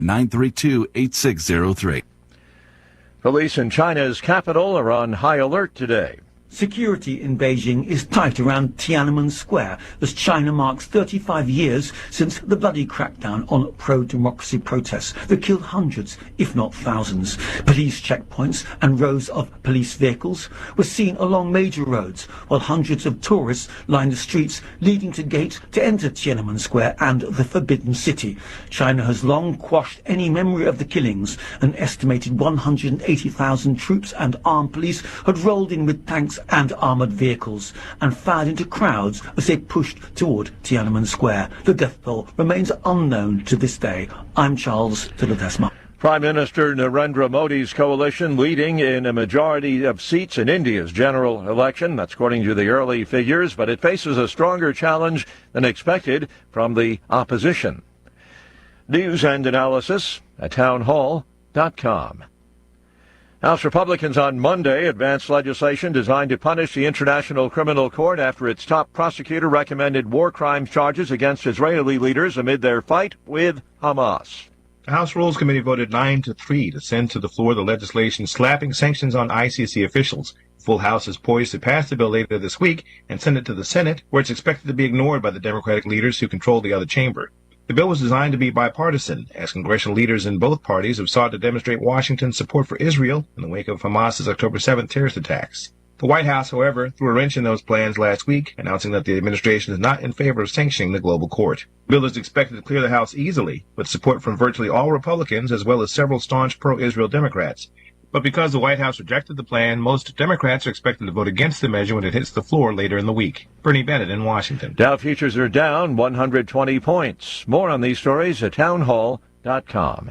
932-8603. Police in China's capital are on high alert today. Security in Beijing is tight around Tiananmen Square as China marks 35 years since the bloody crackdown on pro-democracy protests that killed hundreds, if not thousands. Police checkpoints and rows of police vehicles were seen along major roads, while hundreds of tourists lined the streets leading to gates to enter Tiananmen Square and the Forbidden City. China has long quashed any memory of the killings. An estimated 180,000 troops and armed police had rolled in with tanks and armoured vehicles and fired into crowds as they pushed toward Tiananmen Square. The death toll remains unknown to this day. I'm Charles Tiladesma. Prime Minister Narendra Modi's coalition leading in a majority of seats in India's general election. That's according to the early figures, but it faces a stronger challenge than expected from the opposition. News and analysis at townhall.com. House Republicans on Monday advanced legislation designed to punish the International Criminal Court after its top prosecutor recommended war crimes charges against Israeli leaders amid their fight with Hamas. The House Rules Committee voted 9-3 to send to the floor the legislation slapping sanctions on ICC officials. The full House is poised to pass the bill later this week and send it to the Senate, where it's expected to be ignored by the Democratic leaders who control the other chamber. The bill was designed to be bipartisan, as congressional leaders in both parties have sought to demonstrate Washington's support for Israel in the wake of Hamas's October 7th terrorist attacks. The White House, however, threw a wrench in those plans last week, announcing that the administration is not in favor of sanctioning the global court. The bill is expected to clear the House easily, with support from virtually all Republicans as well as several staunch pro-Israel Democrats. But because the White House rejected the plan, most Democrats are expected to vote against the measure when it hits the floor later in the week. Bernie Bennett in Washington. Dow futures are down 120 points. More on these stories at townhall.com.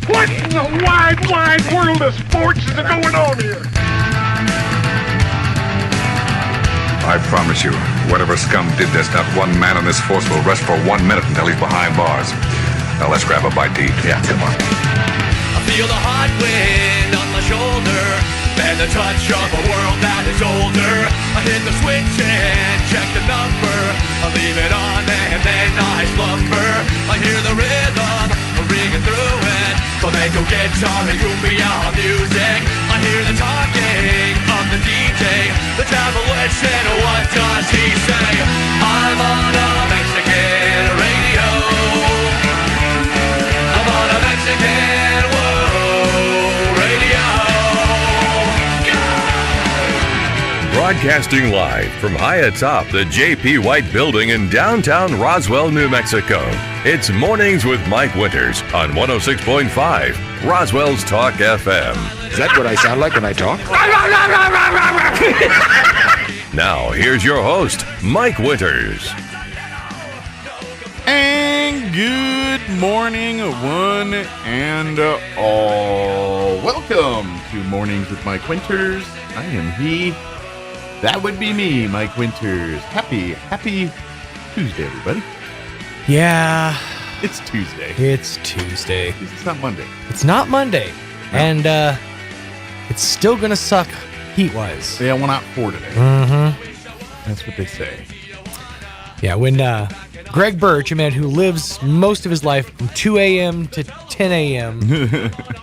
What in the wide, wide world of sports is going on here? I promise you, whatever scum did this, not one man on this force will rest for 1 minute until he's behind bars. Now let's grab a bite to eat. Yeah, come on. I feel the hot wind on my shoulder and the touch of a world that is older. I hit the switch and check the number. I leave it on and then I slumber. I hear the rhythm ringing through it. Flamenco guitar and cumbia music. I hear the talking of the DJ. The travel listen, what does he say? I'm on a Mexican radio. I'm on a Mexican radio. Broadcasting live from high atop the J.P. White Building in downtown Roswell, New Mexico. It's Mornings with Mike Winters on 106.5 Roswell's Talk FM. Is that what I sound like when I talk? Now, here's your host, Mike Winters. And good morning, one and all. Welcome to Mornings with Mike Winters. I am he. That would be me, Mike Winters. Happy Tuesday, everybody. Yeah. It's Tuesday. It's Tuesday. It's not Monday. It's not Monday. No. And it's still going to suck heat-wise. Yeah, we're not for today. Mm-hmm. That's what they say. Yeah, when Greg Birch, a man who lives most of his life from 2 a.m. to 10 a.m.,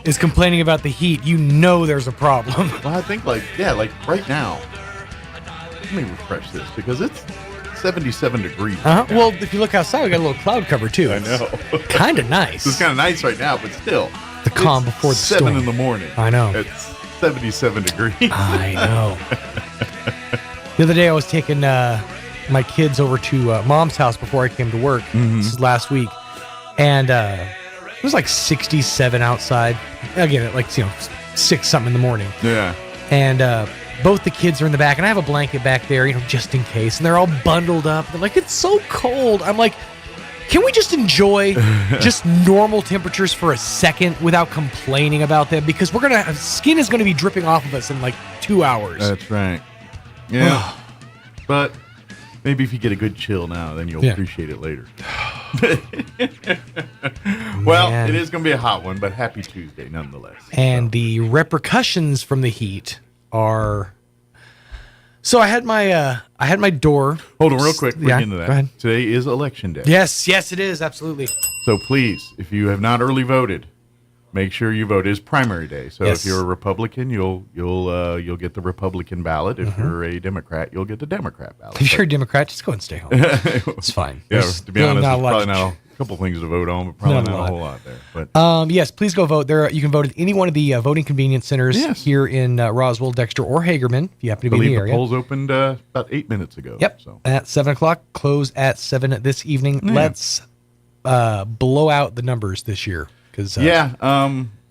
is complaining about the heat, you know there's a problem. Well, I think, like right now, let me refresh this, because it's 77 degrees. Uh-huh. Well, if you look outside, we got a little cloud cover, too. I know. Kind of nice. It's kind of nice right now, but still. The calm before the 7 storm. in the morning. I know. It's 77 degrees. I know. The other day, I was taking my kids over to Mom's house before I came to work. Mm-hmm. This is last week. And it was like 67 outside. Again, at 6-something in the morning. Yeah. And both the kids are in the back, and I have a blanket back there, just in case. And they're all bundled up. They're like, it's so cold. I'm like, can we just enjoy just normal temperatures for a second without complaining about them? Because skin is going to be dripping off of us in 2 hours. That's right. Yeah. But maybe if you get a good chill now, then you'll appreciate it later. Well, it is going to be a hot one, but happy Tuesday nonetheless. And the repercussions from the heat are So I had my door. Hold on real quick. We're into that. Go ahead. Today is election day. Yes, it is. Absolutely. So please, if you have not early voted, make sure you vote. It's primary day. So Yes. if you're a Republican, you'll get the Republican ballot. If you're a Democrat, you'll get the Democrat ballot. If you're a Democrat, just go and stay home. It's fine. Yeah, There's to be really honest, not there's a lot probably to not a couple things to vote on, but probably not a whole lot there. But Yes, please go vote. There, you can vote at any one of the voting convenience centers Yes. here in Roswell, Dexter, or Hagerman, if you happen to I be in believe the the area. polls opened about 8 minutes ago. Yep, So at 7 o'clock, close at 7 this evening. Yeah. Let's blow out the numbers this year. Cause, I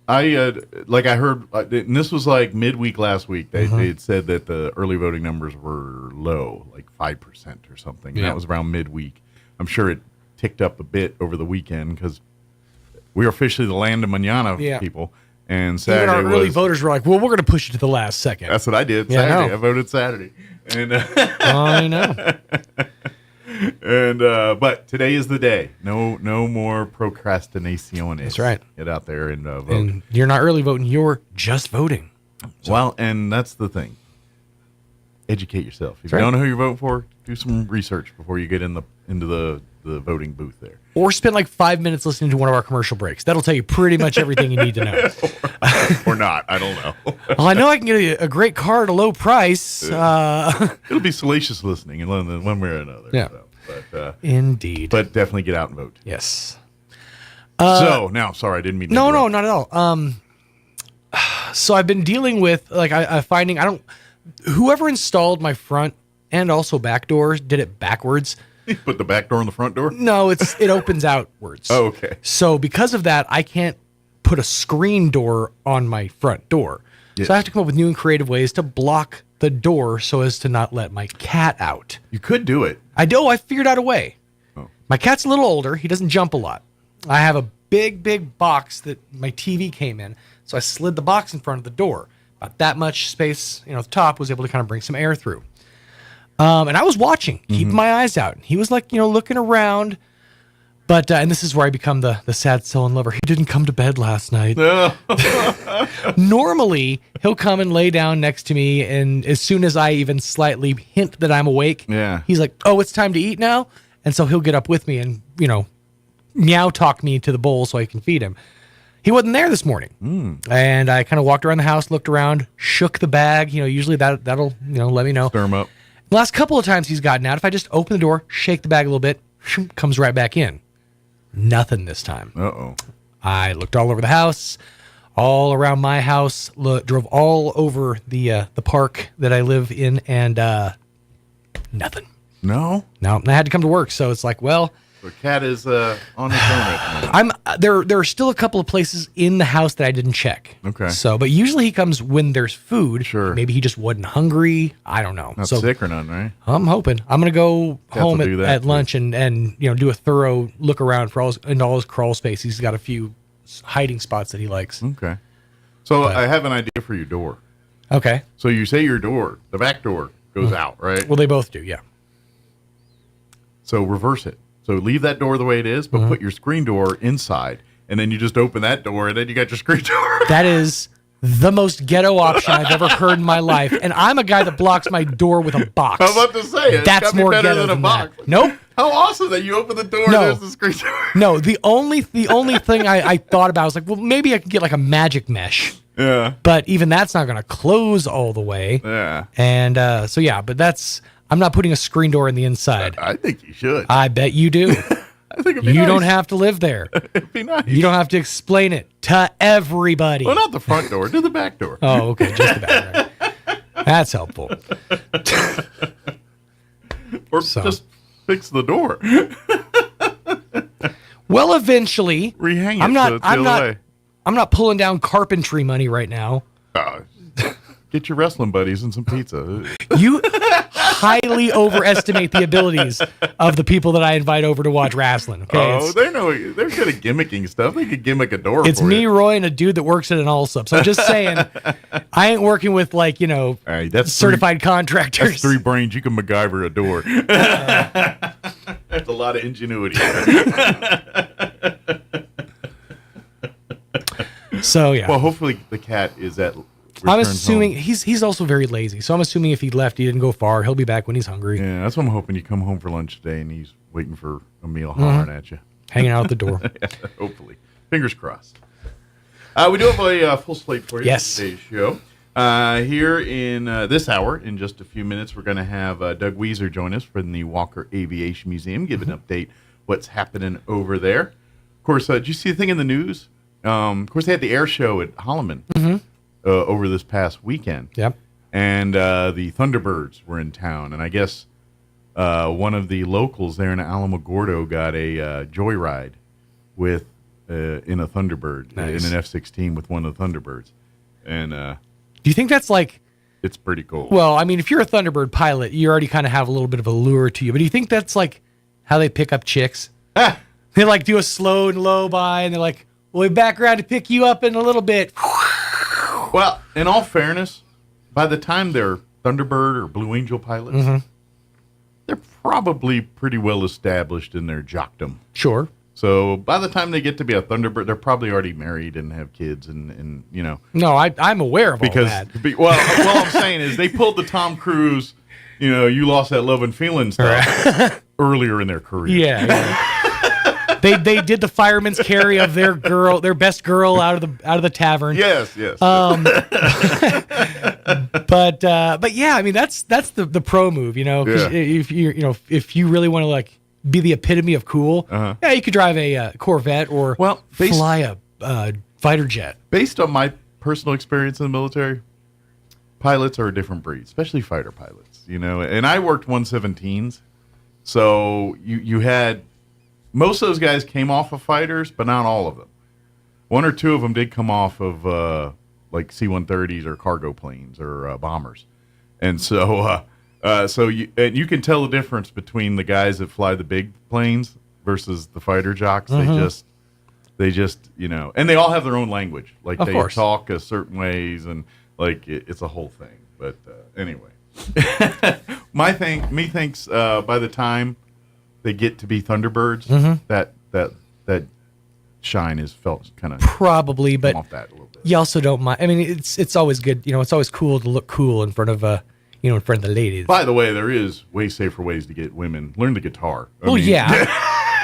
heard, and this was like midweek last week. They had said that the early voting numbers were low, like 5% or something. And Yeah. that was around midweek. I'm sure it ticked up a bit over the weekend because we are officially the land of mañana people. And even Saturday our early was, voters were like, well, we're going to push it to the last second. That's what I did Yeah, I Saturday. know. I voted Saturday. And I know. and but today is the day. No more procrastination. That's right. Get out there and vote. And you're not early voting, you're just voting. Well, and that's the thing. Educate yourself. If That's you right. don't know who you vote for, do some research before you get into the voting booth there. Or spend like 5 minutes listening to one of our commercial breaks. That'll tell you pretty much everything you need to know. Or not. I don't know. Well, I know I can get a great car at a low price. It'll be salacious listening in one way or another. Yeah. So, but Indeed. But definitely get out and vote. Yes. So now, sorry, I didn't mean to No, interrupt. not at all. So I've been dealing with whoever installed my front and also back doors did it backwards. You put the back door on the front door? No, it opens outwards. Oh, okay. So because of that, I can't put a screen door on my front door. Yes. So I have to come up with new and creative ways to block the door so as to not let my cat out. You could do it. I figured out a way. Oh. My cat's a little older. He doesn't jump a lot. I have a big box that my TV came in. So I slid the box in front of the door. About that much space, at the top was able to kind of bring some air through. And I was watching, keeping my eyes out. He was like, looking around. But, and this is where I become the sad sullen lover. He didn't come to bed last night. Normally, he'll come and lay down next to me. And as soon as I even slightly hint that I'm awake, he's like, oh, it's time to eat now. And so he'll get up with me and, meow talk me to the bowl so I can feed him. He wasn't there this morning. And I kind of walked around the house, looked around, shook the bag. Usually that'll, let me know. Stir him up. The last couple of times he's gotten out, if I just open the door, shake the bag a little bit, comes right back in. Nothing this time. Uh-oh. I looked all over the house, all around my house, drove all over the park that I live in, and nothing. No? No, and I had to come to work, so it's like, well... The cat is on its own right now. There are still a couple of places in the house that I didn't check. Okay. So, but usually he comes when there's food. Sure. Maybe he just wasn't hungry. I don't know. Not sick or nothing, right? I'm hoping. I'm gonna go home will do that, at too. lunch and do a thorough look around for all his crawl space. He's got a few hiding spots that he likes. Okay. So I have an idea for your door. Okay. So you say your door, the back door goes out, right? Well, they both do. Yeah. So reverse it. So leave that door the way it is, but put your screen door inside, and then you just open that door, and then you got your screen door. That is the most ghetto option I've ever heard in my life, and I'm a guy that blocks my door with a box. I'm about to say it. That's more better ghetto than a than box. that. Nope. How awesome that you open the door No. and there's the screen door. No, the only thing I thought about was like, well, maybe I could get like a magic mesh. Yeah. But even that's not going to close all the way. Yeah. And but I'm not putting a screen door in the inside. I think you should. I bet you do. I think it'd be You nice. don't have to live there. It'd be nice. You don't have to explain it to everybody. Well, not the front door. Do the back door. Oh, okay. Just the back. Right. That's helpful. Or just fix the door. Well, eventually, Rehang it. I'm not. so it's the I'm other not. way. I'm not pulling down carpentry money right now. Get your wrestling buddies and some pizza. You highly overestimate the abilities of the people that I invite over to watch wrestling. Okay? They know they're good at gimmicking stuff. They could gimmick a door. It's for me, you. Roy, and a dude that works at an Allsup. So I'm just saying, I ain't working with All right, that's certified contractors. That's 3 brains. You can MacGyver a door. That's a lot of ingenuity. So yeah. Well, hopefully the cat is at I'm assuming he's also very lazy. So I'm assuming if he left, he didn't go far. He'll be back when he's hungry. Yeah, that's what I'm hoping. You come home for lunch today and he's waiting for a meal, hollering at you. Hanging out at the door. Yeah, hopefully. Fingers crossed. We do have a full slate for you Yes. for today's show. Here in this hour, in just a few minutes, we're going to have Doug Weiser join us from the Walker Aviation Museum, give an update what's happening over there. Of course, did you see the thing in the news? Of course, they had the air show at Holloman over this past weekend. Yep. And the Thunderbirds were in town. And I guess one of the locals there in Alamogordo got a joyride with in a Thunderbird, Nice. in an F-16 with one of the Thunderbirds. And Do you think that's like... it's pretty cool. Well, I mean, if you're a Thunderbird pilot, you already kind of have a little bit of a lure to you. But do you think that's like how they pick up chicks? They like do a slow and low by, and they're like, we'll be back around to pick you up in a little bit. Well, in all fairness, by the time they're Thunderbird or Blue Angel pilots, they're probably pretty well established in their jockdom. Sure. So by the time they get to be a Thunderbird, they're probably already married and have kids, and you know. No, I'm aware of all that. Well, what I'm saying is they pulled the Tom Cruise, you lost that love and feeling stuff earlier in their career. Yeah. They did the fireman's carry of their their best girl out of the tavern. Yes. But yeah, I mean that's the pro move, 'cause if you really want to like be the epitome of cool, yeah, you could drive a Corvette or fly a fighter jet. Based on my personal experience in the military, pilots are a different breed, especially fighter pilots. And I worked 117s, so you had. Most of those guys came off of fighters, but not all of them. One or two of them did come off of like C-130s or cargo planes or bombers, and so you can tell the difference between the guys that fly the big planes versus the fighter jocks. They just and they all have their own language. Like of they course. talk a certain ways, and like it's a whole thing. But anyway, me thinks by the time they get to be Thunderbirds, that shine is felt kind of probably, but off that a little bit. You also don't mind. I mean, it's always good. It's always cool to look cool in front of in front of the ladies. By the way, there is way safer ways to get women. Learn the guitar. Yeah.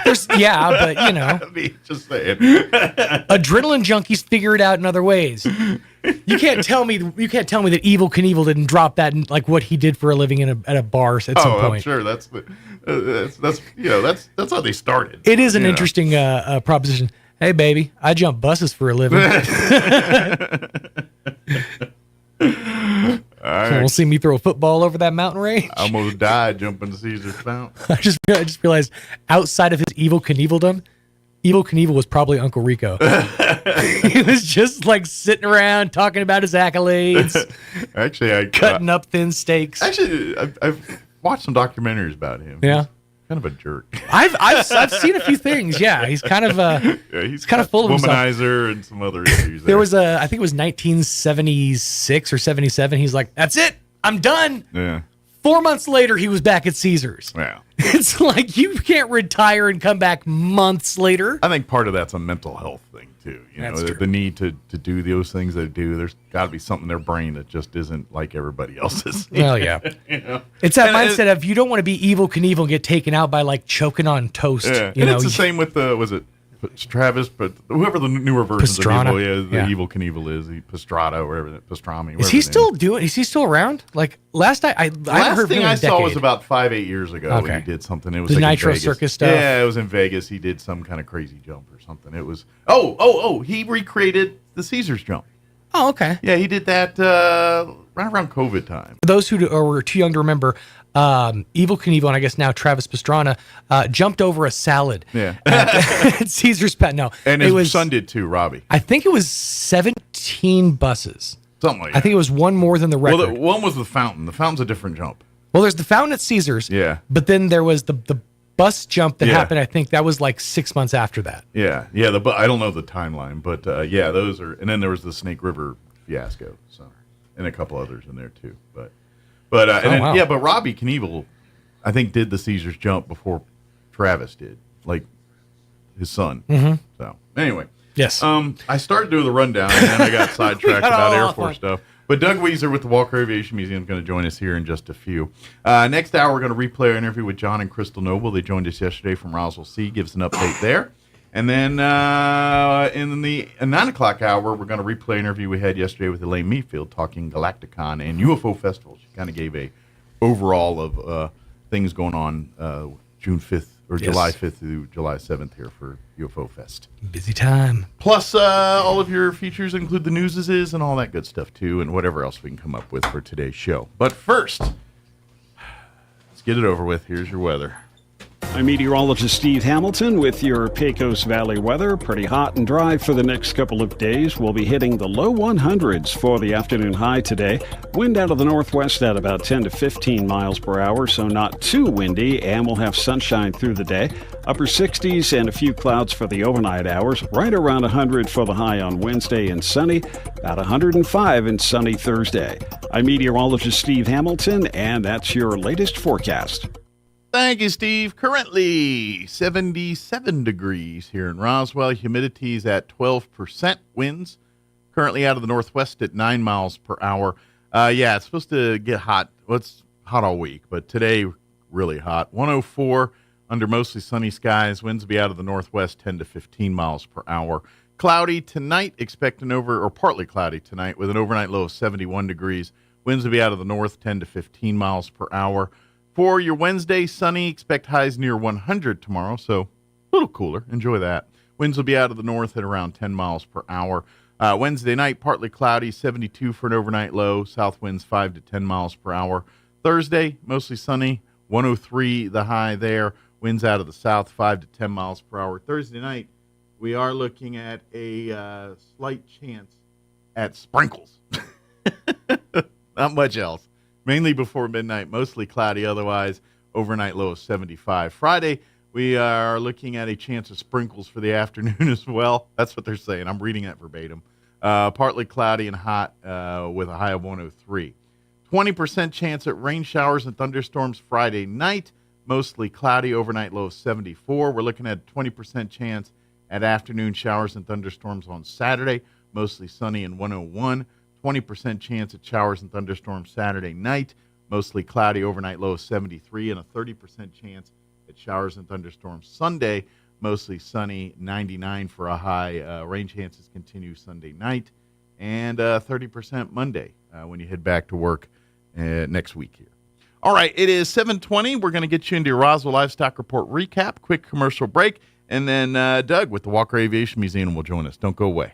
But I mean, just saying. Adrenaline junkies figure it out in other ways. You can't tell me that Evel Knievel didn't drop that in like what he did for a living at a bar at some point. I'm sure that's how they started. It is an interesting proposition. Hey, baby, I jump buses for a living. All right. So we'll see me throw a football over that mountain range. I almost died jumping to Caesar's Fountain. I just realized outside of his Evel Knieveldom, Evel Knievel was probably Uncle Rico. He was just like sitting around talking about his accolades. Actually, cutting up thin steaks. Actually, I've watched some documentaries about him. Yeah. He's kind of a jerk. I've seen a few things. Yeah, he's kind of he's kind of full of himself. Womanizer and some other issues. There was I think it was 1976 or 77. He's like, that's it, I'm done. Yeah. 4 months later, he was back at Caesars. Wow. It's like you can't retire and come back months later. I think part of that's a mental health thing too. That's true. The need to do those things they do. There's got to be something in their brain that just isn't like everybody else's. Well, yeah. It's that mindset of you don't want to be Evel Knievel and get taken out by like choking on toast. Yeah. It's the same with was it Travis, but whoever the newer versions Pastrana. of Evel Knievel is, Pastrada or whatever, Pastrami. Is he still doing? Is he still around? Like last I haven't heard thing from him in I a saw decade. was about 5-8 years ago. Okay. When he did something. It was The like Nitro in Vegas. Circus stuff? Yeah, it was in Vegas. He did some kind of crazy jump or something. It was he recreated the Caesars jump. Oh, okay. Yeah, he did that right around COVID time. For those who were too young to remember, Evel Knievel and I guess now Travis Pastrana jumped over a salad. Yeah. At Caesar's Pet. No, And his son did too, Robbie. I think it was 17 buses. Something like that. I think it was one more than the record. Well, one was the fountain. The fountain's a different jump. Well, there's the fountain at Caesars. Yeah. But then there was the bus jump that Yeah. happened. I think that was like 6 months after that. Yeah. I don't know the timeline, but those are. And then there was the Snake River fiasco, and a couple others in there too. But wow. But Robbie Knievel, I think, did the Caesars jump before Travis did, like his son. Mm-hmm. So anyway, yes. I started doing the rundown, and then I got sidetracked about Air Force stuff. But Doug Weezer with the Walker Aviation Museum is going to join us here in just a few. Next hour, we're going to replay our interview with John and Crystal Noble. They joined us yesterday from Roswell C. Give us an update there. And then in the 9 o'clock hour, we're going to replay an interview we had yesterday with Elaine Meadfield talking Galacticon and UFO Festival. She kind of gave a overall of things going on June 5th or July 5th through July 7th here for UFO Fest. Busy time. Plus, all of your features include the newses and all that good stuff, too, and whatever else we can come up with for today's show. But first, let's get it over with. Here's your weather. I'm meteorologist Steve Hamilton with your Pecos Valley weather. Pretty hot and dry for the next couple of days. We'll be hitting the low 100s for the afternoon high today. Wind out of the northwest at about 10 to 15 miles per hour, so not too windy, and we'll have sunshine through the day. Upper 60s and a few clouds for the overnight hours. Right around 100 for the high on Wednesday and sunny. About 105 and sunny Thursday. I'm meteorologist Steve Hamilton, and that's your latest forecast. Thank you, Steve. Currently 77 degrees here in Roswell. Humidity is at 12%. Winds currently out of the northwest at 9 miles per hour. It's supposed to get hot. Well, it's hot all week, but today really hot. 104 under mostly sunny skies. Winds will be out of the northwest 10 to 15 miles per hour. Cloudy tonight. Expect partly cloudy tonight with an overnight low of 71 degrees. Winds will be out of the north 10 to 15 miles per hour. For your Wednesday, sunny, expect highs near 100 tomorrow, so a little cooler. Enjoy that. Winds will be out of the north at around 10 miles per hour. Wednesday night, partly cloudy, 72 for an overnight low. South winds 5 to 10 miles per hour. Thursday, mostly sunny, 103 the high there. Winds out of the south, 5 to 10 miles per hour. Thursday night, we are looking at a slight chance at sprinkles. Not much else. Mainly before midnight, mostly cloudy, otherwise overnight low of 75. Friday, we are looking at a chance of sprinkles for the afternoon as well. That's what they're saying. I'm reading that verbatim. Partly cloudy and hot with a high of 103. 20% chance at rain showers and thunderstorms Friday night, mostly cloudy, overnight low of 74. We're looking at 20% chance at afternoon showers and thunderstorms on Saturday, mostly sunny and 101. 20% chance at showers and thunderstorms Saturday night, mostly cloudy, overnight low of 73, and a 30% chance at showers and thunderstorms Sunday, mostly sunny, 99 for a high. Rain chances continue Sunday night, and 30% Monday when you head back to work next week here. All right, it is 7:20. We're going to get you into your Roswell Livestock Report recap, quick commercial break, and then Doug with the Walker Aviation Museum will join us. Don't go away.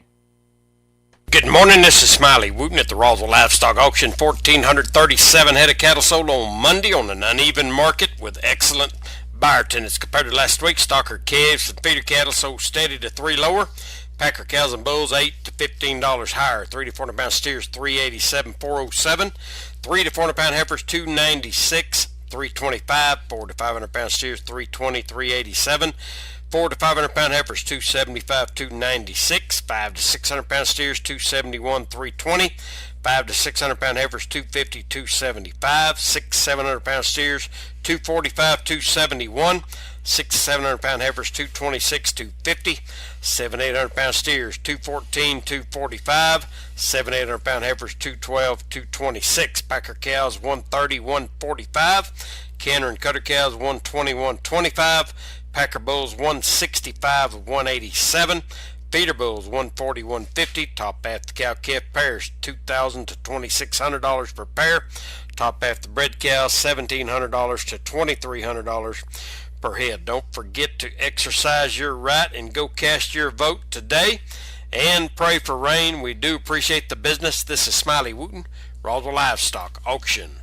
Good morning, this is Smiley Wooten at the Roswell Livestock Auction. 1,437 head of cattle sold on Monday on an uneven market with excellent buyer attendance compared to last week. Stocker calves and feeder cattle sold steady to 3 lower. Packer cows and bulls $8 to $15 higher. 3 to 400 pound steers $387, $407. 3 to 400 pound heifers $296, $325. 4 to 500 pound steers $320, $387. 4 to 500 pound heifers $275, $296. 5 to 600 pound steers $271, $320. 5 to 600 pound heifers $250, $275. 6 to 700 pound steers $245, $271. 6 to 700 pound heifers $226, $250. 7 to 800 pound steers $214, $245. 7 to 800 pound heifers $212, $226. Packer cows $130, $145. Canner and cutter cows $120, $125. Packer bulls $165, $187. Feeder bulls $140, $150. Top half the cow calf pairs $2,000 to $2,600 per pair. Top half the bred cows $1,700 to $2,300 per head. Don't forget to exercise your right and go cast your vote today and pray for rain. We do appreciate the business. This is Smiley Wooten, Roswell Livestock Auction.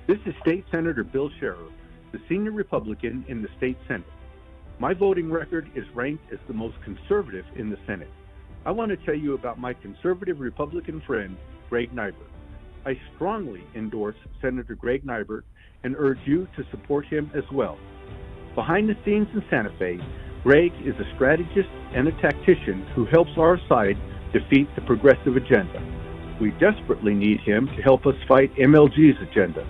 This is State Senator Bill Scherer, the senior Republican in the state Senate. My voting record is ranked as the most conservative in the Senate. I want to tell you about my conservative Republican friend, Greg Nybert. I strongly endorse Senator Greg Nybert and urge you to support him as well. Behind the scenes in Santa Fe, Greg is a strategist and a tactician who helps our side defeat the progressive agenda. We desperately need him to help us fight MLG's agenda.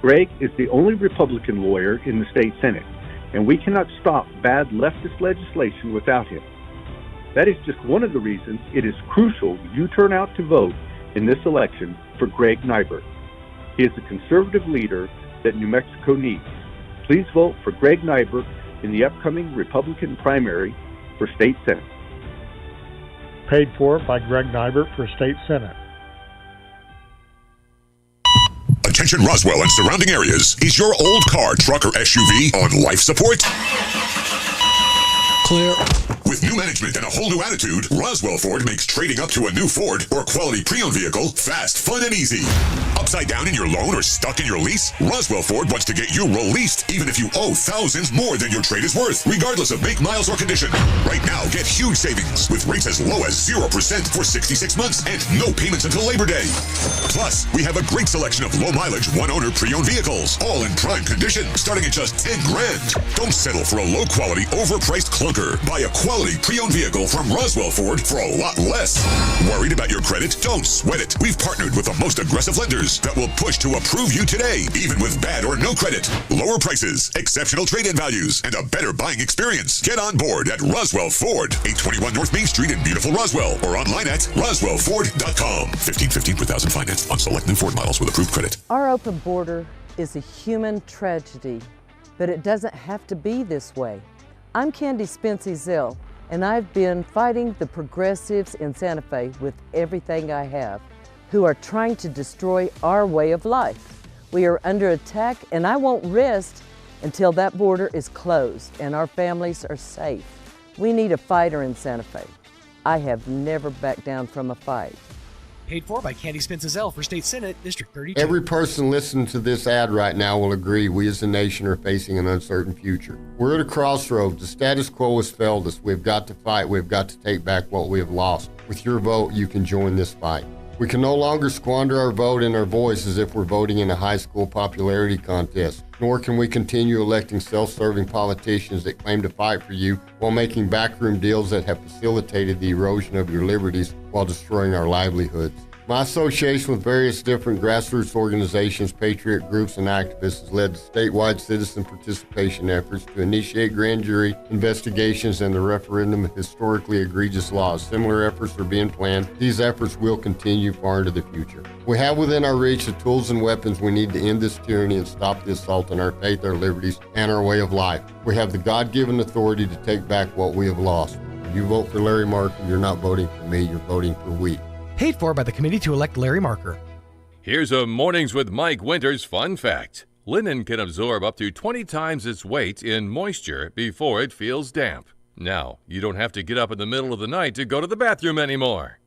Greg is the only Republican lawyer in the state Senate, and we cannot stop bad leftist legislation without him. That is just one of the reasons it is crucial you turn out to vote in this election for Greg Nybert. He is the conservative leader that New Mexico needs. Please vote for Greg Nybert in the upcoming Republican primary for State Senate. Paid for by Greg Nybert for State Senate. Attention Roswell and surrounding areas. Is your old car, truck, or SUV on life support? Clear. With new management and a whole new attitude, Roswell Ford makes trading up to a new Ford or quality pre-owned vehicle fast, fun, and easy. Upside down in your loan or stuck in your lease? Roswell Ford wants to get you released even if you owe thousands more than your trade is worth, regardless of make, miles, or condition. Right now, get huge savings with rates as low as 0% for 66 months and no payments until Labor Day. Plus, we have a great selection of low-mileage, one-owner pre-owned vehicles, all in prime condition, starting at just $10,000. Don't settle for a low-quality, overpriced clunker. Buy a quality pre-owned vehicle from Roswell Ford for a lot less. Worried about your credit? Don't sweat it. We've partnered with the most aggressive lenders that will push to approve you today, even with bad or no credit. Lower prices, exceptional trade-in values, and a better buying experience. Get on board at Roswell Ford, 821 North Main Street in beautiful Roswell, or online at roswellford.com. $15.15 per thousand financed on select new Ford models with approved credit. Our open border is a human tragedy, but it doesn't have to be this way. I'm Candy Spence-Ezell, and I've been fighting the progressives in Santa Fe with everything I have, who are trying to destroy our way of life. We are under attack, and I won't rest until that border is closed and our families are safe. We need a fighter in Santa Fe. I have never backed down from a fight. Paid for by Candy Spence-Ezell for State Senate, District 32. Every person listening to this ad right now will agree we as a nation are facing an uncertain future. We're at a crossroads. The status quo has failed us. We've got to fight. We've got to take back what we have lost. With your vote, you can join this fight. We can no longer squander our vote and our voice as if we're voting in a high school popularity contest. Nor can we continue electing self-serving politicians that claim to fight for you while making backroom deals that have facilitated the erosion of your liberties while destroying our livelihoods. My association with various different grassroots organizations, patriot groups, and activists has led to statewide citizen participation efforts to initiate grand jury investigations and the referendum of historically egregious laws. Similar efforts are being planned. These efforts will continue far into the future. We have within our reach the tools and weapons we need to end this tyranny and stop the assault on our faith, our liberties, and our way of life. We have the God-given authority to take back what we have lost. If you vote for Larry Marker, you're not voting for me, you're voting for we. Paid for by the committee to elect Larry Marker. Here's a Mornings with Mike Winters fun fact. Linen can absorb up to 20 times its weight in moisture before it feels damp. Now, you don't have to get up in the middle of the night to go to the bathroom anymore.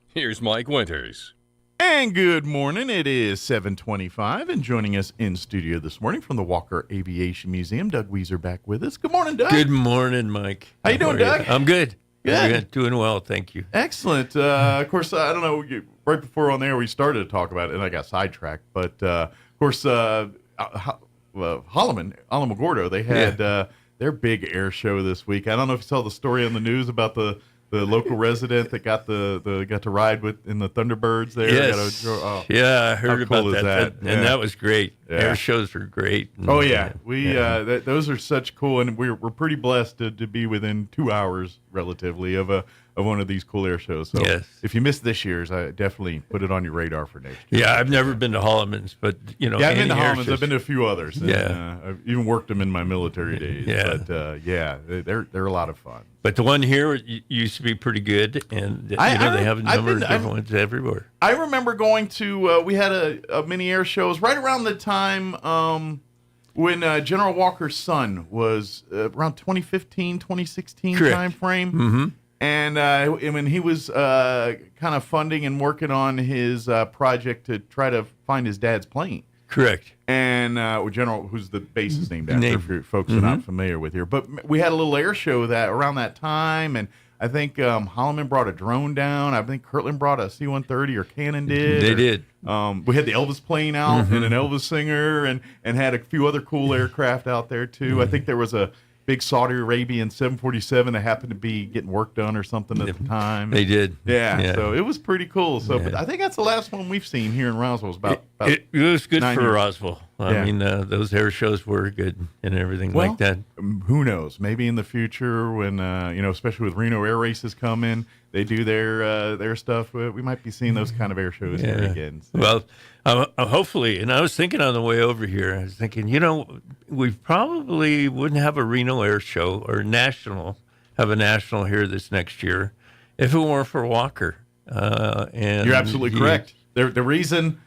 Here's Mike Winters. And good morning. It is 7:25, and joining us in studio this morning from the Walker Aviation Museum, Doug Weiser back with us. Good morning, Doug. Good morning, Mike. How you doing, Doug? I'm good. Good. Doing well, thank you. Excellent. Of course, I don't know, right before on there we started to talk about it, and I got sidetracked. But, of course, Alamogordo, they had their big air show this week. I don't know if you saw the story on the news about the local resident that got got to ride in the Thunderbirds there. Yes. I heard about that. And that was great. Yeah. Air shows are great. Oh yeah, those are such cool, and we're pretty blessed to be within 2 hours relatively of one of these cool air shows. So if you missed this year's, I definitely put it on your radar for next year. Yeah, I've never been to Holloman's, but I've been to Holloman's. I've been to a few others. And, I've even worked them in my military days. Yeah, but they're a lot of fun. But the one here used to be pretty good, and they have a number of different ones everywhere. I remember going to we had a mini air shows right around the time when General Walker's son was around 2015, 2016 time frame. Mm-hmm. And when he was kind of funding and working on his project to try to find his dad's plane. Correct. And General, who's the base is named after, for folks who are not familiar with here. But we had a little air show around that time, and I think Holloman brought a drone down. I think Kirtland brought a C-130, or Cannon did. They did. We had the Elvis plane out and an Elvis singer, and had a few other cool aircraft out there, too. I think there was a big Saudi Arabian 747 that happened to be getting work done or something at the time. They did. Yeah, so it was pretty cool. So, but I think that's the last one we've seen here in Roswell. It was about It was good 9 for years. Roswell. Yeah. I mean, those air shows were good and everything like that. Who knows? Maybe in the future, when especially with Reno Air Races come in, they do their stuff. We might be seeing those kind of air shows here again. So. Well, hopefully. And I was thinking on the way over here, I was thinking, we probably wouldn't have a Reno Air Show or have a national here this next year if it weren't for Walker. And you're absolutely correct. The reason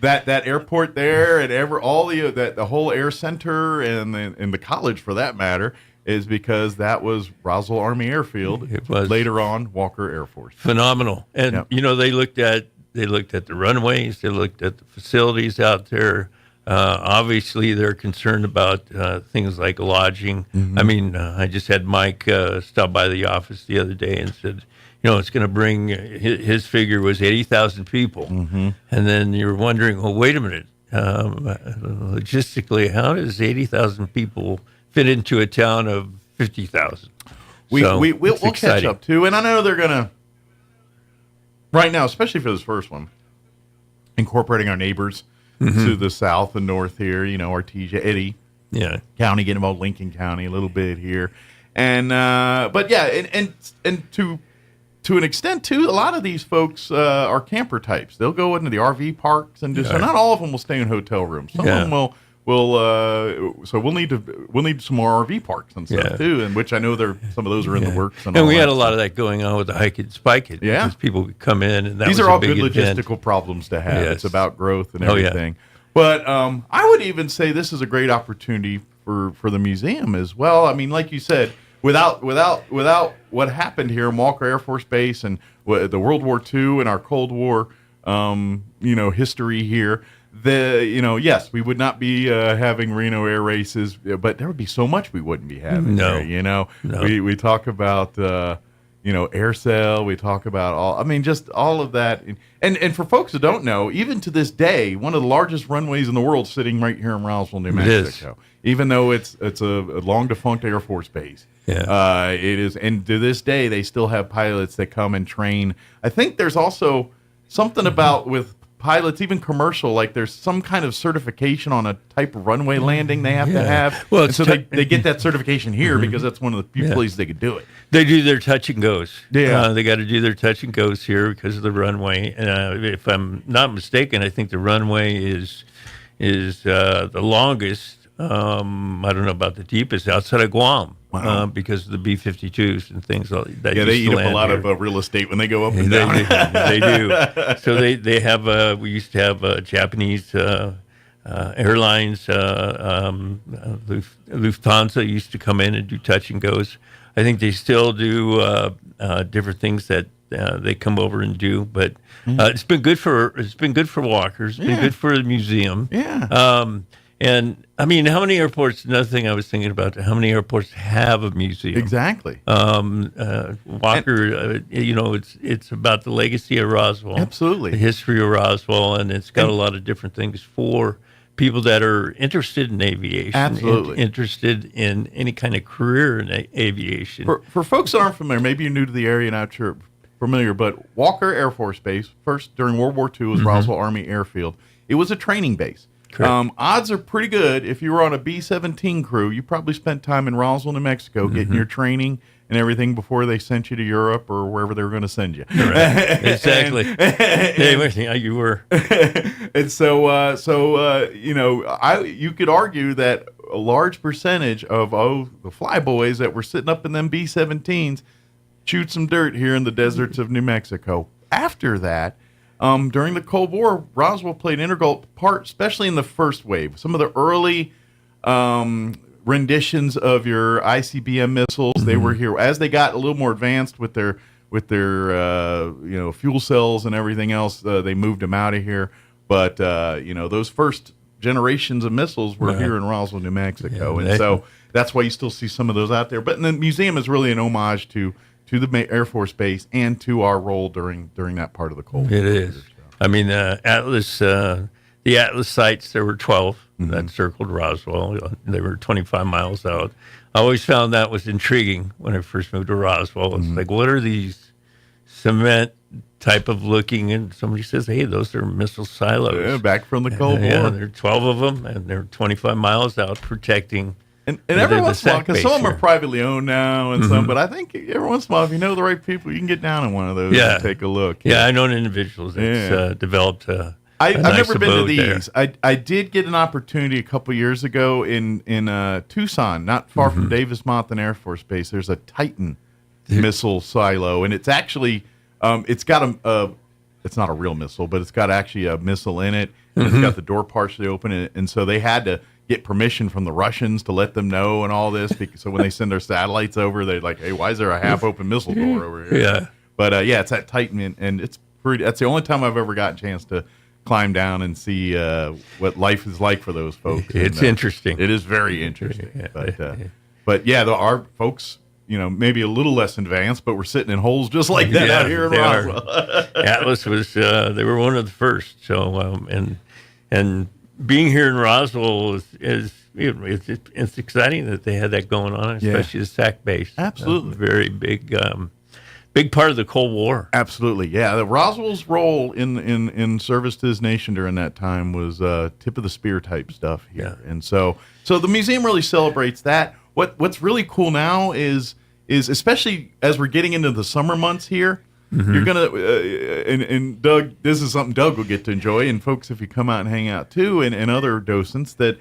that airport there and the whole air center and the college for that matter is because that was Roswell Army Airfield. It was later on Walker Air Force. Phenomenal. And they looked at the runways, they looked at the facilities out there. Obviously, they're concerned about things like lodging. Mm-hmm. I mean, I just had Mike stop by the office the other day and said, it's going to bring, his figure was 80,000 people. Mm-hmm. And then you're wondering, well, wait a minute. Logistically, how does 80,000 people fit into a town of 50,000? We'll catch up too. And I know they're going to, right now, especially for this first one, incorporating our neighbors to the south and north here, Artesia, Eddy County, getting involved, Lincoln County a little bit here. And, but yeah, and to an extent, too, a lot of these folks are camper types. They'll go into the RV parks and so not all of them will stay in hotel rooms. Some of them will. So we'll need some more RV parks and stuff too, and which I know some of those are in the works. And we had a lot of that going on with the Hike It, Spike It. Yeah, because people would come in, and these are all good logistical problems to have. Yes. It's about growth and everything. But I would even say this is a great opportunity for the museum as well. I mean, like you said. Without what happened here in Walker Air Force Base and the World War II and our Cold War, history here, yes, we would not be having Reno Air Races, but there would be so much we wouldn't be having. No. We talk about air sail. We talk about just all of that. And for folks who don't know, even to this day, one of the largest runways in the world sitting right here in Roswell, New Mexico. Even though it's a long defunct Air Force base. Yeah. It is, and to this day, they still have pilots that come and train. I think there's also something about with pilots, even commercial, like there's some kind of certification on a type of runway landing they have to have. Well, and so they get that certification here because that's one of the few places they could do it. They do their touch and goes. Yeah. They got to do their touch and goes here because of the runway. And if I'm not mistaken, I think the runway is the longest. I don't know about the deepest outside of Guam. Wow. Because of the B-52s and things like that. Yeah, they eat up a lot of real estate when they go up and down. They do. So they have. We used to have Japanese airlines. Lufthansa used to come in and do touch and goes. I think they still do different things that they come over and do. But it's been good for walkers. It's been good for the museum. Yeah. And I mean, how many airports? Another thing I was thinking about: how many airports have a museum? Exactly. Walker, it's about the legacy of Roswell, absolutely, the history of Roswell, and it's got a lot of different things for people that are interested in aviation, absolutely, interested in any kind of career in aviation. For folks that aren't familiar, maybe you're new to the area, not sure familiar, but Walker Air Force Base, first during World War II, was Roswell Army Airfield. It was a training base. Odds are pretty good. If you were on a B-17 crew, you probably spent time in Roswell, New Mexico, getting your training and everything before they sent you to Europe or wherever they were going to send you. Right. Exactly. You were. And so you could argue that a large percentage of the flyboys that were sitting up in them B-17s chewed some dirt here in the deserts of New Mexico. After that, during the Cold War, Roswell played an integral part, especially in the first wave. Some of the early renditions of your ICBM missiles, they were here. As they got a little more advanced with their fuel cells and everything else, they moved them out of here. But those first generations of missiles were here in Roswell, New Mexico, and so that's why you still see some of those out there. But the museum is really an homage to the Air Force Base and to our role during that part of the Cold War. It is. I mean, the Atlas sites, there were 12 that circled Roswell. They were 25 miles out. I always found that was intriguing when I first moved to Roswell. It's like, what are these cement type of looking, and somebody says, hey, those are missile silos. Yeah, back from the Cold War. Yeah, there are 12 of them, and they're 25 miles out protecting. And every once in a while, because some of them are privately owned now and some, but I think every once in a while, if you know the right people, you can get down in one of those and take a look. Yeah, I know individuals that's developed I've nice never been to these. There. I did get an opportunity a couple years ago in Tucson, not far from Davis-Monthan Air Force Base. There's a Titan missile silo, and it's actually it's got it's not a real missile, but it's got actually a missile in it, and it's got the door partially open, and so they had to get permission from the Russians to let them know and all this. So when they send their satellites over, they're like, hey, why is there a half-open missile door over here? Yeah. But it's that Titan, and it's pretty. That's the only time I've ever gotten a chance to climb down and see what life is like for those folks. It's interesting. It is very interesting. But our folks, maybe a little less advanced, but we're sitting in holes just like that out here in Roswell. Atlas was, they were one of the first. So, and being here in Roswell it's exciting that they had that going on, especially the SAC base. Absolutely. Very big part of the Cold War. Absolutely, yeah. The Roswell's role in service to his nation during that time was tip of the spear type stuff here, and so the museum really celebrates that. What's really cool now is especially as we're getting into the summer months here, you're gonna and Doug, this is something Doug will get to enjoy, and folks, if you come out and hang out too, and other docents that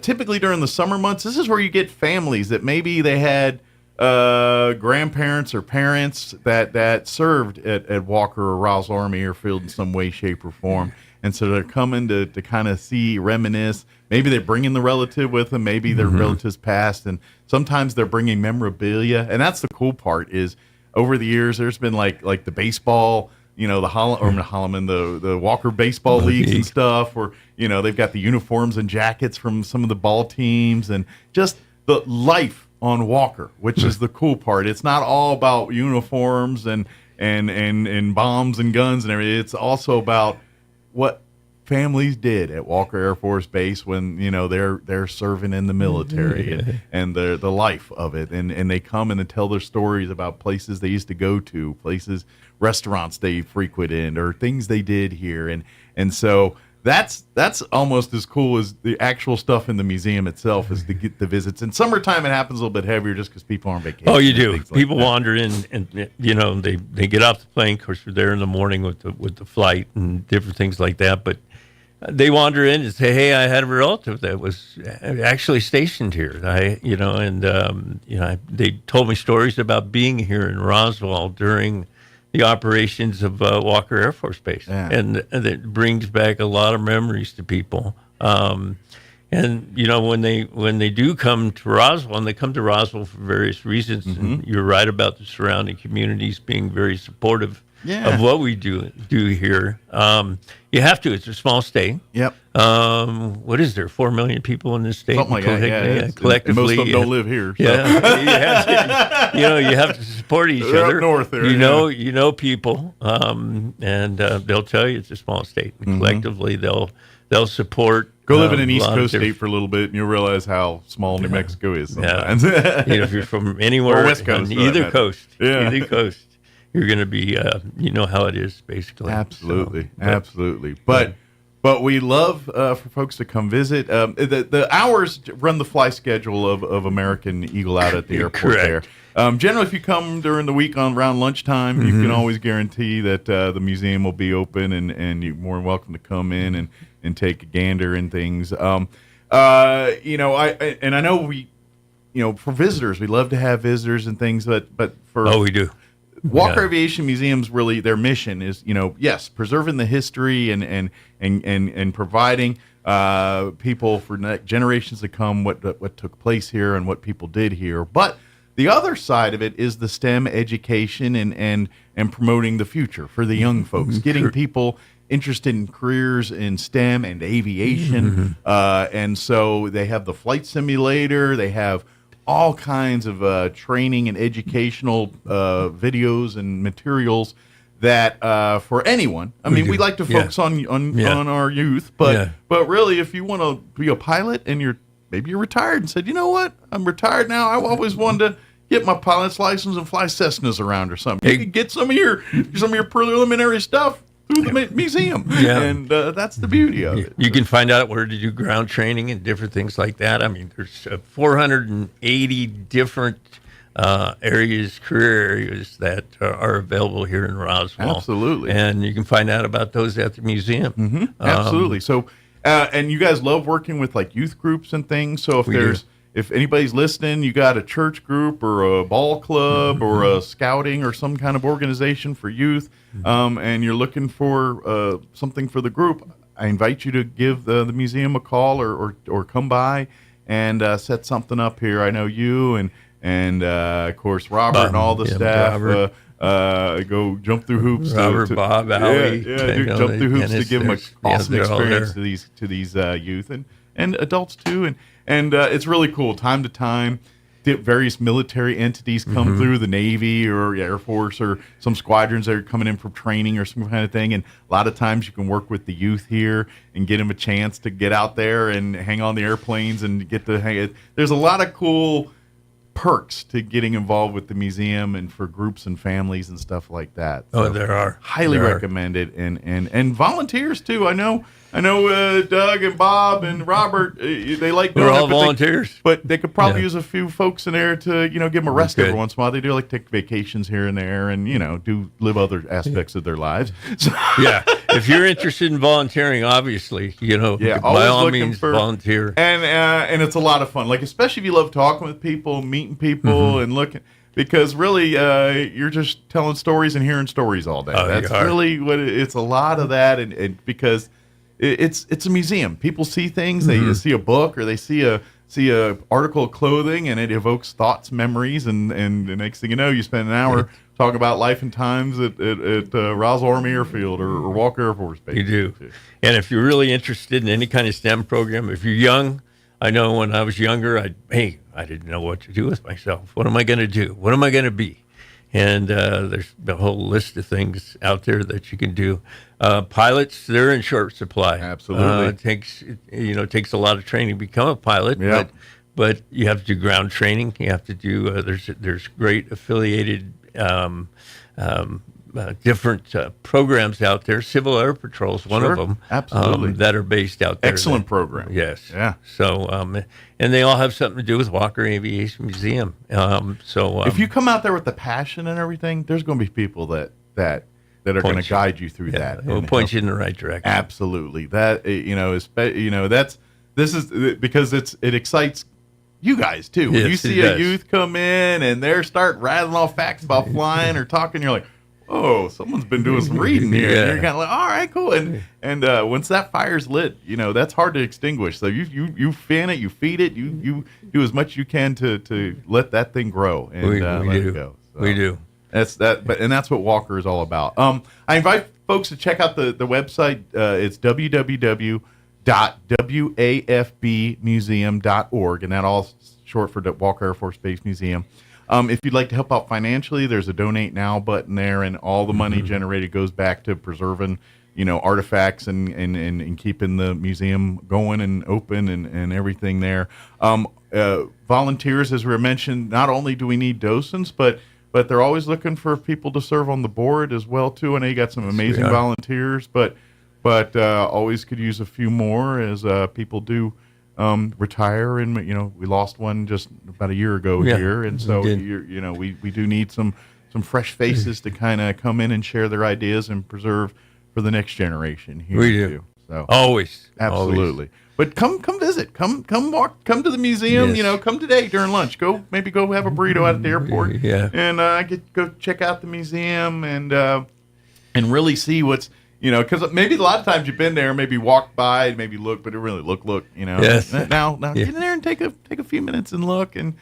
typically during the summer months, this is where you get families that maybe they had grandparents or parents that served at Walker or Roswell Army Airfield in some way, shape, or form. And so they're coming to kind of see, reminisce. Maybe they're bringing the relative with them. Maybe their relatives passed. And sometimes they're bringing memorabilia. And that's the cool part is over the years, there's been like the baseball, the the Walker baseball leagues and stuff where, they've got the uniforms and jackets from some of the ball teams and just the life on Walker, which is the cool part. It's not all about uniforms and bombs and guns and everything. It's also about what families did at Walker Air Force Base when they're serving in the military and the life of it, and they come and they tell their stories about places they used to go to, restaurants they frequent in, or things they did here, and so. That's almost as cool as the actual stuff in the museum itself is to get the visits. In summertime, it happens a little bit heavier just because people are on vacation. Oh, you do. People wander in, and they get off the plane. Of course, we're there in the morning with the flight and different things like that. But they wander in and say, "Hey, I had a relative that was actually stationed here." They told me stories about being here in Roswell during the operations of Walker Air Force Base, and it brings back a lot of memories to people. And when they do come to Roswell, and they come to Roswell for various reasons, and you're right about the surrounding communities being very supportive of what we do here. You have to. It's a small state. Yep. What is there? 4 million people in this state. Something like that. Collectively, and most of them don't live here. So. Yeah. you have to support each They're other. Up north there. You know people, and they'll tell you it's a small state. And collectively, they'll support. Go live in an East Coast state for a little bit, and you'll realize how small New Mexico is sometimes. If you're from anywhere, or West Coast, on either coast, you're going to be, how it is, basically. Absolutely, absolutely. But we love for folks to come visit. The hours run the fly schedule of American Eagle out at the airport there. Generally, if you come during the week around lunchtime, you can always guarantee that the museum will be open, and you're more than welcome to come in and take a gander and things. I know we, for visitors, we love to have visitors and things, but for we do. Walker Aviation Museum's really their mission is, preserving the history and providing people for generations to come what took place here and what people did here. But the other side of it is the STEM education and promoting the future for the young folks, getting people interested in careers in STEM and aviation. And so they have the flight simulator, they have all kinds of training and educational videos and materials that for anyone. I mean, we like to focus on our youth, but really, if you want to be a pilot and you're retired and said, you know what, I'm retired now. I always wanted to get my pilot's license and fly Cessnas around or something. You can get some of your preliminary stuff through the museum. Yeah. And that's the beauty of it. You can find out where to do ground training and different things like that. I mean, there's 480 different career areas that are available here in Roswell. Absolutely. And you can find out about those at the museum. Mm-hmm. Absolutely. So, and you guys love working with like youth groups and things. So if anybody's listening, you got a church group or a ball club or a scouting or some kind of organization for youth, and you're looking for something for the group, I invite you to give the museum a call or come by and set something up here. I know you and of course Robert and all the staff go jump through hoops. Bob, Allie, jump through hoops to give them an awesome experience to these youth and adults too. And it's really cool. Time to time, various military entities come through, the Navy or Air Force or some squadrons that are coming in for training or some kind of thing. And a lot of times you can work with the youth here and get them a chance to get out there and hang on the airplanes and get to hang it. There's a lot of cool perks to getting involved with the museum and for groups and families and stuff like that. So there are. Highly recommended. And volunteers too. I know Doug and Bob and Robert, they like doing We're all volunteers. But they could probably use a few folks in there to, give them a rest every once in a while. They do like take vacations here and there and, live other aspects of their lives. So, yeah. If you're interested in volunteering, obviously, by all means, volunteer. And it's a lot of fun. Like, especially if you love talking with people, meeting people and looking. Because really, you're just telling stories and hearing stories all day. That's really what it's a lot of that. And because it's a museum. People see things. They see a book or they see a article of clothing, and it evokes thoughts, memories, and the next thing you know, you spend an hour talking about life and times at Roswell Army Airfield or Walker Air Force Base. You do. And if you're really interested in any kind of STEM program, if you're young, I know when I was younger, I didn't know what to do with myself. What am I going to do? What am I going to be? And there's a whole list of things out there that you can do. Pilots, they're in short supply. Absolutely. It takes a lot of training to become a pilot, but you have to do ground training. You have to do, there's great affiliated different programs out there. Civil Air Patrol is one of them. Absolutely. That are based out there. Excellent program. Yes. Yeah. So, and they all have something to do with Walker Aviation Museum. If you come out there with the passion and everything, there's going to be people that are going to guide you through that. Will point you in the right direction. Absolutely. That this is because it excites you guys too. When you see a youth come in and they're start rattling off facts about flying or talking, you're like, oh, someone's been doing some reading here. And you're kind of like, all right, cool. And once that fire's lit, that's hard to extinguish. So you fan it, you feed it, you do as much as you can to let that thing grow and let it go. So we do. That's what Walker is all about. I invite folks to check out the website. It's www.wafbmuseum.org, and that all short for Walker Air Force Base Museum. If you'd like to help out financially, there's a donate now button there, and all the money generated goes back to preserving, artifacts and keeping the museum going and open and everything there. Volunteers, as we mentioned, not only do we need docents, but they're always looking for people to serve on the board as well too. I know you got some amazing volunteers, but always could use a few more as people do retire, and we lost one just about a year ago here, and so we do need some fresh faces to kind of come in and share their ideas and preserve for the next generation here. We do. Too. So always, absolutely. But come visit, come walk, come to the museum. Come today during lunch. Go have a burrito out at the airport. And go check out the museum and really see what's. Because maybe a lot of times you've been there, maybe walked by, maybe look, but it really look. Yes. Now get in there and take a few minutes and look, and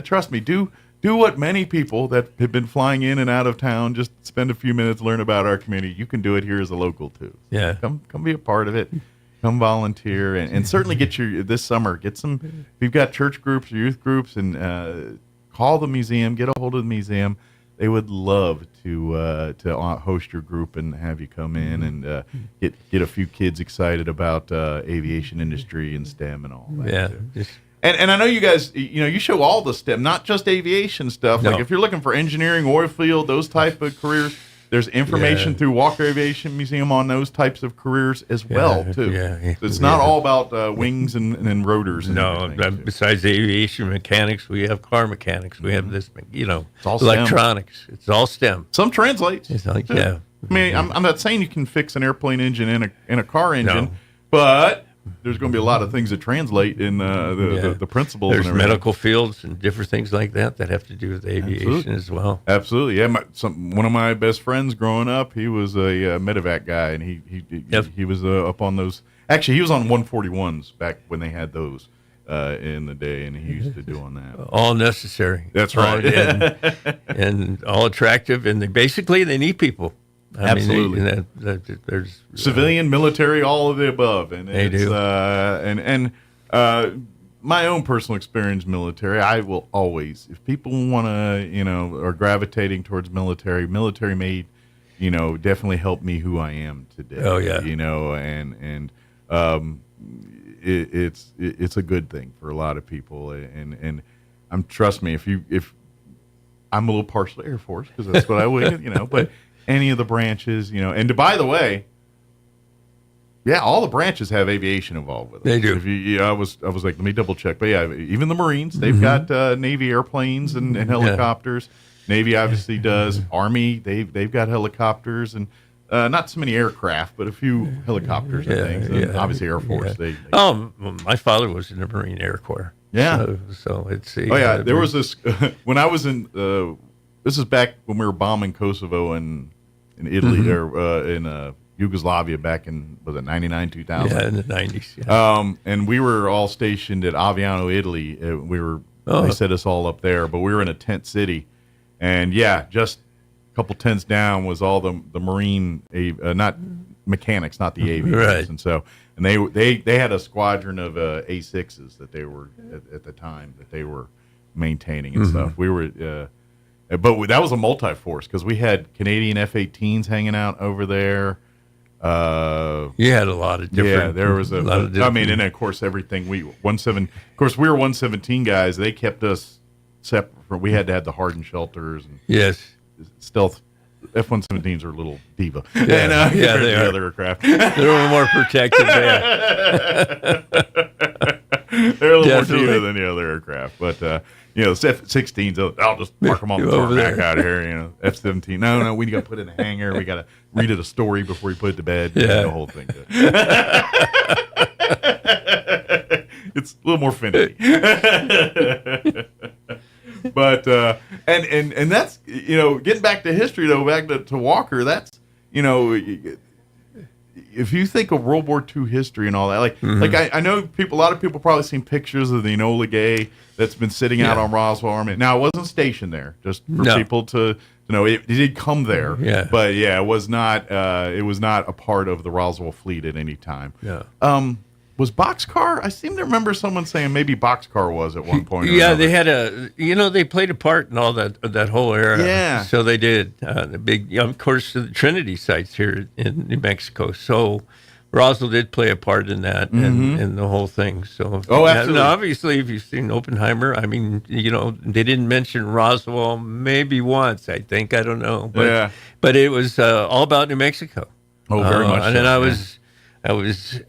trust me, do what many people that have been flying in and out of town just spend a few minutes, learn about our community. You can do it here as a local too. Yeah. Come be a part of it. Come volunteer and certainly get this summer. Get some. If you've got church groups or youth groups, and call the museum. Get a hold of the museum. They would love to host your group and have you come in and get a few kids excited about aviation industry and STEM and all that. Yeah. And I know you guys, you show all the STEM, not just aviation stuff. No. Like if you're looking for engineering, oil field, those type of careers, there's information through Walker Aviation Museum on those types of careers as well, too. So it's not all about wings and rotors. And everything, besides aviation mechanics, we have car mechanics. We have this, it's all electronics. STEM. It's all STEM. Some translates. It's like, I mean, I'm not saying you can fix an airplane engine in a car engine, but there's going to be a lot of things that translate in the principles. There's and everything. medical fields and different things like that have to do with aviation as well. Absolutely, yeah. One of my best friends growing up, he was a medevac guy, and he was up on those. Actually, he was on 141s back when they had those in the day, and he used to do on that. All necessary. That's right, and all attractive, and they need people. Absolutely. There's civilian, military, all of the above, and they do. My own personal experience, military. I will always, if people want to, are gravitating towards military made, definitely help me who I am today. Oh yeah. It's a good thing for a lot of people, and trust me, if I'm a little partial to Air Force because that's what I would, but. Any of the branches, and by the way, all the branches have aviation involved with it. They do. I was like, let me double check, but even the Marines, they've got Navy airplanes and helicopters. Navy obviously does. Army, they've got helicopters and not so many aircraft, but a few helicopters and things. And obviously, Air Force. My father was in the Marine Air Corps. Yeah. So it's. There was this when I was in. This is back when we were bombing Kosovo and. In Italy or in Yugoslavia back in, was it 99, 2000? Yeah, in the 90s. Yeah. And we were all stationed at Aviano, Italy. They set us all up there, but we were in a tent city. And just a couple tents down was all the Marine, not mechanics, not the aviators. Right. And they had a squadron of A6s that they were, at the time, that they were maintaining and stuff. We were... but that was a multi-force because we had Canadian F-18s hanging out over there. You had a lot of different. Yeah, there was and of course everything we were 117 guys. They kept us separate. We had to have the hardened shelters and stealth. F-117s are a little diva. They are. The other aircraft. They're a little more protected. They're a little more diva than the other aircraft, but. F-16s, I'll just park them on the tarmac out here, F-17. No, we got to put it in a hangar. We got to read it a story before we put it to bed. The whole thing. It's a little more finicky. But, and that's, getting back to history, though, back to Walker, that's, if you think of World War II history and all that, I know a lot of people probably seen pictures of the Enola Gay that's been sitting out on Roswell Army. Now, it wasn't stationed there, just for people to know. It did come there, but it was not a part of the Roswell fleet at any time. Yeah. Was Boxcar? I seem to remember someone saying maybe Boxcar was at one point. Yeah, they had they played a part in all that whole era. Yeah. So they did. The big, of course, the Trinity sites here in New Mexico. So Roswell did play a part in that and the whole thing. So absolutely. Obviously, if you've seen Oppenheimer, I mean, they didn't mention Roswell maybe once. I think, I don't know, but it was all about New Mexico. Oh, very much. And then I was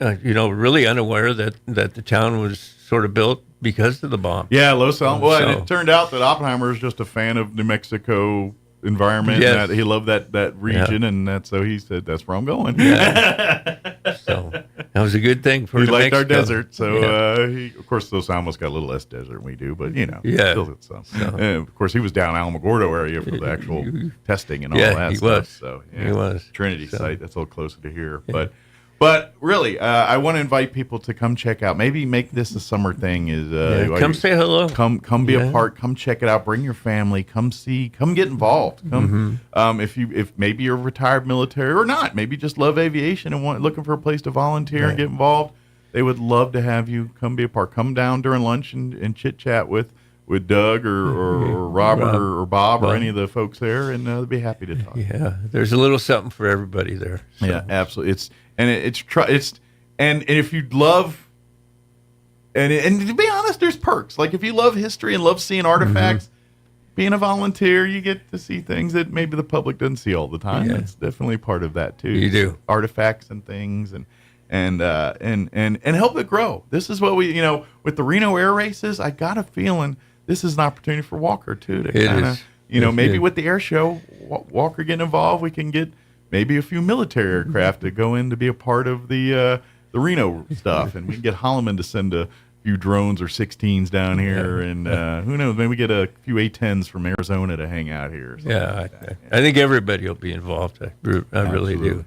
really unaware that the town was sort of built because of the bomb. Yeah, Los Alamos. Well, it turned out that Oppenheimer is just a fan of New Mexico environment. Yes. And that he loved that region, and so he said, "That's where I'm going." Yeah. So that was a good thing for He New liked Mexico. our desert, so of course Los Alamos got a little less desert than we do, but still got some. And of course, he was down Alamogordo area for the actual testing and all that he stuff. Was. So he was Trinity site. That's a little closer to here, But really, I want to invite people to come check out. Maybe make this a summer thing. Come say hello. Come be a part. Come check it out. Bring your family. Come see. Come get involved. Come. If maybe you're retired military or not, maybe just love aviation and looking for a place to volunteer and get involved. They would love to have you come be a part. Come down during lunch and chit chat with Doug or Robert or Bob or any of the folks there, and they'll be happy to talk. Yeah, there's a little something for everybody there. So. Yeah, absolutely. And if you love and to be honest, there's perks. Like if you love history and love seeing artifacts, being a volunteer, you get to see things that maybe the public doesn't see all the time. That's definitely part of that too. You do. Artifacts and things and help it grow. This is what we, with the Reno air races, I got a feeling this is an opportunity for Walker too to kind of, maybe with the air show, Walker getting involved, we can get maybe a few military aircraft to go in to be a part of the Reno stuff, and we can get Holloman to send a few drones or 16s down here, and who knows, maybe we get a few A-10s from Arizona to hang out here. I think everybody will be involved. I really do.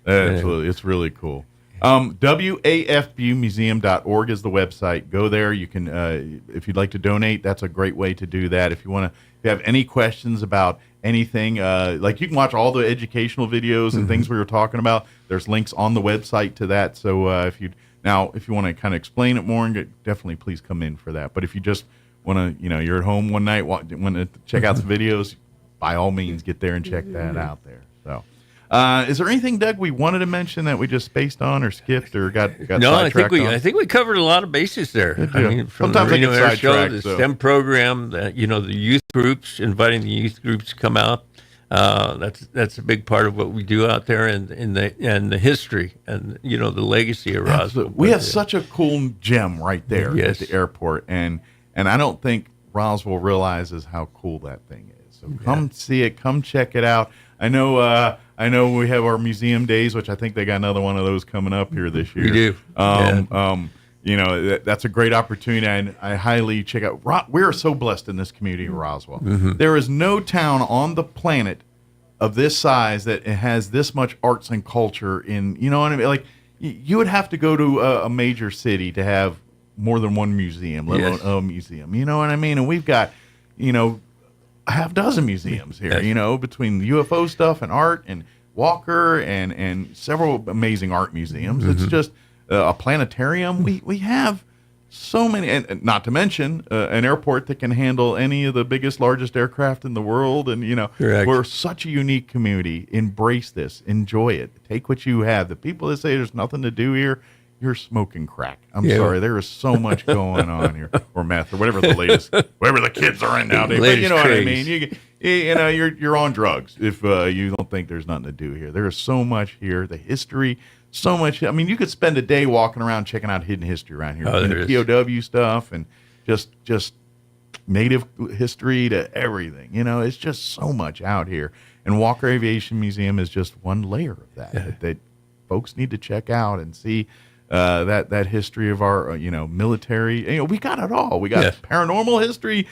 Absolutely. It's really cool. WAFBmuseum.org is the website. Go there. You can, if you'd like to donate, that's a great way to do that. If you have any questions about anything, like you can watch all the educational videos and things we were talking about. There's links on the website to that. So if you want to kind of explain it more, definitely please come in for that. But if you just want to, you're at home one night, want to check out some videos, by all means, get there and check that out there. So. Is there anything, Doug, we wanted to mention that we just spaced on or skipped or got No, I sidetracked think we covered a lot of bases there. Did I you? mean, from Sometimes the I get Reno Air Show, sidetracked, the so. STEM program, the youth groups, inviting the youth groups to come out. That's a big part of what we do out there, and the history and the legacy of Roswell. We have such a cool gem right there at the airport, and I don't think Roswell realizes how cool that thing is. So come see it, come check it out. I know we have our museum days, which I think they got another one of those coming up here this year. We do. That's a great opportunity, and I highly check out. We are so blessed in this community of Roswell. Mm-hmm. There is no town on the planet of this size that has this much arts and culture in, you know what I mean? Like, you would have to go to a major city to have more than one museum, let alone a museum. You know what I mean? And we've got, a half dozen museums here, between the UFO stuff and art and Walker and several amazing art museums. It's just a planetarium. We have so many, and not to mention an airport that can handle any of the biggest, largest aircraft in the world. And, Correct. We're such a unique community. Embrace this. Enjoy it. Take what you have. The people that say there's nothing to do here, you're smoking crack. I'm sorry. There is so much going on here, or meth, or whatever the kids are in nowadays. But you know what I mean. You're on drugs if you don't think there's nothing to do here. There is so much here. The history, so much. I mean, you could spend a day walking around checking out hidden history around here, the POW stuff, and just native history to everything. It's just so much out here. And Walker Aviation Museum is just one layer of that that folks need to check out and see. That history of our military, we got it all. We got paranormal history,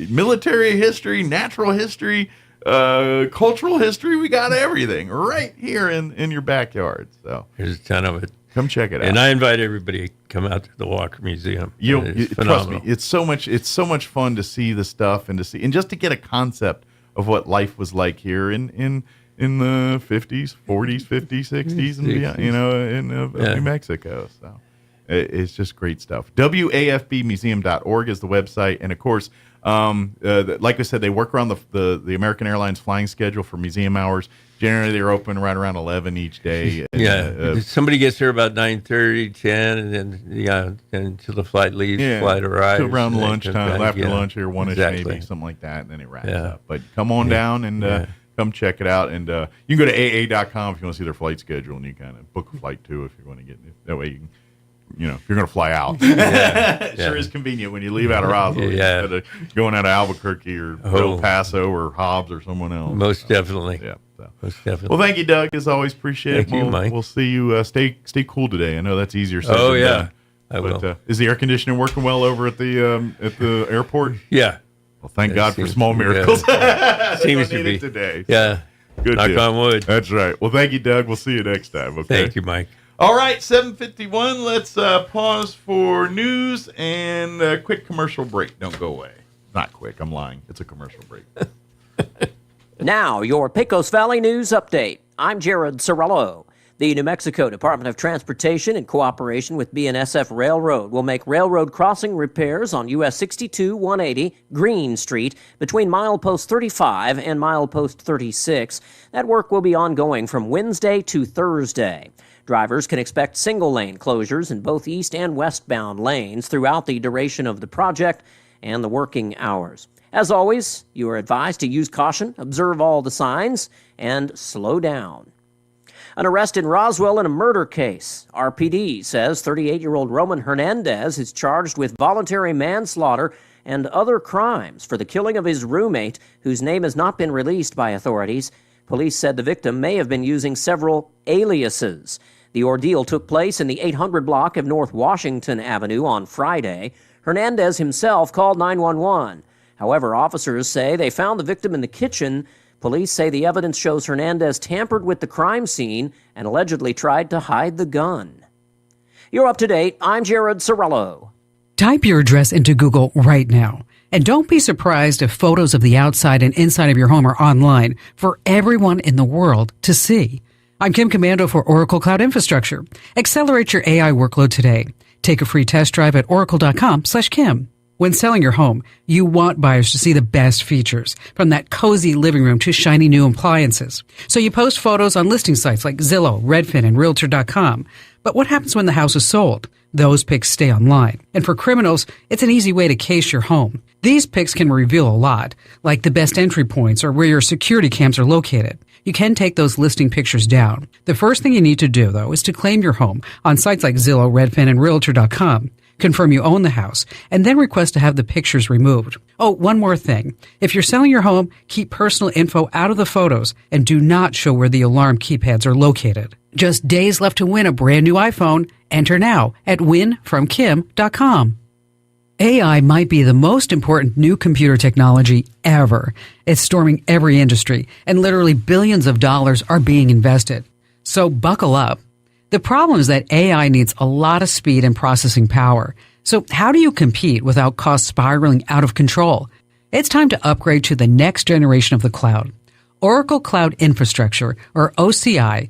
military history, natural history, cultural history. We got everything right here in your backyard. So there's a ton of it. Come check it out. And I invite everybody to come out to the Walker Museum. Trust me, it's so much fun to see the stuff and just to get a concept of what life was like here in the 50s, 40s, 50s, 60s, and beyond, in New Mexico. So it's just great stuff. WAFBmuseum.org is the website. And, of course, like I said, they work around the American Airlines flying schedule for museum hours. Generally, they're open right around 11 each day. Somebody gets here about 9:30, 10, and then, until the flight leaves, flight arrives. So around lunchtime, after lunch here, one-ish maybe, something like that, and then it wraps up. But come on down and... come check it out, and you can go to AA.com if you want to see their flight schedule, and you kind of book a flight too if you want to get it. That way you can, if you're going to fly out. It sure is convenient when you leave out of Roswell instead of going out of Albuquerque or El Paso or Hobbs or someone else. Most definitely. Yeah. So. Most definitely. Well, thank you, Doug. As always, appreciate it. Thank you, Mike. We'll see you. Stay cool today. I know that's easier said than done. I will. Is the air conditioning working well over at the airport? Yeah. Well, thank God for small miracles. Seems to be today. Yeah. Good. Knock on wood. That's right. Well, thank you, Doug. We'll see you next time. Okay. Thank you, Mike. All right, 7:51. Let's pause for news and a quick commercial break. Don't go away. Not quick. I'm lying. It's a commercial break. Now, your Pecos Valley News Update. I'm Jared Sorello. The New Mexico Department of Transportation, in cooperation with BNSF Railroad, will make railroad crossing repairs on US 62-180 Green Street between milepost 35 and milepost 36. That work will be ongoing from Wednesday to Thursday. Drivers can expect single-lane closures in both east and westbound lanes throughout the duration of the project and the working hours. As always, you are advised to use caution, observe all the signs, and slow down. An arrest in Roswell in a murder case. RPD says 38-year-old Roman Hernandez is charged with voluntary manslaughter and other crimes for the killing of his roommate, whose name has not been released by authorities. Police said the victim may have been using several aliases. The ordeal took place in the 800 block of North Washington Avenue on Friday. Hernandez himself called 911. However, officers say they found the victim in the kitchen. Police say the evidence shows Hernandez tampered with the crime scene and allegedly tried to hide the gun. You're up to date. I'm Jared Sorello. Type your address into Google right now. And don't be surprised if photos of the outside and inside of your home are online for everyone in the world to see. I'm Kim Commando for Oracle Cloud Infrastructure. Accelerate your AI workload today. Take a free test drive at oracle.com/Kim. When selling your home, you want buyers to see the best features, from that cozy living room to shiny new appliances. So you post photos on listing sites like Zillow, Redfin, and Realtor.com. But what happens when the house is sold? Those pics stay online. And for criminals, it's an easy way to case your home. These pics can reveal a lot, like the best entry points or where your security cams are located. You can take those listing pictures down. The first thing you need to do, though, is to claim your home on sites like Zillow, Redfin, and Realtor.com. Confirm you own the house, and then request to have the pictures removed. Oh, one more thing. If you're selling your home, keep personal info out of the photos and do not show where the alarm keypads are located. Just days left to win a brand new iPhone. Enter now at winfromkim.com. AI might be the most important new computer technology ever. It's storming every industry, and literally billions of dollars are being invested. So buckle up. The problem is that AI needs a lot of speed and processing power. So how do you compete without costs spiraling out of control? It's time to upgrade to the next generation of the cloud. Oracle Cloud Infrastructure, or OCI.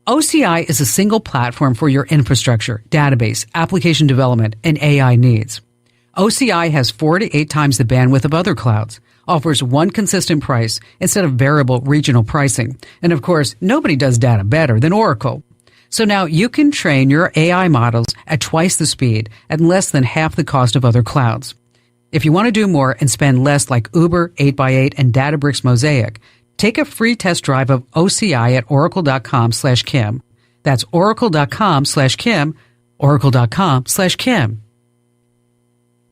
OCI is a single platform for your infrastructure, database, application development, and AI needs. OCI has 4 to 8 times the bandwidth of other clouds, offers one consistent price instead of variable regional pricing. And of course, nobody does data better than Oracle. So now you can train your AI models at twice the speed and less than half the cost of other clouds. If you want to do more and spend less like Uber, 8x8, and Databricks Mosaic, take a free test drive of OCI at oracle.com/Kim. That's oracle.com/Kim, oracle.com/Kim.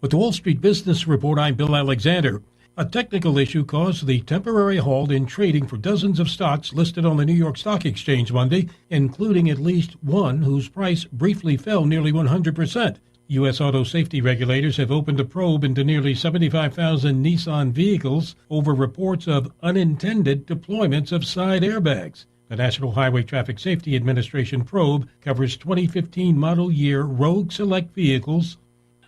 With the Wall Street Business Report, I'm Bill Alexander. A technical issue caused the temporary halt in trading for dozens of stocks listed on the New York Stock Exchange Monday, including at least one whose price briefly fell nearly 100%. U.S. auto safety regulators have opened a probe into nearly 75,000 Nissan vehicles over reports of unintended deployments of side airbags. The National Highway Traffic Safety Administration probe covers 2015 model year Rogue Select vehicles.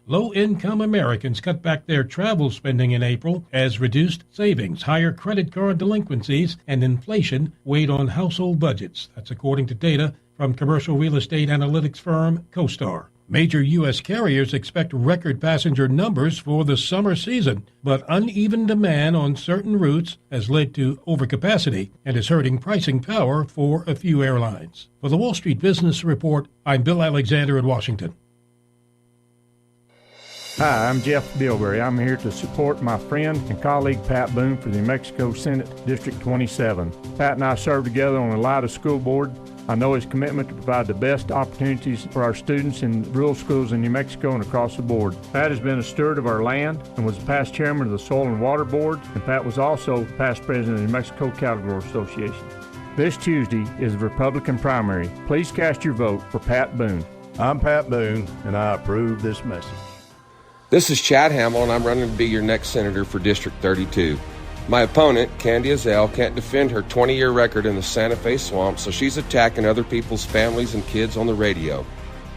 Low-income Americans cut back their travel spending in April as reduced savings, higher credit card delinquencies, and inflation weighed on household budgets. That's according to data from commercial real estate analytics firm CoStar. Major U.S. carriers expect record passenger numbers for the summer season, but uneven demand on certain routes has led to overcapacity and is hurting pricing power for a few airlines. For the Wall Street Business Report, I'm Bill Alexander in Washington. Hi, I'm Jeff Bilberry. I'm here to support my friend and colleague Pat Boone for the New Mexico Senate District 27. Pat and I served together on the LIDA School Board. I know his commitment to provide the best opportunities for our students in rural schools in New Mexico and across the board. Pat has been a steward of our land and was past chairman of the Soil and Water Board, and Pat was also past president of the New Mexico Cattle Growers Association. This Tuesday is the Republican primary. Please cast your vote for Pat Boone. I'm Pat Boone, and I approve this message. This is Chad Hamill, and I'm running to be your next senator for District 32. My opponent, Candy Azell, can't defend her 20-year record in the Santa Fe swamp, so she's attacking other people's families and kids on the radio.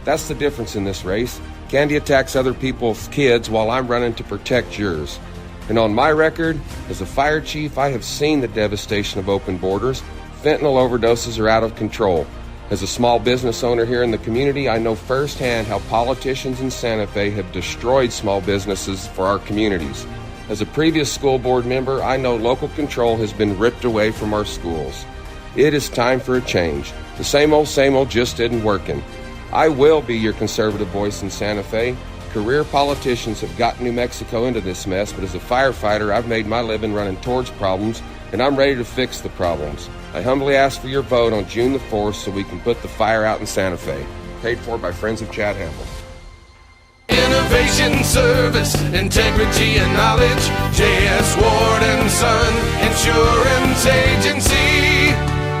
That's the difference in this race. Candy attacks other people's kids while I'm running to protect yours. And on my record, as a fire chief, I have seen the devastation of open borders. Fentanyl overdoses are out of control. As a small business owner here in the community, I know firsthand how politicians in Santa Fe have destroyed small businesses for our communities. As a previous school board member, I know local control has been ripped away from our schools. It is time for a change. The same old just isn't working. I will be your conservative voice in Santa Fe. Career politicians have gotten New Mexico into this mess, but as a firefighter, I've made my living running towards problems, and I'm ready to fix the problems. I humbly ask for your vote on June the 4th so we can put the fire out in Santa Fe. Paid for by friends of Chad Hamble. Innovation, service, integrity, and knowledge. J.S. Ward and Son Insurance Agency.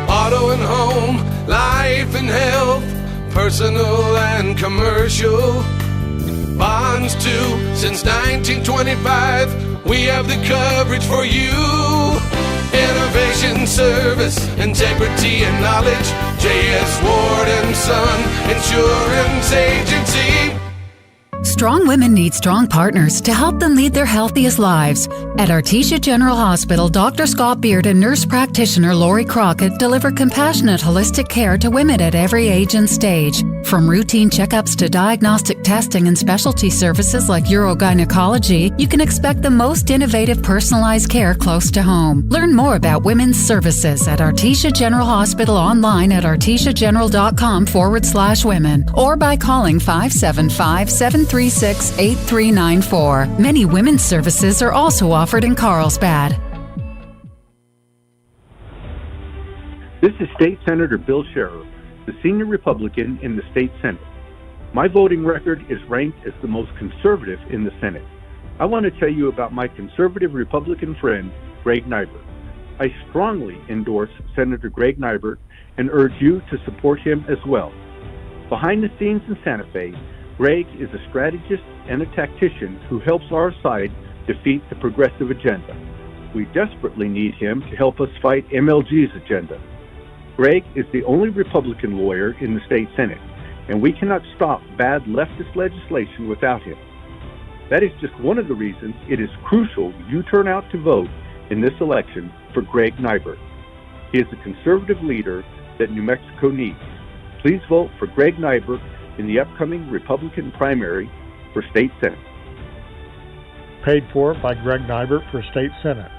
Auto and home, life and health, personal and commercial. Bonds too, since 1925. We have the coverage for you. Innovation, service, integrity, and knowledge. J.S. Ward and Son Insurance Agency. Strong women need strong partners to help them lead their healthiest lives. At Artesia General Hospital, Dr. Scott Beard and nurse practitioner Lori Crockett deliver compassionate, holistic care to women at every age and stage. From routine checkups to diagnostic testing and specialty services like urogynecology, you can expect the most innovative, personalized care close to home. Learn more about women's services at Artesia General Hospital online at artesiageneral.com/women or by calling 575-736-8394. Many women's services are also offered in Carlsbad. This is State Senator Bill Sherrill, the senior Republican in the state Senate. My voting record is ranked as the most conservative in the Senate. I want to tell you about my conservative Republican friend, Greg Nybert. I strongly endorse Senator Greg Nybert and urge you to support him as well. Behind the scenes in Santa Fe, Greg is a strategist and a tactician who helps our side defeat the progressive agenda. We desperately need him to help us fight MLG's agenda. Greg is the only Republican lawyer in the state Senate, and we cannot stop bad leftist legislation without him. That is just one of the reasons it is crucial you turn out to vote in this election for Greg Nybert. He is the conservative leader that New Mexico needs. Please vote for Greg Nybert in the upcoming Republican primary for state Senate. Paid for by Greg Nybert for state Senate.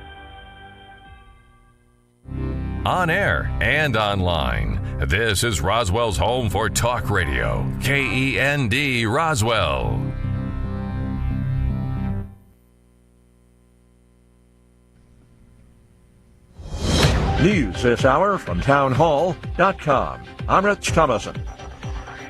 On air and online, this is Roswell's home for talk radio, KEND Roswell. News this hour from townhall.com. I'm Rich Thomason.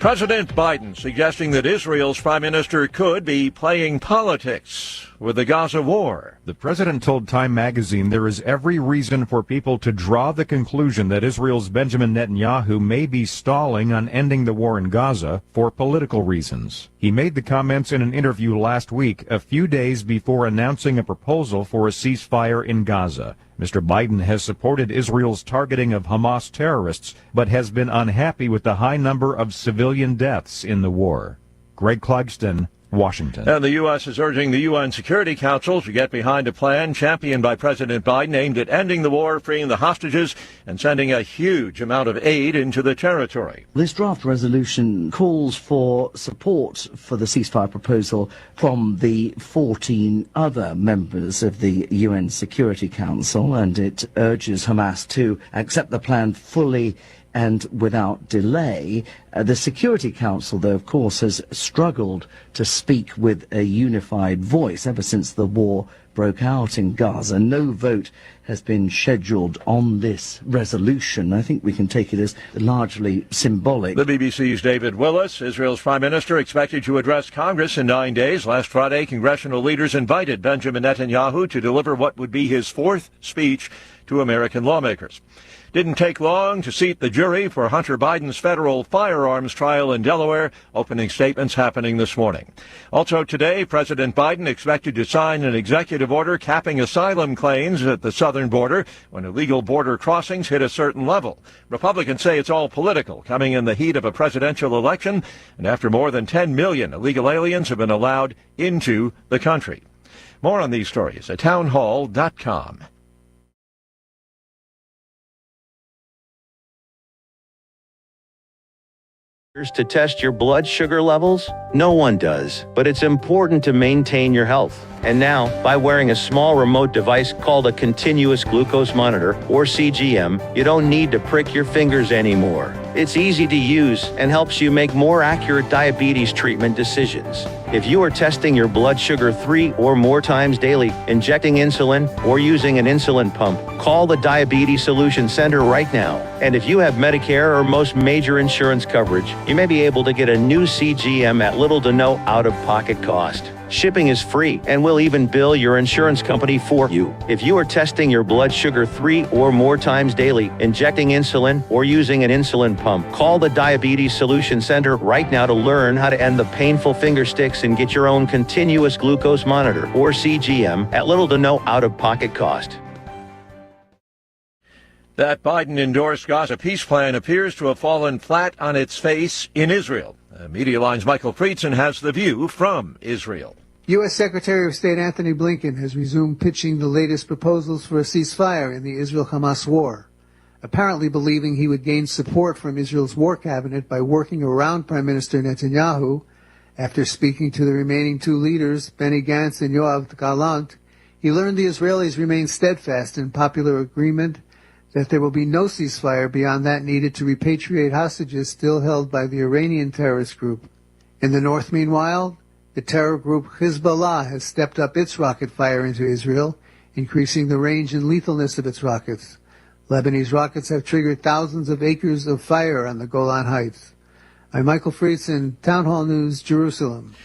President Biden suggesting that Israel's prime minister could be playing politics with the Gaza war. The president told Time magazine there is every reason for people to draw the conclusion that Israel's Benjamin Netanyahu may be stalling on ending the war in Gaza for political reasons. He made the comments in an interview last week, a few days before announcing a proposal for a ceasefire in Gaza. Mr. Biden has supported Israel's targeting of Hamas terrorists, but has been unhappy with the high number of civilian deaths in the war. Greg Clugston, Washington. And the U.S. is urging the UN Security Council to get behind a plan championed by President Biden aimed at ending the war, freeing the hostages, and sending a huge amount of aid into the territory. This draft resolution calls for support for the ceasefire proposal from the 14 other members of the UN Security Council, and it urges Hamas to accept the plan fully and without delay. The Security Council, though, of course, has struggled to speak with a unified voice ever since the war broke out in Gaza. No vote has been scheduled on this resolution. I think we can take it as largely symbolic. The BBC's David Willis, Israel's prime minister, expected to address Congress in 9 days. Last Friday, congressional leaders invited Benjamin Netanyahu to deliver what would be his fourth speech to American lawmakers. Didn't take long to seat the jury for Hunter Biden's federal firearms trial in Delaware. Opening statements happening this morning. Also today, President Biden expected to sign an executive order capping asylum claims at the southern border when illegal border crossings hit a certain level. Republicans say it's all political, coming in the heat of a presidential election, and after more than 10 million illegal aliens have been allowed into the country. More on these stories at townhall.com. to test your blood sugar levels? No one does, but it's important to maintain your health. And now, by wearing a small remote device called a continuous glucose monitor, or CGM, you don't need to prick your fingers anymore. It's easy to use and helps you make more accurate diabetes treatment decisions. If you are testing your blood sugar 3 or more times daily, injecting insulin, or using an insulin pump, call the Diabetes Solution Center right now. And if you have Medicare or most major insurance coverage, you may be able to get a new CGM at little to no out-of-pocket cost. Shipping is free, and we'll even bill your insurance company for you. If you are testing your blood sugar 3 or more times daily, injecting insulin, or using an insulin pump, call the Diabetes Solution Center right now to learn how to end the painful finger sticks and get your own continuous glucose monitor, or CGM, at little to no out-of-pocket cost. That Biden-endorsed Gaza peace plan appears to have fallen flat on its face in Israel. Media Line's Michael Friedson has the view from Israel. U.S. Secretary of State Anthony Blinken has resumed pitching the latest proposals for a ceasefire in the Israel-Hamas war, apparently believing he would gain support from Israel's war cabinet by working around Prime Minister Netanyahu. After speaking to the remaining two leaders, Benny Gantz and Yoav Gallant, he learned the Israelis remain steadfast in popular agreement that there will be no ceasefire beyond that needed to repatriate hostages still held by the Iranian terrorist group. In the north, meanwhile, the terror group Hezbollah has stepped up its rocket fire into Israel, increasing the range and lethalness of its rockets. Lebanese rockets have triggered thousands of acres of fire on the Golan Heights. I'm Michael Friedson, Town Hall News, Jerusalem.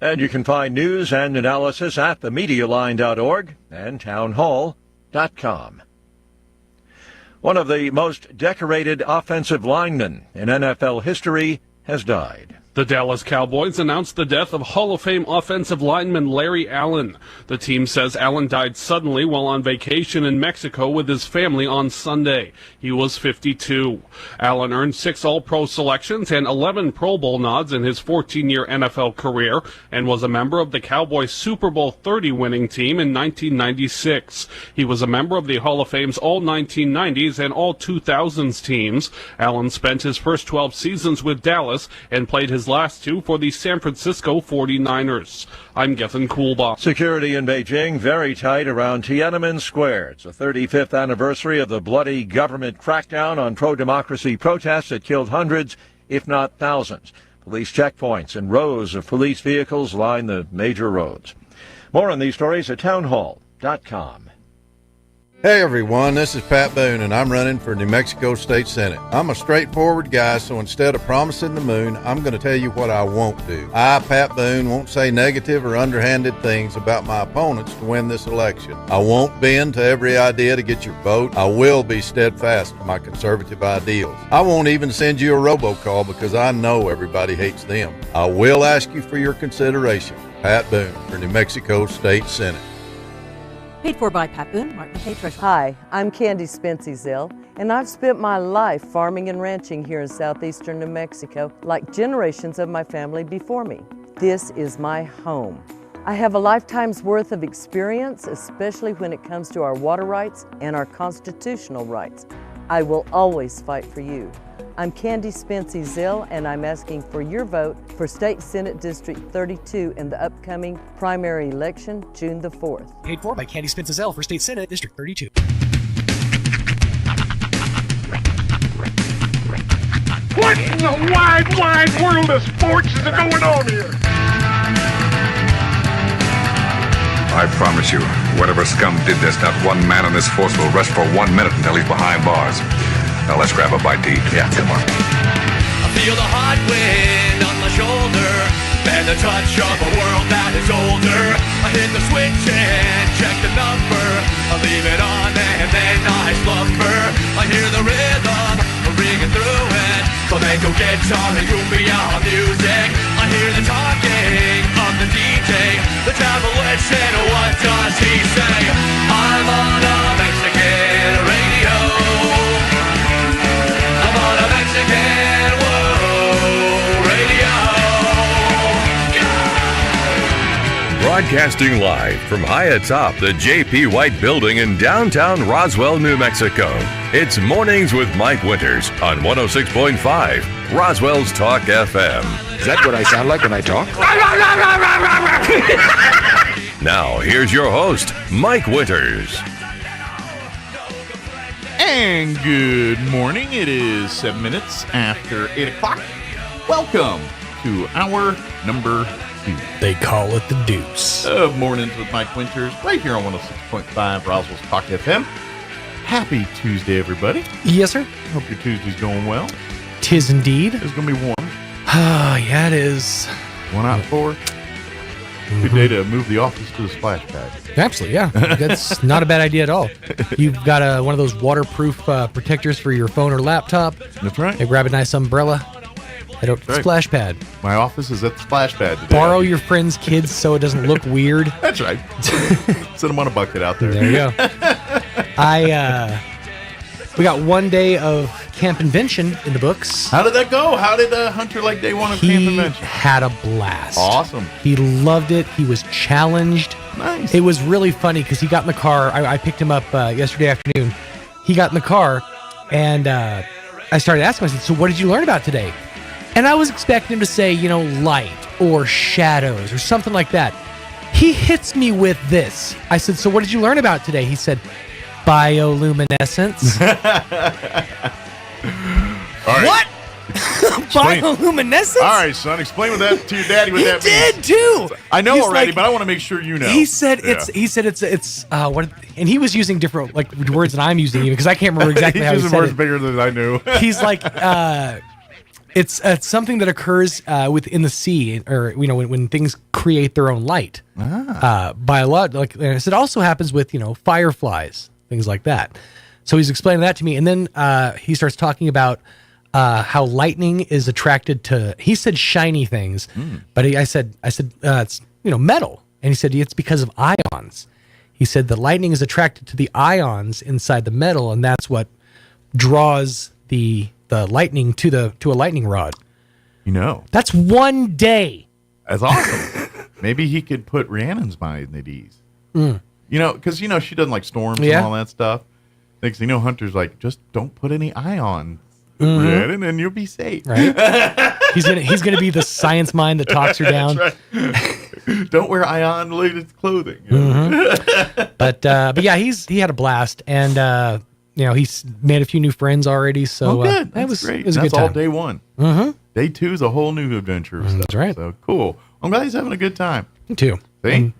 And you can find news and analysis at themedialine.org and townhall.com. One of the most decorated offensive linemen in NFL history has died. The Dallas Cowboys announced the death of Hall of Fame offensive lineman Larry Allen. The team says Allen died suddenly while on vacation in Mexico with his family on Sunday. He was 52. Allen earned 6 All-Pro selections and 11 Pro Bowl nods in his 14-year NFL career and was a member of the Cowboys Super Bowl 30 winning team in 1996. He was a member of the Hall of Fame's all 1990s and all 2000s teams. Allen spent his first 12 seasons with Dallas and played his last 2 for the San Francisco 49ers. I'm Gethin Coolbaugh. Security in Beijing very tight around Tiananmen Square. It's the 35th anniversary of the bloody government crackdown on pro-democracy protests that killed hundreds, if not thousands. Police checkpoints and rows of police vehicles line the major roads. More on these stories at townhall.com. Hey everyone, this is Pat Boone and I'm running for New Mexico State Senate. I'm a straightforward guy, so instead of promising the moon, I'm going to tell you what I won't do. I, Pat Boone, won't say negative or underhanded things about my opponents to win this election. I won't bend to every idea to get your vote. I will be steadfast to my conservative ideals. I won't even send you a robocall because I know everybody hates them. I will ask you for your consideration. Pat Boone for New Mexico State Senate. Paid for by Pat Boone, Martin McKay, Treasurer. Hi, I'm Candy Spency-Zell, and I've spent my life farming and ranching here in southeastern New Mexico, like generations of my family before me. This is my home. I have a lifetime's worth of experience, especially when it comes to our water rights and our constitutional rights. I will always fight for you. I'm Candy Spency-Zell, and I'm asking for your vote for State Senate District 32 in the upcoming primary election, June the 4th. Paid for by Candy Spency-Zell for State Senate District 32. What in the wide world of sports is going on here? I promise you, whatever scum did this, not one man in this force will rest for 1 minute until he's behind bars. Now let's grab a bite to eat. Yeah, come on. I feel the hot wind on my shoulder and the touch of a world that is older. I hit the switch and check the number. I leave it on and then I slumber. I hear the rhythm ringing through it. Flamenco guitar and cumbia music. I hear the talking of the DJ. The tablet said, what does he say? I'm on a Mexican radio. On a Mexican world radio. Broadcasting live from high atop the J.P. White Building in downtown Roswell, New Mexico. It's Mornings with Mike Winters on 106.5 Roswell's Talk FM. Is that what I sound like when I talk? Now, here's your host, Mike Winters. And good morning. It is 7 minutes after 8 o'clock. Welcome to hour number 2. They call it the Deuce. Of Mornings with Mike Winters, right here on 106.5 Roswell's Talk FM. Happy Tuesday, everybody. Yes, sir. Hope your Tuesday's going well. 'Tis indeed. It's going to be warm. Yeah, it is. 1 out of 4. Good day to move the office to the splash pad. Absolutely, yeah. That's not a bad idea at all. You've got one of those waterproof protectors for your phone or laptop. That's right. You grab a nice umbrella. Head out to the splash pad. My office is at the splash pad today. Borrow your friend's kids so it doesn't look weird. That's right. Set them on a bucket out there. There you go. We got 1 day of Camp Invention in the books. How did that go? How did Hunter like day 1 of Camp Invention? He had a blast. Awesome. He loved it. He was challenged. Nice. It was really funny because he got in the car. I picked him up yesterday afternoon. He got in the car, and I started asking him, I said, so what did you learn about today? And I was expecting him to say, light or shadows or something like that. He hits me with this. I said, so what did you learn about today? He said, bioluminescence. All right. What? Bioluminescence? All right, son. Explain to your daddy what that means. He did too. I know He's already, like, but I want to make sure you know. He said it's what, and he was using different words than I'm using even because I can't remember exactly how he using said words it. bigger than I knew. He's like it's something that occurs within the sea, or when things create their own light. By a lot, it also happens with fireflies, things like that. So he's explaining that to me, and then he starts talking about how lightning is attracted to. He said shiny things, but I said it's metal, and he said it's because of ions. He said the lightning is attracted to the ions inside the metal, and that's draws the lightning to a lightning rod. That's 1 day. That's awesome. Maybe he could put Rhiannon's mind at ease. Because she doesn't like storms and all that stuff. Next thing you know, Hunter's like, just don't put any ion, Rhiannon, and you'll be safe. Right? He's gonna be the science mind that talks her down. That's right. Don't wear ion-related clothing. But yeah, he had a blast, and he's made a few new friends already. So good. That was great. It was a That's good time. all day 1. Day 2 is a whole new adventure. That's right. So cool. I'm glad he's having a good time. Me too.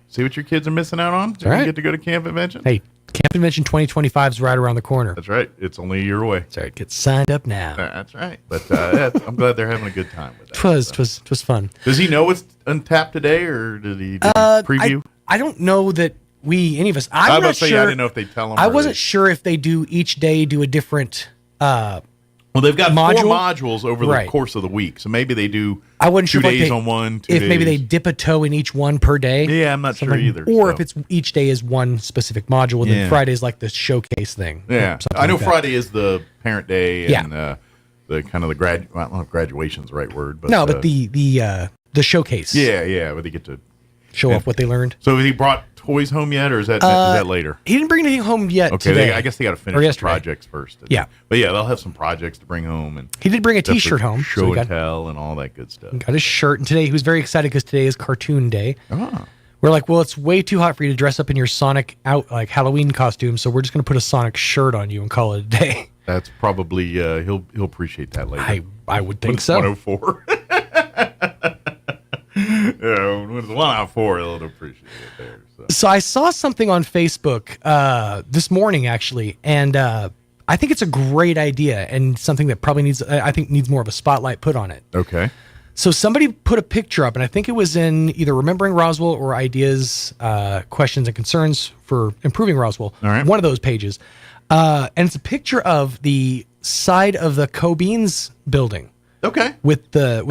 See what your kids are missing out on? That's right. You get to go to Camp Invention? Hey, Camp Invention 2025 is right around the corner. That's right. It's only a year away. That's right. Get signed up now. That's right. But I'm glad they're having a good time with that. Twas fun. Does he know it's untapped today, or did he preview? I don't know that any of us. I I'm not say sure. I didn't know if they tell him. I wasn't sure if they do each day do a different. Well, they've got module? 4 modules over the course of the week, so maybe they do. I wasn't 2 sure days on one. 2 if days. maybe they dip a toe in each one per day. Yeah, I'm not sure either. Or if it's each day is one specific module, and then Friday is like the showcase thing. Yeah, I know like that. Friday is the parent day and the kind of the I don't know if graduation's the right word, but but the showcase. Yeah, where they get to show off what they learned. So has he brought toys home yet, or is that later? He didn't bring anything home yet. Okay, today. I guess they got to finish the projects first. Yeah, but yeah, they'll have some projects to bring home, and he did bring a T-shirt home, show and tell, and all that good stuff. Got his shirt, and today he was very excited because today is cartoon day. We're like, well, it's way too hot for you to dress up in your Sonic Halloween costume, so we're just going to put a Sonic shirt on you and call it a day. That's probably he'll appreciate that later. I would think so. 104. When it's 1 out of 4, they'll appreciate it there. So I saw something on Facebook this morning, actually, and I think it's a great idea and something that probably needs more of a spotlight put on it. Okay. So somebody put a picture up, and I think it was in either Remembering Roswell or Ideas, Questions, and Concerns for Improving Roswell. All right. One of those pages. And it's a picture of the side of the Cobeans building. Okay. I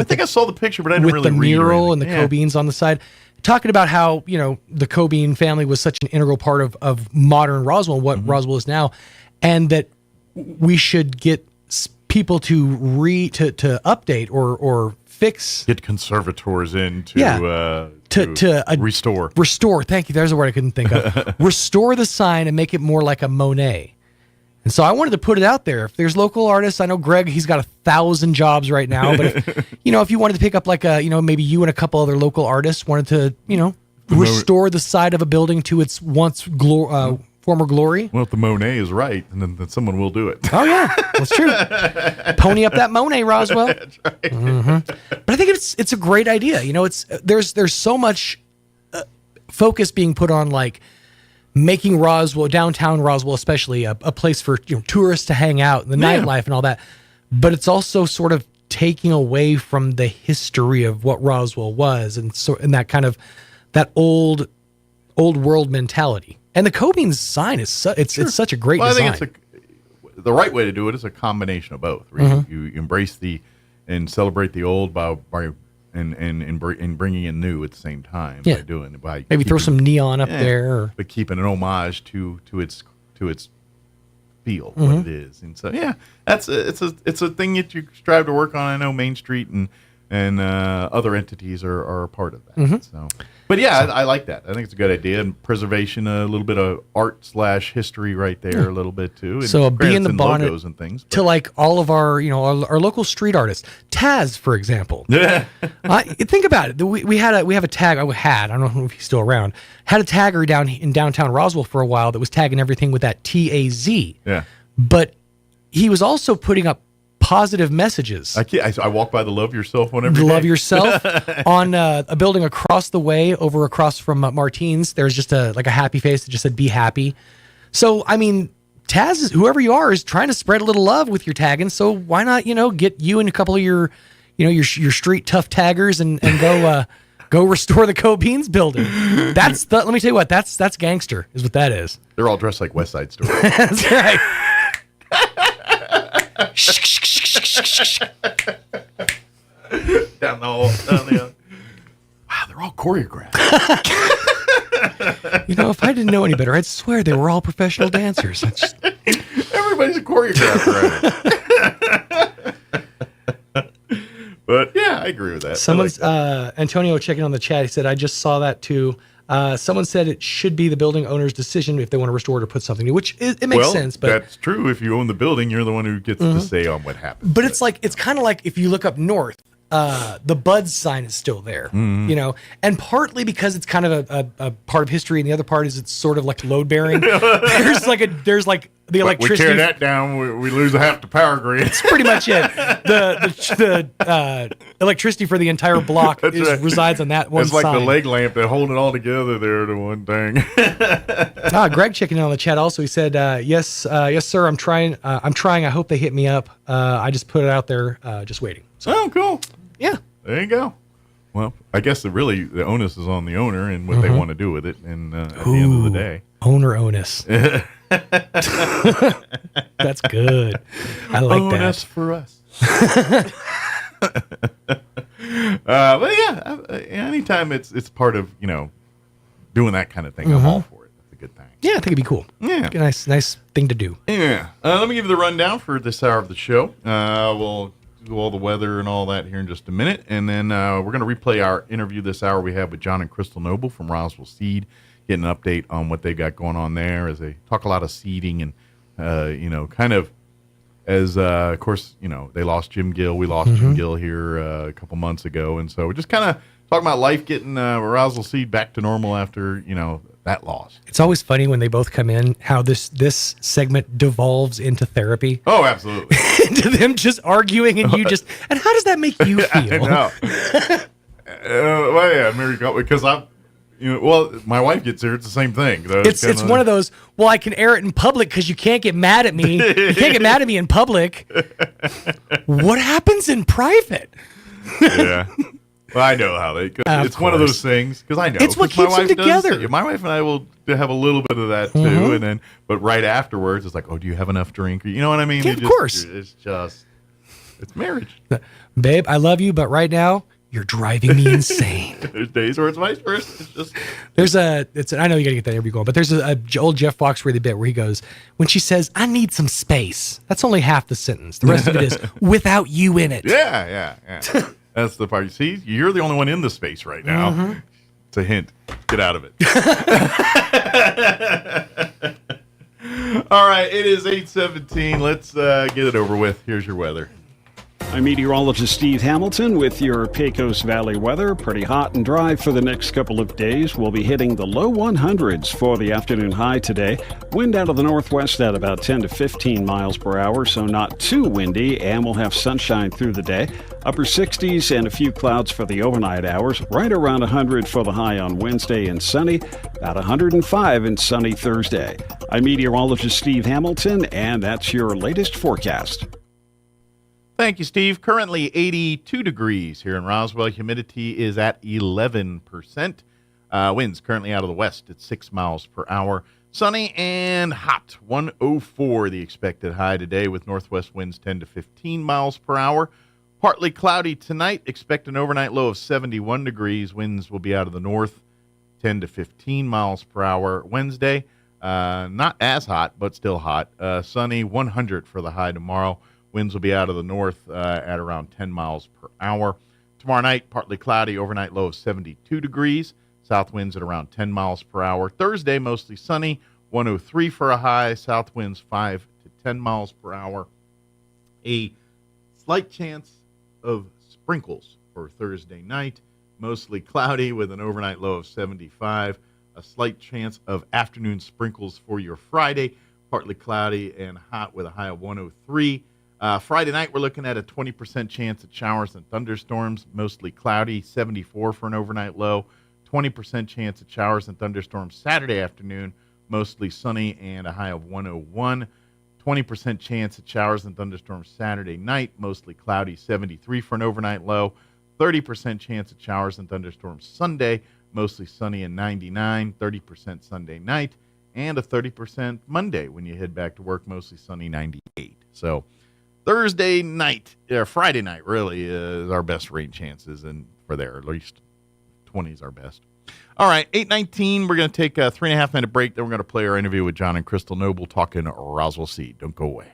think I saw the picture, but I didn't really read the mural and the Yeah. Cobeans on the side, talking about how the Cobean family was such an integral part of modern Roswell, what Roswell is now, and that we should get people to update or fix, get conservators in to to restore. Restore. Thank you. There's a word I couldn't think of. Restore the sign and make it more like a Monet. And so I wanted to put it out there. If there's local artists, I know Greg, he's got 1,000 jobs right now. But if you wanted to pick up like maybe you and a couple other local artists wanted to, restore the side of a building to its former glory. Well, if the Monet is right, then someone will do it. Oh yeah, that's true. Pony up that Monet, Roswell. That's right. But I think it's a great idea. There's so much focus being put on like making Roswell, downtown Roswell especially, a place for tourists to hang out, the nightlife and all that. But it's also sort of taking away from the history of what Roswell was, and that kind of that old world mentality. And the Cobain sign is it's such a great design. I think the right way to do it is a combination of both. Right? Mm-hmm. You embrace and celebrate the old by bringing in new at the same time. Yeah. Maybe throw some neon up there, but keeping an homage to its feel, Mm-hmm. what it is. And so it's a thing that you strive to work on. I know Main Street and other entities are a part of that. Mm-hmm. So, but I like that. I think it's a good idea, and preservation, a little bit of art/history right there, a little bit too. And so be in the bonnet logos and things to like all of our our local street artists. Taz, for example. Yeah. Think about it. We have a tag. I don't know if he's still around. Had a tagger down in downtown Roswell for a while that was tagging everything with that TAZ. Yeah. But he was also putting up positive messages. I walk by the Love Yourself one every Love day. Yourself on a building across the way, across from Martine's. There's just a happy face that just said "Be happy." So I mean, Taz, whoever you are, is trying to spread a little love with your tagging. So why not get you and a couple of your street tough taggers and go restore the Cobain's building. Let me tell you what, that's gangster is what that is. They're all dressed like West Side Story. That's right. Down the wow, they're all choreographed. If I didn't know any better, I'd swear they were all professional dancers. Everybody's a choreographer. But yeah, I agree with that. Someone's Antonio checking on the chat. He said, "I just saw that too." Someone said it should be the building owner's decision if they want to restore it or put something new, which it makes sense. But that's true. If you own the building, you're the one who gets to say on what happens. But it's kind of like if you look up north, the Buds sign is still there, and partly because it's kind of a part of history, and the other part is it's sort of like load bearing. there's the electricity. We tear that down, we lose half the power grid. That's pretty much it. The electricity for the entire block resides on that one It's like sign. the leg lamp that hold it all together there to one thing. Greg checking in on the chat also. He said, yes, sir, I'm trying. I hope they hit me up. I just put it out there, just waiting. So. Oh, cool. Yeah. There you go. Well, I guess the onus is on the owner and what they want to do with it. And at the end of the day, owner onus. That's good. I like that. Onus for us. But yeah, anytime it's part of doing that kind of thing, I'm all for it. That's a good thing. Yeah, I think it'd be cool. Yeah, a nice thing to do. Yeah. Let me give you the rundown for this hour of the show. We'll do all the weather and all that here in just a minute, and then we're going to replay our interview this hour we had with John and Crystal Noble from Roswell Seed, getting an update on what they've got going on there as they talk a lot of seeding and kind of as of course they lost Jim Gill. We lost Jim Gill here a couple months ago, and so we're just kind of talking about life getting Roswell Seed back to normal after that loss. It's always funny when they both come in, how this segment devolves into therapy. Oh, absolutely. Into them just arguing and and how does that make you feel? I know. Well, yeah, Mary, because my wife gets here, it's the same thing. It's one of those, well, I can air it in public because you can't get mad at me. You can't get mad at me in public. What happens in private? Yeah. Well, I know how it's one of those things because I know it's what keeps them together. My wife and I will have a little bit of that too, but right afterwards it's like, oh, do you have enough drink? You know what I mean? Yeah, of course. It's marriage, babe. I love you, but right now you're driving me insane. There's days where it's vice versa. I know you got to get that every going, but there's a old Jeff Foxworthy bit where he goes, when she says, "I need some space," that's only half the sentence. The rest of it is without you in it. Yeah. That's the part. You see, you're the only one in the space right now. It's a hint. Get out of it. All right, it is 8:17. Let's get it over with. Here's your weather. I'm meteorologist Steve Hamilton with your Pecos Valley weather. Pretty hot and dry for the next couple of days. We'll be hitting the low 100s for the afternoon high today. Wind out of the northwest at about 10 to 15 miles per hour, so not too windy, and we'll have sunshine through the day. Upper 60s and a few clouds for the overnight hours. Right around 100 for the high on Wednesday and sunny. About 105 and sunny Thursday. I'm meteorologist Steve Hamilton, and that's your latest forecast. Thank you, Steve. Currently 82 degrees here in Roswell. Humidity is at 11%. Winds currently out of the west at 6 miles per hour. Sunny and hot. 104 the expected high today with northwest winds 10 to 15 miles per hour. Partly cloudy tonight. Expect an overnight low of 71 degrees. Winds will be out of the north 10 to 15 miles per hour. Wednesday, not as hot, but still hot. Sunny, 100 for the high tomorrow. Winds will be out of the north at around 10 miles per hour. Tomorrow night, partly cloudy, overnight low of 72 degrees. South winds at around 10 miles per hour. Thursday, mostly sunny, 103 for a high. South winds 5 to 10 miles per hour. A slight chance of sprinkles for Thursday night, mostly cloudy with an overnight low of 75. A slight chance of afternoon sprinkles for your Friday, partly cloudy and hot with a high of 103. Friday night, we're looking at a 20% chance of showers and thunderstorms, mostly cloudy, 74 for an overnight low. 20% chance of showers and thunderstorms Saturday afternoon, mostly sunny and a high of 101. 20% chance of showers and thunderstorms Saturday night, mostly cloudy, 73 for an overnight low. 30% chance of showers and thunderstorms Sunday, mostly sunny and 99. 30% Sunday night, and a 30% Monday when you head back to work, mostly sunny, 98. So Thursday night, or Friday night, really, is our best rain chances, and for there, at least 20 is our best. All right, 8:19, we're going to take a 3.5-minute break, then we're going to play our interview with John and Crystal Noble talking Roswell Seed. Don't go away.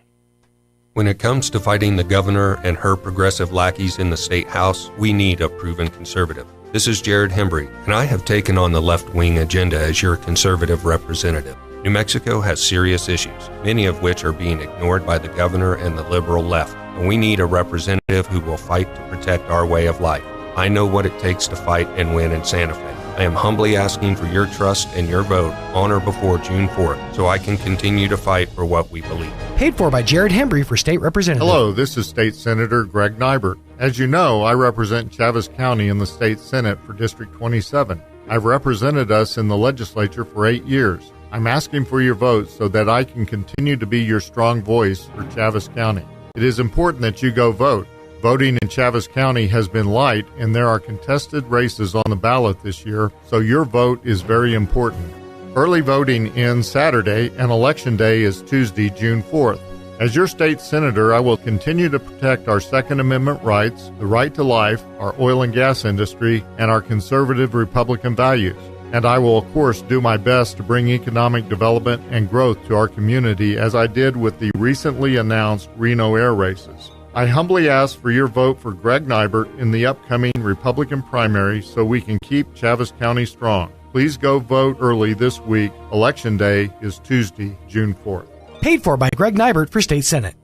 When it comes to fighting the governor and her progressive lackeys in the state house, we need a proven conservative. This is Jared Hembry, and I have taken on the left-wing agenda as your conservative representative. New Mexico has serious issues, many of which are being ignored by the governor and the liberal left, and we need a representative who will fight to protect our way of life. I know what it takes to fight and win in Santa Fe. I am humbly asking for your trust and your vote on or before June 4th so I can continue to fight for what we believe. Paid for by Jared Hembry for State Representative. Hello, this is State Senator Greg Nybert. As you know, I represent Chaves County in the State Senate for District 27. I've represented us in the legislature for 8 years. I'm asking for your vote so that I can continue to be your strong voice for Chaves County. It is important that you go vote. Voting in Chaves County has been light, and there are contested races on the ballot this year, so your vote is very important. Early voting ends Saturday, and Election Day is Tuesday, June 4th. As your state senator, I will continue to protect our Second Amendment rights, the right to life, our oil and gas industry, and our conservative Republican values. And I will, of course, do my best to bring economic development and growth to our community, as I did with the recently announced Reno air races. I humbly ask for your vote for Greg Nybert in the upcoming Republican primary so we can keep Chaves County strong. Please go vote early this week. Election Day is Tuesday, June 4th. Paid for by Greg Nybert for State Senate.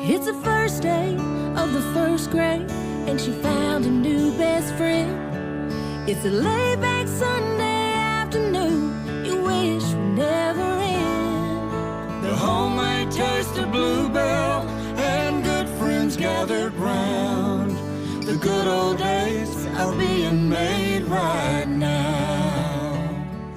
It's the first day of the first grade, and she found a new best friend. It's a laid-back Sunday afternoon you wish would never end. The homemade taste of Bluebell and good friends gathered round. The good old days are being made right now.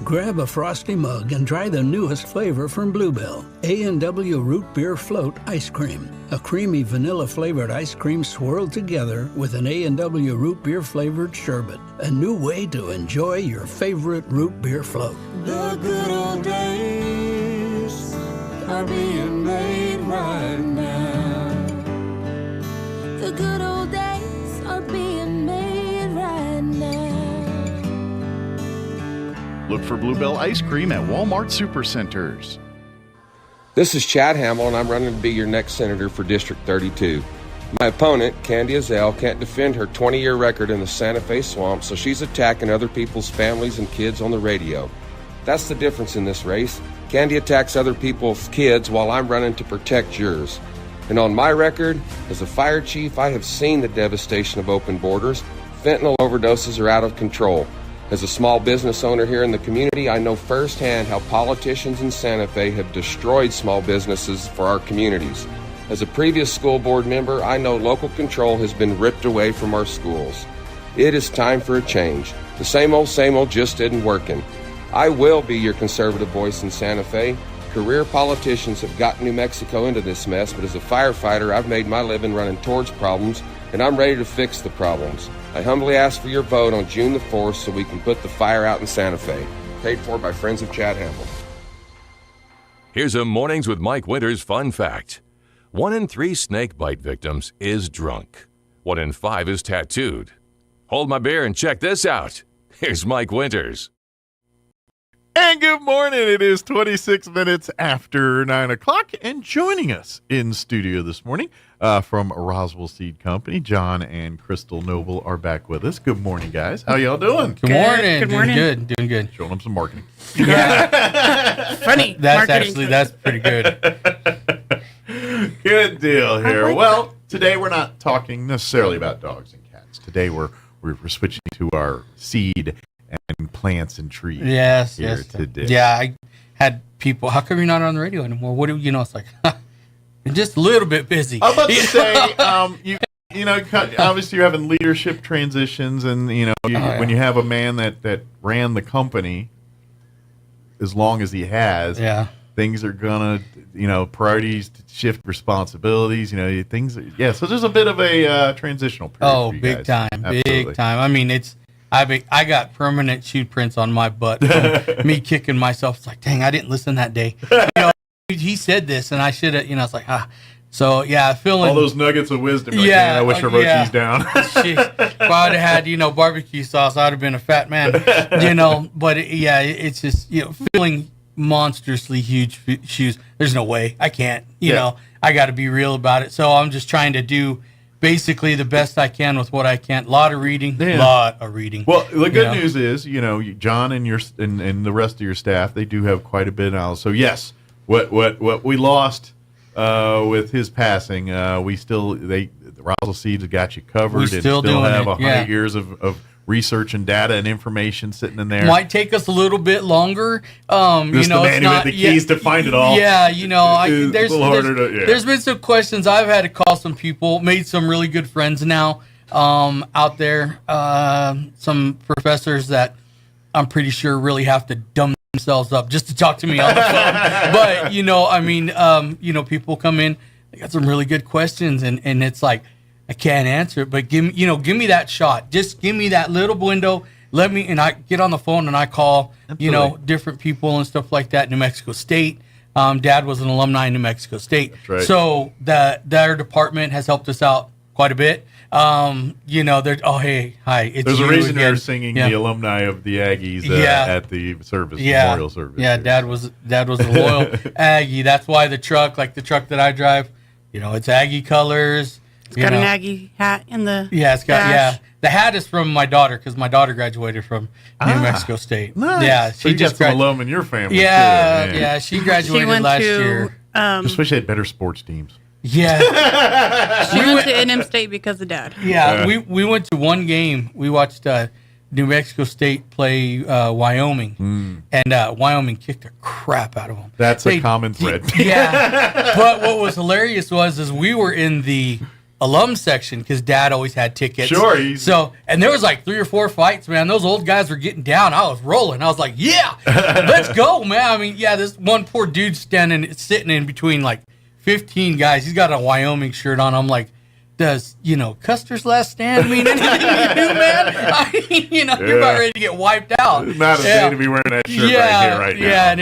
Grab a frosty mug and try the newest flavor from Bluebell, A&W Root Beer Float Ice Cream. A creamy vanilla-flavored ice cream swirled together with an A&W Root Beer flavored sherbet. A new way to enjoy your favorite root beer float. The good old days are being made right now. The good old days are being made right now. Look for Bluebell ice cream at Walmart Supercenters. This is Chad Hamill, and I'm running to be your next senator for District 32. My opponent, Candy Azale, can't defend her 20-year record in the Santa Fe swamp, so she's attacking other people's families and kids on the radio. That's the difference in this race. Candy attacks other people's kids while I'm running to protect yours. And on my record, as a fire chief, I have seen the devastation of open borders. Fentanyl overdoses are out of control. As a small business owner here in the community, I know firsthand how politicians in Santa Fe have destroyed small businesses for our communities. As a previous school board member, I know local control has been ripped away from our schools. It is time for a change. The same old just isn't working. I will be your conservative voice in Santa Fe. Career politicians have gotten New Mexico into this mess, but as a firefighter, I've made my living running towards problems, and I'm ready to fix the problems. I humbly ask for your vote on June the 4th so we can put the fire out in Santa Fe. Paid for by Friends of Chad Hamble. Here's a Mornings with Mike Winters fun fact. 1 in 3 snake bite victims is drunk. 1 in 5 is tattooed. Hold my beer and check this out. Here's Mike Winters. And good morning. It is 26 minutes after 9 o'clock. And joining us in studio this morning from Roswell Seed Company, John and Crystal Noble are back with us. Good morning, guys. How y'all doing? Good morning. Good morning. Doing good. Showing them some marketing. Yeah. Funny. That's pretty good. Good deal here. Well, today we're not talking necessarily about dogs and cats. Today we're switching to our seed and plants and trees. Yes. Today. Yeah, I had people, how come you're not on the radio anymore? What do you know? It's like, I'm just a little bit busy. I'm about to say, you know, obviously you're having leadership transitions, and when you have a man that ran the company as long as he has, things are gonna, priorities shift, responsibilities, things. So there's a bit of a transitional period. Oh, for you big guys. time, Absolutely. big time. I mean, I got permanent shoe prints on my butt from me kicking myself. It's like, dang, I didn't listen that day. He said this, and I should have. It's like, So yeah, feeling all those nuggets of wisdom. Like, man, I wish I wrote these down. Jeez. If I'd have had barbecue sauce, I'd have been a fat man. But it's just feeling monstrously huge shoes. There's no way I can't. I got to be real about it. So I'm just trying to do basically the best I can with what I can. Lot of reading. Well, the good news is, John and and the rest of your staff, they do have quite a bit of knowledge. So yes, what we lost with his passing, the Roswell Seeds have got you covered. We still have 100 it. years of research and data and information sitting in there. Might take us a little bit longer. Just the man who had the keys to find it all. Yeah, there's been some questions. I've had to call some people, made some really good friends now out there. Some professors that I'm pretty sure really have to dumb themselves up just to talk to me on the phone. But people come in, they got some really good questions, and it's like, I can't answer it, but give me that shot. Just give me that little window. And I get on the phone and I call, different people and stuff like that. New Mexico State. Dad was an alumni in New Mexico State. That's right. So their department has helped us out quite a bit. They're, hey, hi. It's There's a you reason again. they're singing the alumni of the Aggies at the service, memorial service. Yeah, Dad was a loyal Aggie. That's why the truck that I drive, it's Aggie colors. It's got an Aggie hat in the it's got the hat is from my daughter, because my daughter graduated from New Mexico State. Nice. Yeah, so you got some alum in your family too. Yeah, she graduated last year. Just wish they had better sports teams. Yeah. She went to NM State because of Dad. Yeah, we went to one game. We watched New Mexico State play Wyoming, and Wyoming kicked the crap out of them. That's a common thread. Yeah, but what was hilarious was we were in the alum section because Dad always had tickets. Sure. So, and there was like 3 or 4 fights, man. Those old guys were getting down. I was rolling. I was like, yeah, let's go, man. I mean, this one poor dude sitting in between like 15 guys. He's got a Wyoming shirt on. I'm like, does, Custer's Last Stand mean anything to you, man? I mean, you're about ready to get wiped out. It's not a day to be wearing that shirt right here, right now. Yeah, and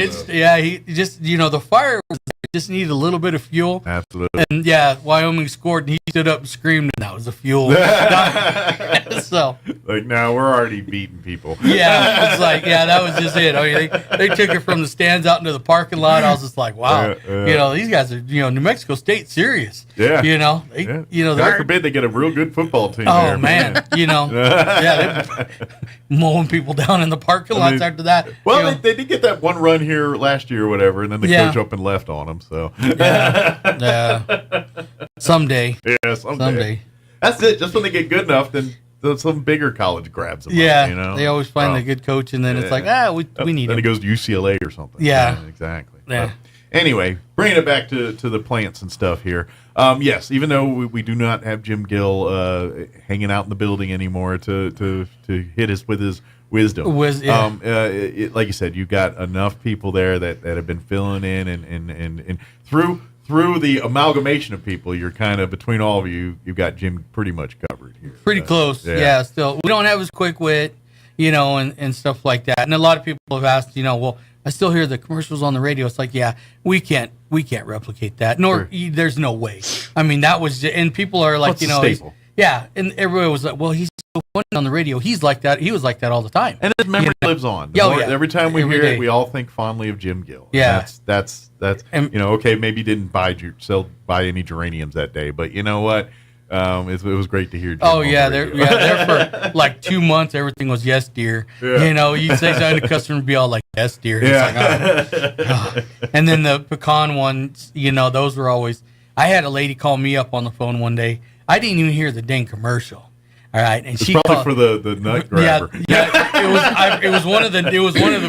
he just, the fire was just needed a little bit of fuel. Absolutely. And yeah, Wyoming scored, and he stood up and screamed, and that was the fuel. So, like, no, we're already beating people. yeah, it's like, yeah, that was just it. I mean, they took it from the stands out into the parking lot. I was just like, wow, these guys are, New Mexico State serious. Yeah. God forbid they get a real good football team. Oh, there, man. They're mowing people down in the parking lots after that. Well, they did get that one run here last year or whatever, and then the coach up and left on them. So, someday. Yeah, someday. That's it. Just when they get good enough, then some bigger college grabs them. Yeah, they always find a good coach, and then it's like, we need him. Then he goes to UCLA or something. Yeah, exactly. Yeah. But anyway, bringing it back to the plants and stuff here. Yes, even though we do not have Jim Gill hanging out in the building anymore to hit us with his wisdom. Like you said, you've got enough people there that have been filling in, and through the amalgamation of people, you're kind of, between all of you, you've got Jim pretty much covered here. Pretty close. Yeah, still. We don't have his quick wit, and stuff like that. And a lot of people have asked, well, I still hear the commercials on the radio. It's like, yeah, we can't replicate that. There's no way. I mean, that was, and people are like, staple. And everybody was like, well, he's so funny on the radio. He's like that. He was like that all the time. And his memory lives on. Every time we hear it, we all think fondly of Jim Gill. Yeah. That's okay, maybe he didn't buy any geraniums that day, but you know what? It was great to hear Jim. Oh, yeah. There for like 2 months, everything was yes, dear. Yeah. You'd say something to the customer would be all like, yes, dear. It's like, And then the pecan ones, those were always, I had a lady call me up on the phone one day. I didn't even hear the dang commercial. All right, and she probably called, for the nut grabber. Yeah, it was one of the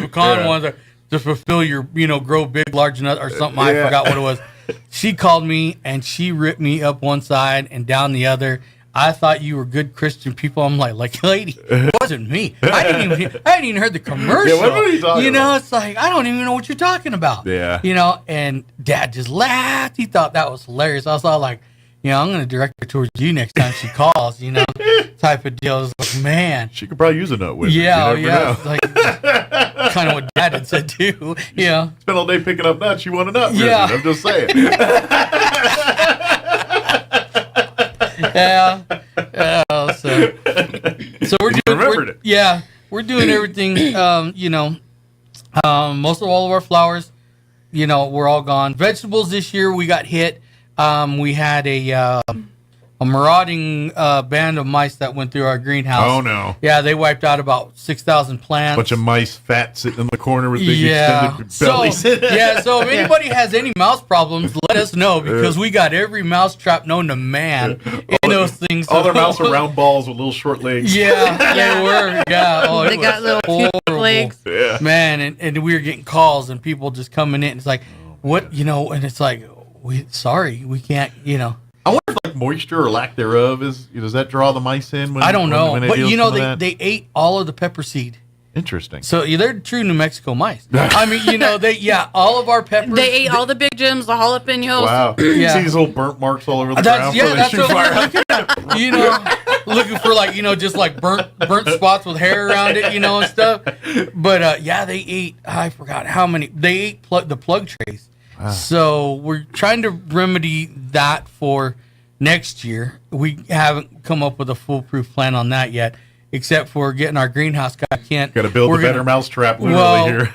pecan ones to fulfill your grow big large nut or something. I forgot what it was. She called me and she ripped me up one side and down the other. I thought you were good Christian people. I'm like, lady, it wasn't me. I didn't even heard the commercial. Yeah, what are you talking about? It's like, I don't even know what you're talking about. Yeah. And Dad just laughed. He thought that was hilarious. I was all like, I'm going to direct her towards you next time she calls, type of deal. It's like, man. She could probably use a nut with Yeah, you never know. It's like, kind of what Dad had said, too. Spent all day picking up nuts. You want a nut? Yeah. I'm just saying. So we're doing everything. Most of all of our flowers, we're all gone. Vegetables this year we got hit. We had a marauding band of mice that went through our greenhouse. Oh no! Yeah, they wiped out about 6,000 plants. Bunch of mice, fat, sitting in the corner with big extended bellies. So if anybody has any mouse problems, let us know because we got every mouse trap known to man in those things. All their mouse are round balls with little short legs. Yeah, they were. Yeah, they got little cute legs. Yeah, man, and we were getting calls and people just coming in. It's like, what, and it's like, we can't, I wonder if like moisture or lack thereof does that draw the mice in? I don't know, but they ate all of the pepper seed. Interesting. So they're true New Mexico mice. I mean, all of our peppers. They ate all the big gems, the jalapenos. Wow. You see these little burnt marks all over the ground. Yeah, that's what we're looking at. Looking for just like burnt spots with hair around it, and stuff. But they ate. I forgot how many. They ate the plug trays. Wow. So we're trying to remedy that for next year. We haven't come up with a foolproof plan on that yet, except for getting our greenhouse guy. Got to build a better mousetrap here.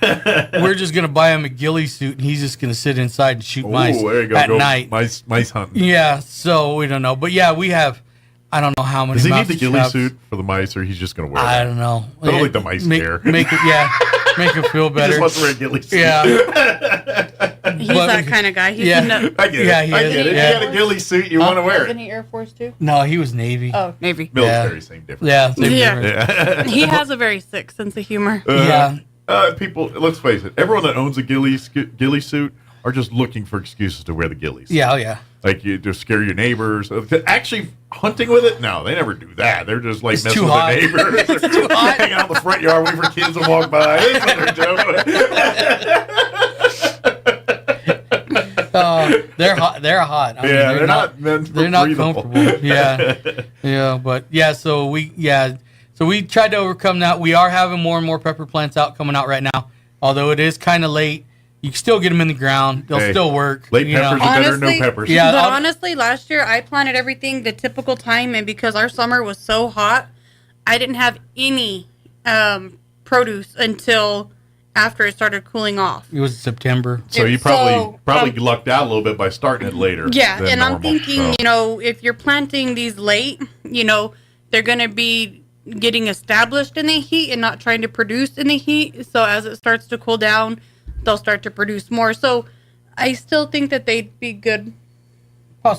We're just going to buy him a ghillie suit, and he's just going to sit inside and shoot mice at night. Mice hunting. Yeah, so we don't know. But yeah, we have, I don't know how many. Does he need the ghillie suit for the mice, or he's just going to wear it? I don't know. I don't think the mice care. Make him feel better. He just wants to wear a ghillie suit. Yeah. He's that kind of guy. I get it. I get it. You got a ghillie suit, you want to wear it. Wasn't he Air Force too? No, he was Navy. Oh, Navy. Military, same difference. Yeah, same difference. He has a very sick sense of humor. People, let's face it, everyone that owns a ghillie suit are just looking for excuses to wear the ghillies. Yeah. Like you to scare your neighbors. Actually, hunting with it? No, they never do that. They're just like messing with the neighbors. It's too hot. Hanging out in the front yard waiting for kids to walk by. That's what they're doing. They're hot. I mean, they're not comfortable. So we tried to overcome that. We are having more and more pepper plants coming out right now. Although it is kind of late, You can still get them in the ground. They'll still work. Late peppers are better than no peppers. Yeah, but honestly, last year I planted everything the typical time, and because our summer was so hot, I didn't have any produce until after it started cooling off. It was September. So you probably lucked out a little bit by starting it later. Yeah, than and normal, I'm thinking, if you're planting these late, they're going to be getting established in the heat and not trying to produce in the heat. So as it starts to cool down, they'll start to produce more. So I still think that they'd be good.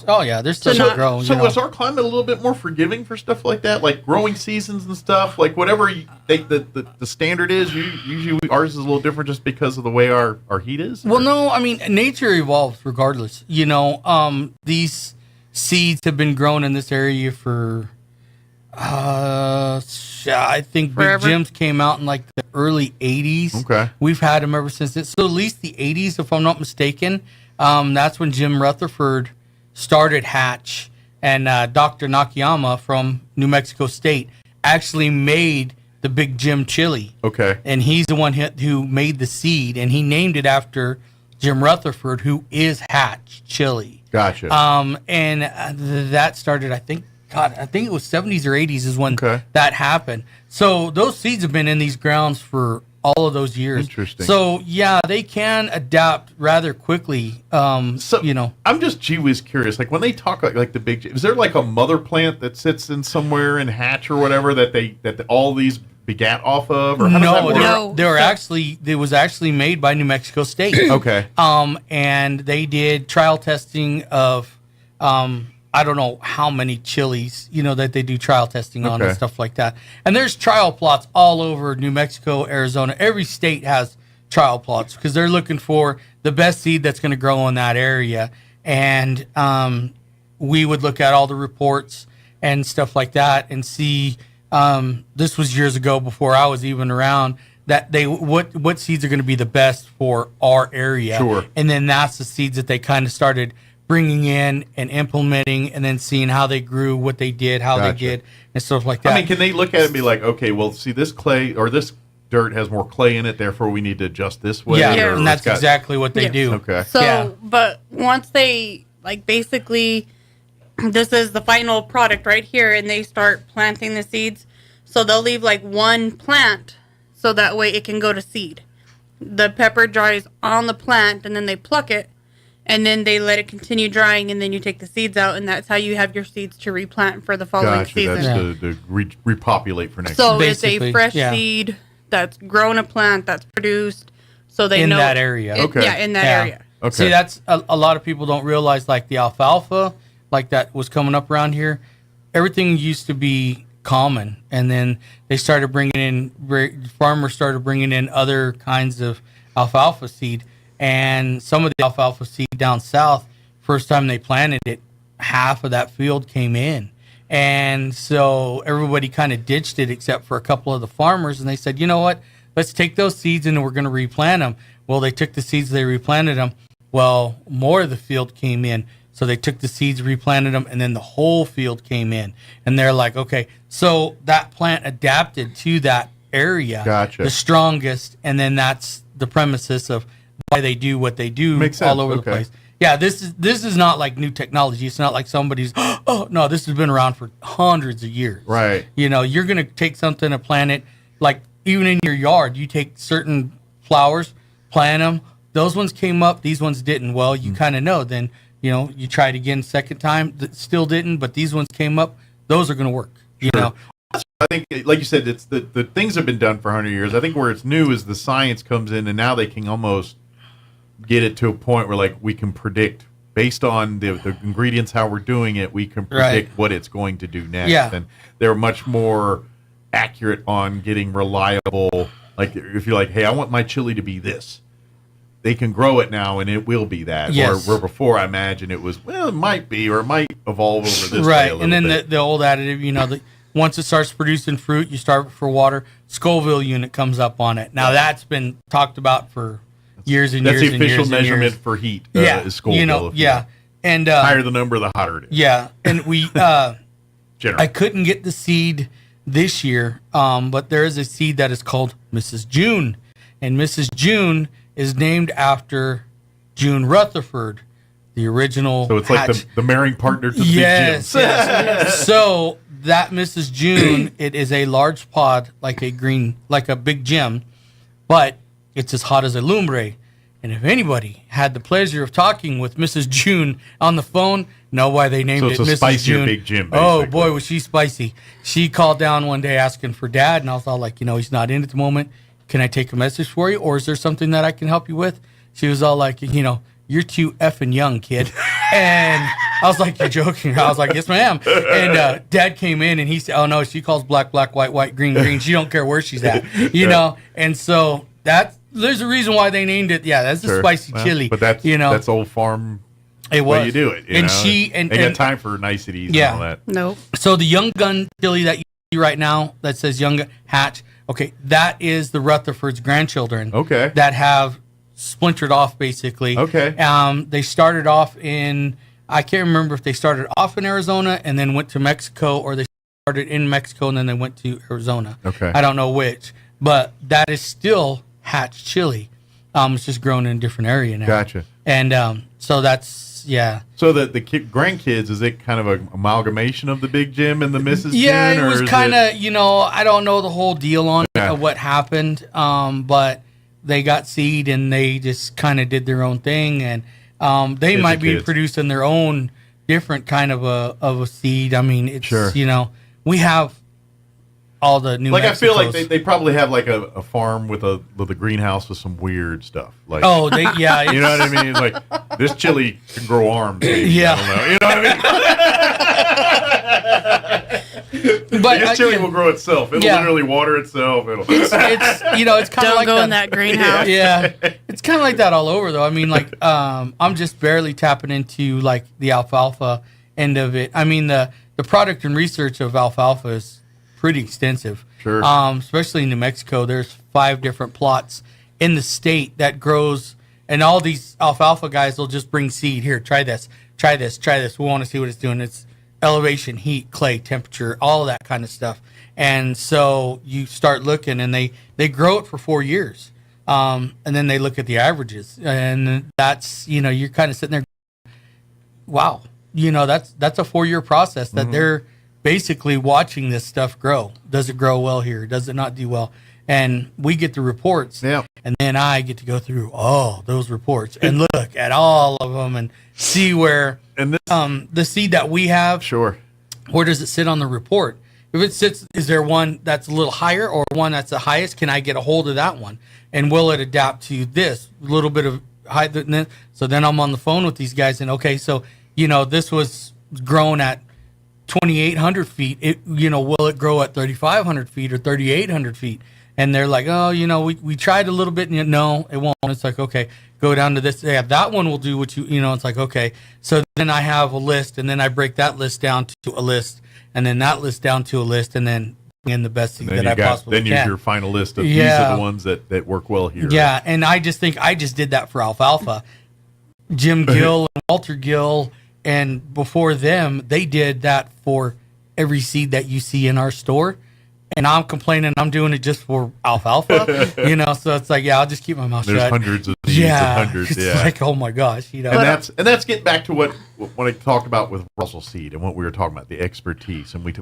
Oh, yeah, they're still growing. So is our climate a little bit more forgiving for stuff like that? Like growing seasons and stuff? Like whatever the standard is, usually ours is a little different just because of the way our heat is? Well, no, I mean, nature evolves regardless. These seeds have been grown in this area for, I think Forever. Big Jim's came out in like the early 80s. Okay. We've had them ever since. So at least the 80s, if I'm not mistaken. That's when Jim Rutherford started Hatch, and Dr. Nakayama from New Mexico State actually made the Big Jim chili. Okay. And he's the one who made the seed, and he named it after Jim Rutherford, who is Hatch chili. Gotcha. And that started, I think it was 70s or 80s is when that happened. So those seeds have been in these grounds for all of those years. Interesting. So yeah, they can adapt rather quickly. I'm just whiz curious. Like when they talk like the big, is there like a mother plant that sits in somewhere in Hatch or whatever that all these begat off of? Or how does that work? It was actually made by New Mexico State. Okay. And they did trial testing of I don't know how many chilies, that they do trial testing on and stuff like that. And there's trial plots all over New Mexico, Arizona. Every state has trial plots because they're looking for the best seed that's going to grow in that area. And we would look at all the reports and stuff like that and see, this was years ago before I was even around, that what seeds are going to be the best for our area. Sure. And then that's the seeds that they kind of started bringing in and implementing, and then seeing how they grew, what they did, how they did, and stuff like that. I mean, can they look at it and be like, okay, well, see, this clay or this dirt has more clay in it, therefore we need to adjust this way? Yeah, and that's exactly what they do. Okay. So, but once they, basically, this is the final product right here, and they start planting the seeds, so they'll leave, one plant, so that way it can go to seed. The pepper dries on the plant, and then they pluck it, and then they let it continue drying, and then you take the seeds out, and that's how you have your seeds to replant for the following season. That's to repopulate for next So year. it's a fresh seed that's grown a plant that's produced, so they know in that area. in that area. Okay. See, that's a lot of people don't realize, the alfalfa, that was coming up around here. Everything used to be common, and then they started farmers started bringing in other kinds of alfalfa seed. And some of the alfalfa seed down south, first time they planted it, half of that field came in. And so everybody kind of ditched it except for a couple of the farmers. And they said, you know what, let's take those seeds and we're going to replant them. Well, they took the seeds, they replanted them. Well, more of the field came in. So they took the seeds, replanted them, and then the whole field came in. And they're like, okay, so that plant adapted to that area, the strongest. And then that's the premises of why they do what they do all over the place. Yeah, this is not like new technology. It's not like somebody's, no, this has been around for hundreds of years. Right. You're going to take something and plant it, even in your yard, you take certain flowers, plant them. Those ones came up, these ones didn't. Well, you kind of know. Then, you try it again second time, that still didn't, but these ones came up. Those are going to work, I think, like you said, it's the things have been done for 100 years. I think where it's new is the science comes in, and now they can almost get it to a point where we can predict based on the ingredients, how we're doing it, we can predict what it's going to do next. Yeah. And they're much more accurate on getting reliable. If you're like, hey, I want my chili to be this, they can grow it now and it will be that. Yes. Where before I imagine it was, it might be, or it might evolve over this right. way a And then bit. the old additive, once it starts producing fruit, you start for water, Scoville unit comes up on it. Now that's been talked about for years and years and years. That's the official and measurement years. for heat. Yeah, is Scoville. And higher the number, the hotter it is. Yeah, and we I couldn't get the seed this year, but there is a seed that is called Mrs. June, and Mrs. June is named after June Rutherford, the original. So it's like the marrying partner to the yes, big gym. yes. So that Mrs. June, it is a large pod, like a big gym, but it's as hot as a lumbre. And if anybody had the pleasure of talking with Mrs. June on the phone, know why they named it So it's a Mrs. spicier June. big gym, Oh basically. boy, was she spicy! She called down one day asking for Dad, and I was all like, he's not in at the moment. Can I take a message for you, or is there something that I can help you with? She was all like, you're too effing young, kid. And I was like, you're joking. I was like, yes, ma'am. And Dad came in, and he said, oh no, she calls black, black, white, white, green, green. She don't care where she's at, know. And so there's a reason why they named it. Yeah, that's a spicy chili. But that's old farm. It was. Way you do it. And know? she ain't got time for niceties and all that. No. So the Young Gun chili that you see right now that says Young Gun Hatch, okay, that is the Rutherford's grandchildren. Okay. That have splintered off basically. Okay. They started off I can't remember if they started off in Arizona and then went to Mexico, or they started in Mexico and then they went to Arizona. Okay. I don't know which, but that is still Hatch chili. It's just grown in a different area now. Gotcha. And so that's, yeah. So the grandkids, is it kind of an amalgamation of the big Jim and the Mrs. Yeah, June? it was kind of, I don't know the whole deal on Yeah. what happened, but they got seed and they just kind of did their own thing, and they Kids might are be kids. producing their own different kind of a seed. I mean, it's, Sure. we have all the New I feel like Mexicos. they probably have like a farm with a greenhouse with some weird stuff. Like, Oh, yeah. you know what I mean? Like, this chili can grow arms. Maybe. Yeah. I don't know. You know what I mean? But this chili will grow itself. It'll yeah. literally water itself. It'll. It's kind of Don't like go in that greenhouse. Yeah, it's kind of like that all over, though. I mean, I'm just barely tapping into like the alfalfa end of it. I mean, the product and research of alfalfa is pretty extensive. Sure. Especially in New Mexico, there's 5 different plots in the state that grows, and all these alfalfa guys will just bring seed. Here, try this, try this, try this. We want to see what it's doing. It's elevation, heat, clay, temperature, all of that kind of stuff. And so you start looking, and they grow it for 4 years. And then they look at the averages, and that's, you're kind of sitting there, wow, that's a 4-year process that they're basically watching this stuff grow. Does it grow well here? Does it not do well? And we get the reports, and then I get to go through all those reports and look at all of them and see where the seed that we have, sure, where does it sit on the report? If it sits, is there one that's a little higher or one that's the highest? Can I get a hold of that one? And will it adapt to this little bit of height? So then I'm on the phone with these guys, and okay, so this was grown at 2,800 feet. Will it grow at 3,500 feet or 3,800 feet? And they're like, oh, we tried a little bit, and no, it won't. It's like, okay, go down to this. Yeah, that one will do what it's like, okay. So then I have a list, and then I break that list down to a list, and then that list down to a list, and then in the best seed that I possibly can. Then use your final list of these are the ones that work well here. Yeah, and I just think I just did that for alfalfa. Jim Gill and Walter Gill, and before them, they did that for every seed that you see in our store. And I'm complaining I'm doing it just for alfalfa, so it's like, yeah, I'll just keep my mouth shut. There's hundreds of seeds and hundreds, it's yeah. like, oh my gosh, And that's getting back to what I talked about with Roswell Seed and what we were talking about, the expertise. And we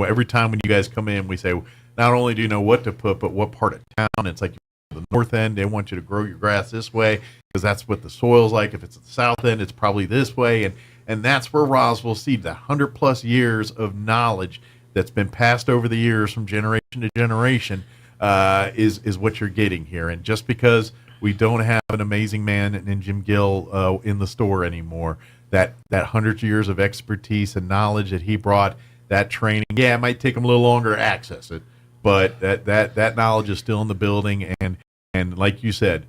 every time when you guys come in, we say, not only do you know what to put, but what part of town. It's like the north end, they want you to grow your grass this way because that's what the soil's like. If it's at the south end, it's probably this way. And that's where Roswell Seed, that 100+ years of knowledge that's been passed over the years from generation to generation, is what you're getting here. And just because we don't have an amazing man in Jim Gill in the store anymore, that 100 years of expertise and knowledge that he brought, that training, it might take him a little longer to access it, but that knowledge is still in the building. And like you said,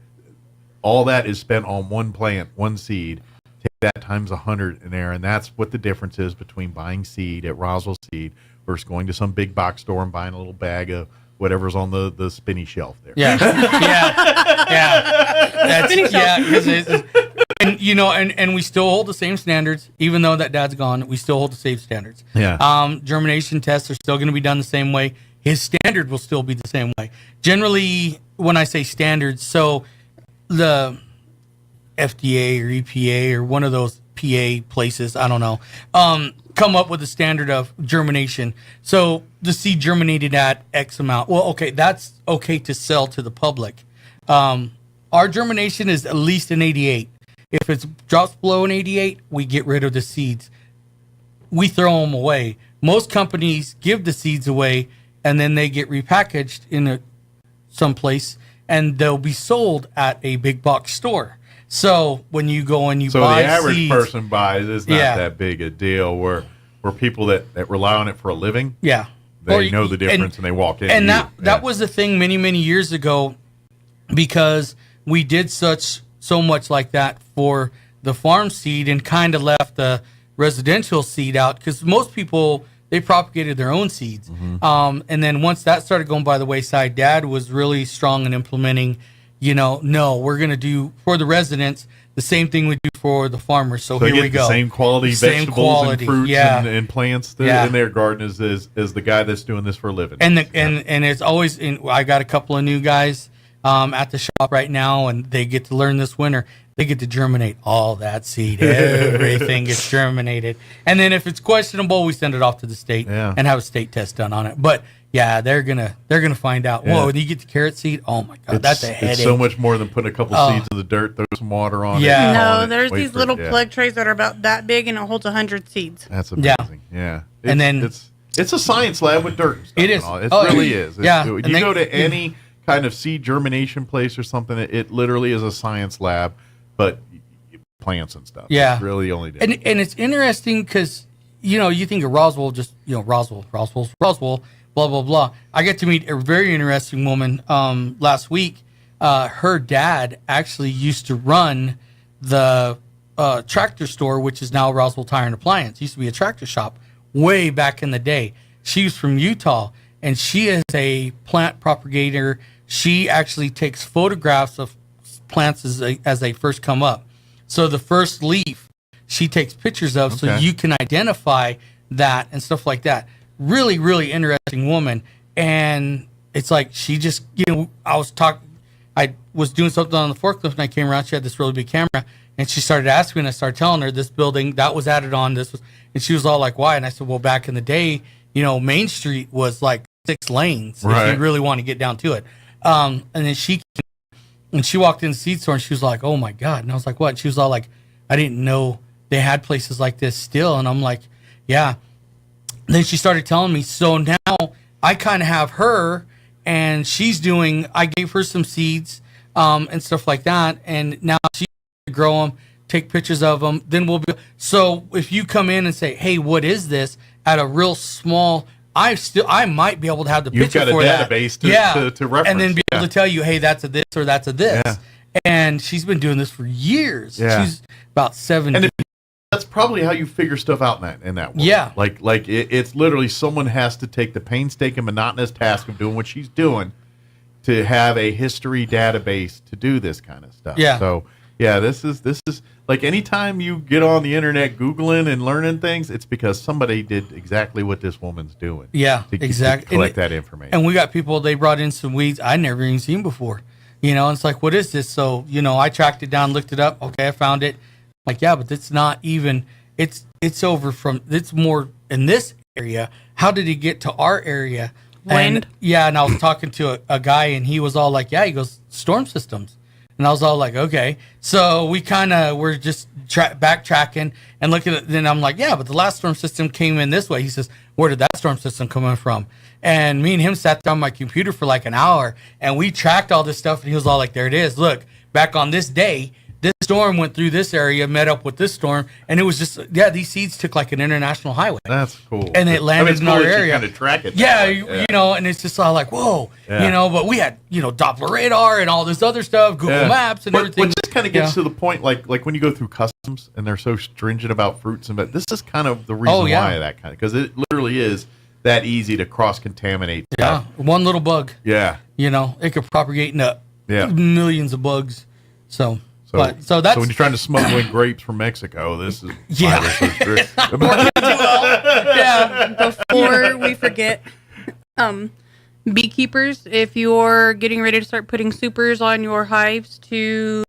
all that is spent on one plant, one seed. Take that times 100 in there, and that's what the difference is between buying seed at Roswell Seed versus going to some big box store and buying a little bag of whatever's on the spinny shelf there. Yeah, and we still hold the same standards, even though that Dad's gone. We still hold the same standards. Yeah. Germination tests are still going to be done the same way. His standard will still be the same way. Generally, when I say standards, so the FDA or EPA or one of those PA places, I don't know, come up with a standard of germination. So the seed germinated at X amount. Well, okay, that's okay to sell to the public. Our germination is at least an 88. If it drops below an 88, we get rid of the seeds. We throw them away. Most companies give the seeds away, and then they get repackaged in someplace, and they'll be sold at a big box store. So when you go and you buy the average seeds, person buys, it's not that big a deal. Where people that rely on it for a living, they know the difference and they walk in. And that was the thing many years ago, because we did so much like that for the farm seed and kind of left the residential seed out, because most people, they propagated their own seeds. And then once that started going by the wayside, Dad was really strong in implementing, no, we're going to do for the residents the same thing we do for the farmers. So here we go. The same quality vegetables and fruits and plants in their garden as the guy that's doing this for a living. And it's always, I got a couple of new guys at the shop right now, and they get to learn this winter. They get to germinate all that seed. Everything gets germinated. And then if it's questionable, we send it off to the state and have a state test done on it. But they're gonna find out. Whoa, you get the carrot seed? Oh my God, that's a headache. It's so much more than putting a couple seeds in the dirt, throw some water on it. No, there's these little plug trays that are about that big, and it holds 100 seeds. That's amazing. Yeah. And then it's a science lab with dirt and stuff. It is. It really is. And you go to any kind of seed germination place or something, it literally is a science lab, but plants and stuff. Yeah. It's really only different. And it's interesting because, you think of Roswell, just, Roswell, blah, blah, blah. I got to meet a very interesting woman last week. Her dad actually used to run the tractor store, which is now Roswell Tire and Appliance. It used to be a tractor shop way back in the day. She was from Utah, and she is a plant propagator. She actually takes photographs of plants as they first come up. So the first leaf, she takes pictures of, so you can identify that and stuff like that. Really, really interesting woman. And it's like she just, I was doing something on the forklift, and I came around. She had this really big camera, and she started asking me, and I started telling her this building that was added on. And she was all like, "Why?" And I said, "Well, back in the day, Main Street was like 6 lanes if you really want to get down to it." And then she walked in the seed store, and she was like, "Oh my God!" And I was like, "What?" And she was all like, "I didn't know they had places like this still." And I'm like, "Yeah." And then she started telling me, so now I kind of have her, and I gave her some seeds and stuff like that, and now she's going to grow them, take pictures of them. Then so if you come in and say, "Hey, what is this?" at a real small, I might be able to have the picture for that. You've got a database to reference. And then be able to tell you, "Hey, that's a this or that's a this." Yeah. And she's been doing this for years. Yeah. She's about 70. And that's probably how you figure stuff out in that world. Yeah. Like it's literally someone has to take the painstaking, monotonous task of doing what she's doing to have a history database to do this kind of stuff. Yeah. So this is like anytime you get on the internet Googling and learning things, it's because somebody did exactly what this woman's doing. Yeah, exactly. To collect that information. And we got people, they brought in some weeds I'd never even seen before. And it's like, what is this? So, I tracked it down, looked it up. Okay, I found it. Like, yeah, but it's not even, it's more in this area. How did it get to our area? Wind? And I was talking to a guy, and he was all like, he goes, storm systems. And I was all like, okay. So we kind of were just backtracking and looking at it. Then I'm like, yeah, but the last storm system came in this way. He says, where did that storm system come in from? And me and him sat down on my computer for like an hour, and we tracked all this stuff. And he was all like, there it is. Look, back on this day, this storm went through this area, met up with this storm, and it was just, these seeds took like an international highway. That's cool. And it landed in our area. Kind of track it. And it's just all like, whoa, but we had, Doppler radar and all this other stuff, Google Maps and everything. But just kind of gets to the point, like when you go through customs and they're so stringent about fruits and this is kind of the reason why that kind of, because it literally is that easy to cross-contaminate stuff. Yeah, one little bug. Yeah. It could propagate into millions of bugs. So that's so when you're trying to smuggle in grapes from Mexico, this is Before we forget, beekeepers, if you're getting ready to start putting supers on your hives to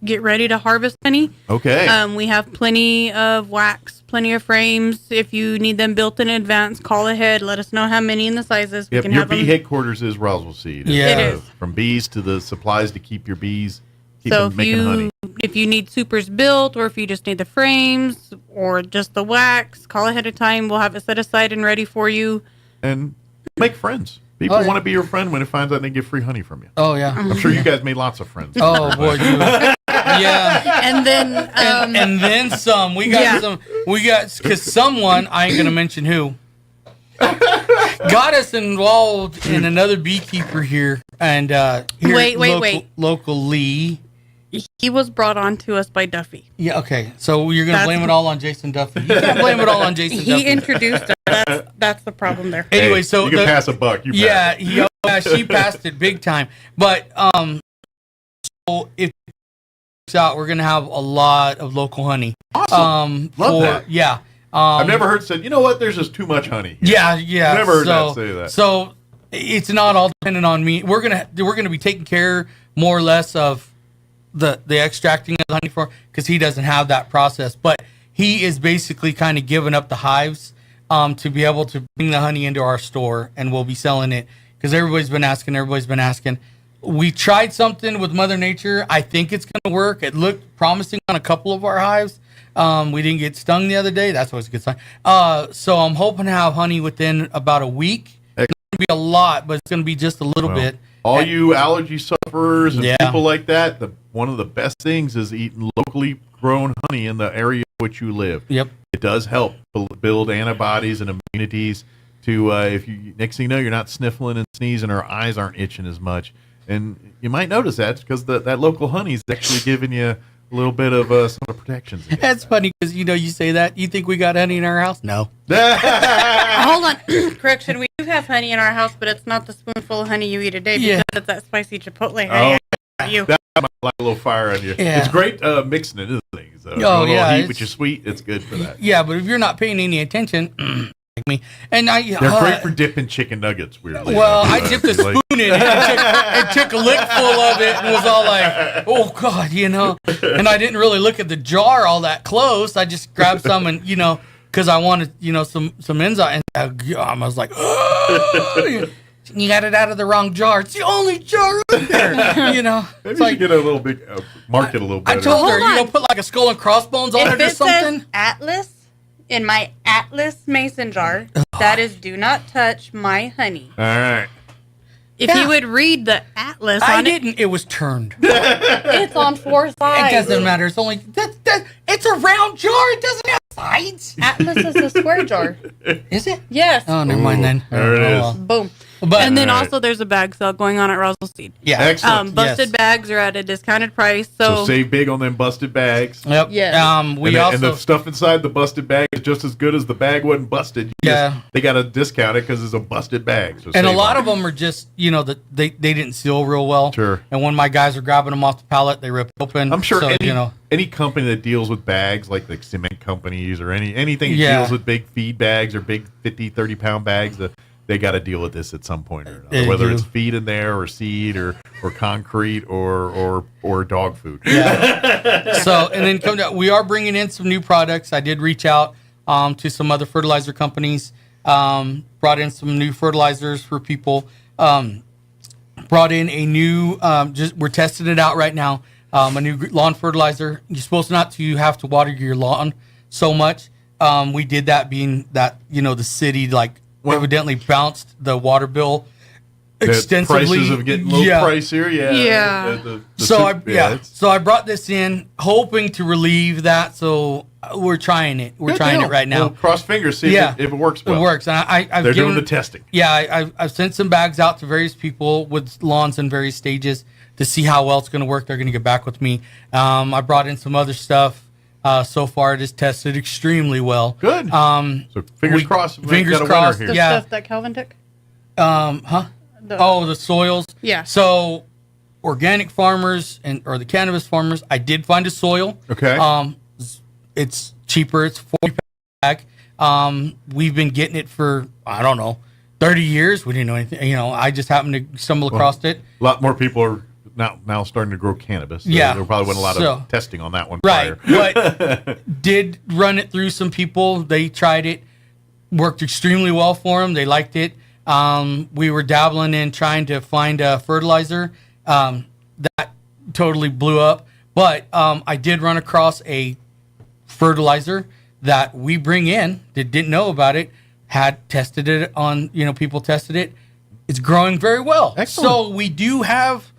get ready to harvest honey. Okay. We have plenty of wax, plenty of frames. If you need them built in advance, call ahead. Let us know how many and the sizes. Yep, your bee headquarters is Roswell Seed. Yeah. It is. From bees to the supplies to keep your bees So them making honey. if you need supers built, or if you just need the frames or just the wax, call ahead of time. We'll have it set aside and ready for you. And make friends. People Oh, yeah. want to be your friend when they find out they get free honey from you. Oh, yeah. I'm sure you guys made lots of friends. Oh, boy. Yeah. And then and then some. We got because someone, I ain't going to mention who, got us involved in another beekeeper here. And here Wait. locally. He was brought on to us by Duffy. Yeah, okay. So you're going to blame it all on Jason Duffy. You can't blame it all on Jason Duffy. He introduced us. That's the problem there. Anyway, so you can pass a buck. You pass it. she passed it big time. But so if it works out, we're gonna have a lot of local honey. Awesome. Love that. Yeah. I've never heard said, you know what, there's just too much honey. Yeah. I've never heard that say that. So it's not all dependent on me. We're gonna be taking care more or less of the extracting of the honey for, because he doesn't have that process. But he is basically kind of giving up the hives to be able to bring the honey into our store, and we'll be selling it because everybody's been asking. We tried something with Mother Nature. I think it's going to work. It looked promising on a couple of our hives. We didn't get stung the other day. That's always a good sign. So I'm hoping to have honey within about a week. It's going to be a lot, but it's going to be just a little bit. All you allergy sufferers and Yeah. people like that, one of the best things is eating locally grown honey in the area in which you live. Yep. It does help build antibodies and immunities to, if you, next thing you know, you're not sniffling and sneezing, or eyes aren't itching as much. And you might notice that because that local honey is actually giving you a little bit of some of the protections. That's funny because, you say that. You think we got honey in our house? No. Hold on. Correction. We do have honey in our house, but it's not the spoonful of honey you eat a day because it's that spicy chipotle honey. That might light a little fire on you. Yeah. It's great mixing it into things. Heat with your sweet, it's good for that. Yeah, but if you're not paying any attention, like me, and they're great for dipping chicken nuggets. Weirdly, well, I dipped a spoon in it and took a lick full of it and was all like, "Oh God," And I didn't really look at the jar all that close. I just grabbed some and because I wanted some enzyme. And I was like, "Oh." You got it out of the wrong jar. It's the only jar out there. Maybe you should get a little big, mark it a little better. I told her, put like a skull and crossbones on it or something. Says Atlas in my Atlas mason jar, that is do not touch my honey. All right. If you would read the Atlas on it was turned. It's on 4 sides. It doesn't matter. It's only it's a round jar. It doesn't have sides. Atlas is a square jar. Is it? Yes. Oh, never mind then. There it is. Boom. But, and then also there's a bag sale going on at Roswell Seed. Yeah. Excellent. Busted bags are at a discounted price. So save big on them busted bags. Yep. Yeah. And the stuff inside the busted bag is just as good as the bag wasn't busted. They got to discount it because it's a busted bag. So and a lot of them are just, they didn't seal real well. Sure. And when my guys are grabbing them off the pallet, they rip open. I'm sure so, any company that deals with bags, like the cement companies or anything that deals with big feed bags or big 50, 30-pound bags, they got to deal with this at some point or another, whether it's feed in there or seed or concrete or dog food. Yeah. So, and then we are bringing in some new products. I did reach out to some other fertilizer companies, brought in some new fertilizers for people, brought in a new, we're testing it out right now, a new lawn fertilizer. You're supposed not to have to water your lawn so much. We did that being that, the city, evidently bounced the water bill extensively. Prices are getting a little pricier, Yeah. So I brought this in hoping to relieve that. So we're trying it. We're trying it right now. Well, cross fingers, see if it works well. It works. And They're doing the testing. Yeah, I've sent some bags out to various people with lawns in various stages to see how well it's going to work. They're going to get back with me. I brought in some other stuff. So far, it has tested extremely well. Good. So fingers crossed. Fingers crossed. The stuff that Calvin took? The soils. Yeah. So, organic farmers or the cannabis farmers, I did find a soil. Okay. It's cheaper. It's 40 bag. We've been getting it for, I don't know, 30 years. We didn't know anything. I just happened to stumble across it. A lot more people are now starting to grow cannabis. So there probably wasn't a lot of testing on that one prior. But did run it through some people. They tried it. Worked extremely well for them. They liked it. We were dabbling in trying to find a fertilizer. That totally blew up. But I did run across a fertilizer that we bring in that didn't know about it, had tested it on, people tested it. It's growing very well. Excellent. So we do have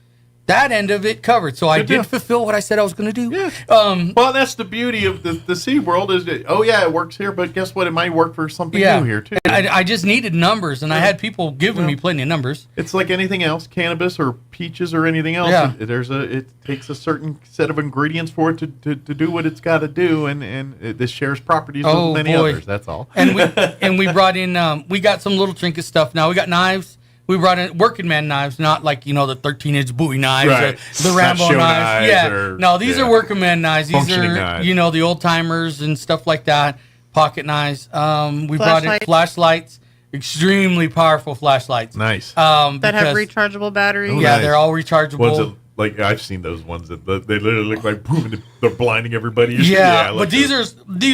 that end of it covered. So I did fulfill what I said I was going to do. Yeah. Well, that's the beauty of the seed world is that, it works here, but guess what? It might work for something new here, too. And I just needed numbers, and I had people giving me plenty of numbers. It's like anything else, cannabis or peaches or anything else. Yeah. It takes a certain set of ingredients for it to do what it's got to do, and this shares properties with many others. That's all. And we brought in, we got some little trinket stuff now. We got knives. We brought in working man knives, not like, the 13-inch Bowie knives, right. or the Rambo knives. Yeah. No, these are working man knives. These Functioning are, knives. the old timers and stuff like that. Pocket knives. We brought in flashlights, extremely powerful flashlights. Nice. That have rechargeable batteries. They're all rechargeable. Ones that, I've seen those ones that they literally look like boom, and they're blinding everybody. But these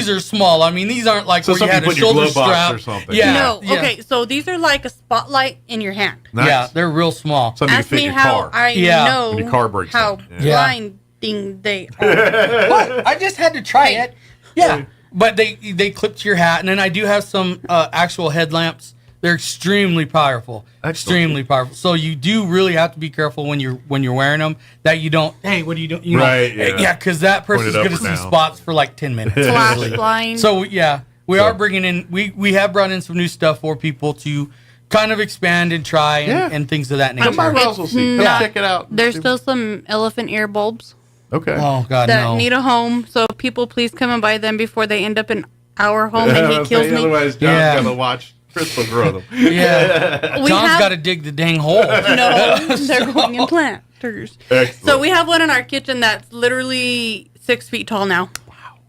are small. I mean, these aren't like so where you had a shoulder strap or something. No. Okay. So these are like a spotlight in your hand. Nice. Yeah, they're real small. Something Ask to fit me your how car. I know when your car breaks how down. blinding they are. What? I just had to try it. Yeah, but they clip to your hat, and then I do have some actual headlamps. They're extremely powerful. Extremely powerful. So you do really have to be careful when you're wearing them that you don't. Hey, what are you doing? Right. Yeah. Because that person's going to see spots for like 10 minutes. Flash blind. So we are bringing in. We have brought in some new stuff for people to kind of expand and try and things of that nature. Come by Roswell, Come check it out. There's still some elephant ear bulbs. Okay. Oh God, that no. need a home. So people, please come and buy them before they end up in our home and he kills me. Otherwise, John's gonna watch Crystal grow them. John's got to dig the dang hole. No, they're going in planters. Excellent. So we have one in our kitchen that's literally 6 feet tall now. Wow.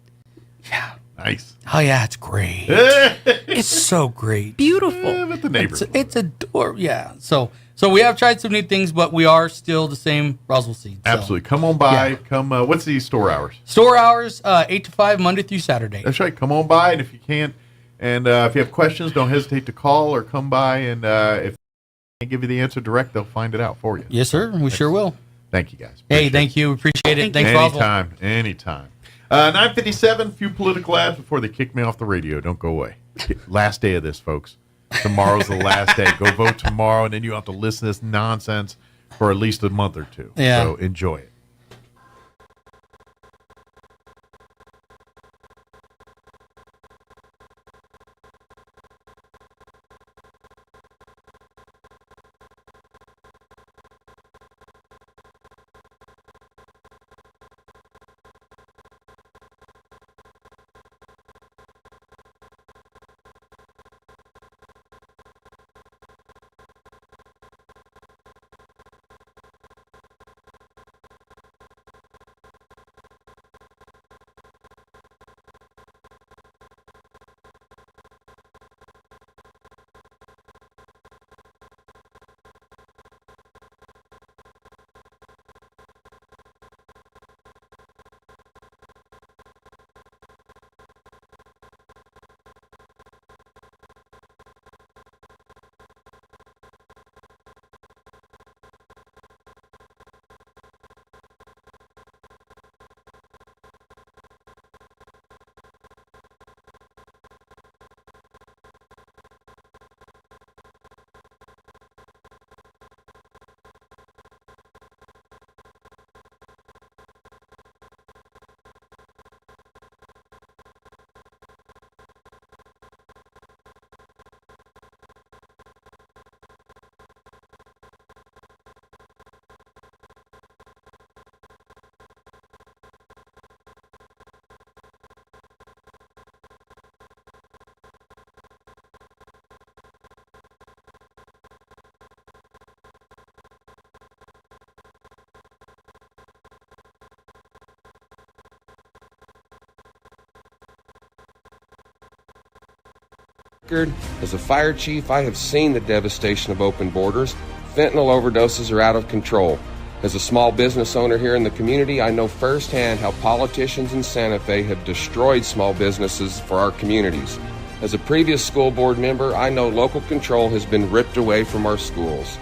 Yeah. Nice. Oh yeah, it's great. It's so great. Beautiful. With the neighbors. It's adorable. Yeah. So we have tried some new things, but we are still the same Roswell Seeds. So. Absolutely. Come on by. Come. What's the store hours? Store hours 8 to 5 Monday through Saturday. That's right. Come on by, and if you can't, and if you have questions, don't hesitate to call or come by, and if they can't give you the answer direct, they'll find it out for you. Yes, sir. We sure will. Thank you, guys. Hey, thank you. Appreciate it. Thanks, Roswell. Anytime. 9:57. Few political ads before they kick me off the radio. Don't go away. Last day of this, folks. Tomorrow's the last day. Go vote tomorrow, and then you have to listen to this nonsense for at least a month or two. Yeah. So enjoy it. As a fire chief, I have seen the devastation of open borders. Fentanyl overdoses are out of control. As a small business owner here in the community, I know firsthand how politicians in Santa Fe have destroyed small businesses for our communities. As a previous school board member, I know local control has been ripped away from our schools.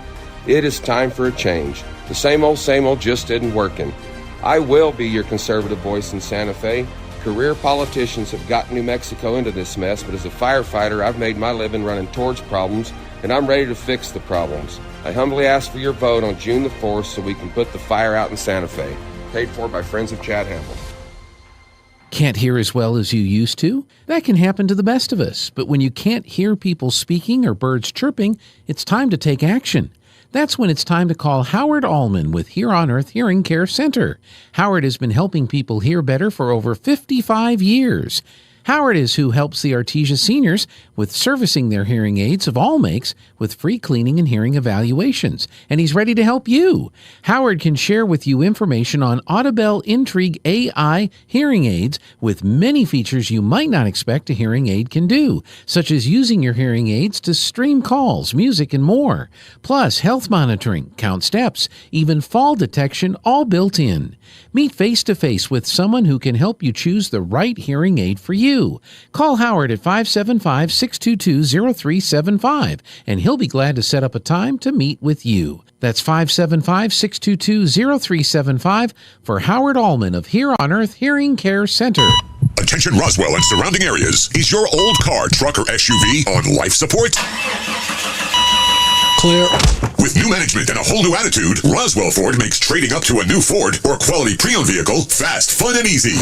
It is time for a change. The same old just isn't working. I will be your conservative voice in Santa Fe. Career politicians have gotten New Mexico into this mess, but as a firefighter, I've made my living running towards problems, and I'm ready to fix the problems. I humbly ask for your vote on June the 4th so we can put the fire out in Santa Fe. Paid for by Friends of Chad Hamilton. Can't hear as well as you used to? That can happen to the best of us, but when you can't hear people speaking or birds chirping, it's time to take action. That's when it's time to call Howard Allman with Here on Earth Hearing Care Center. Howard has been helping people hear better for over 55 years. Howard is who helps the Artesia seniors with servicing their hearing aids of all makes with free cleaning and hearing evaluations, and he's ready to help you. Howard can share with you information on Audibel Intrigue AI hearing aids with many features you might not expect a hearing aid can do, such as using your hearing aids to stream calls, music, and more. Plus, health monitoring, count steps, even fall detection, all built in. Meet face-to-face with someone who can help you choose the right hearing aid for you. Call Howard at 575-622-0375, and he'll be glad to set up a time to meet with you. That's 575-622-0375 for Howard Allman of Here on Earth Hearing Care Center. Attention Roswell and surrounding areas. Is your old car, truck, or SUV on life support? Clear. With new management and a whole new attitude, Roswell Ford makes trading up to a new Ford or quality pre-owned vehicle fast, fun, and easy.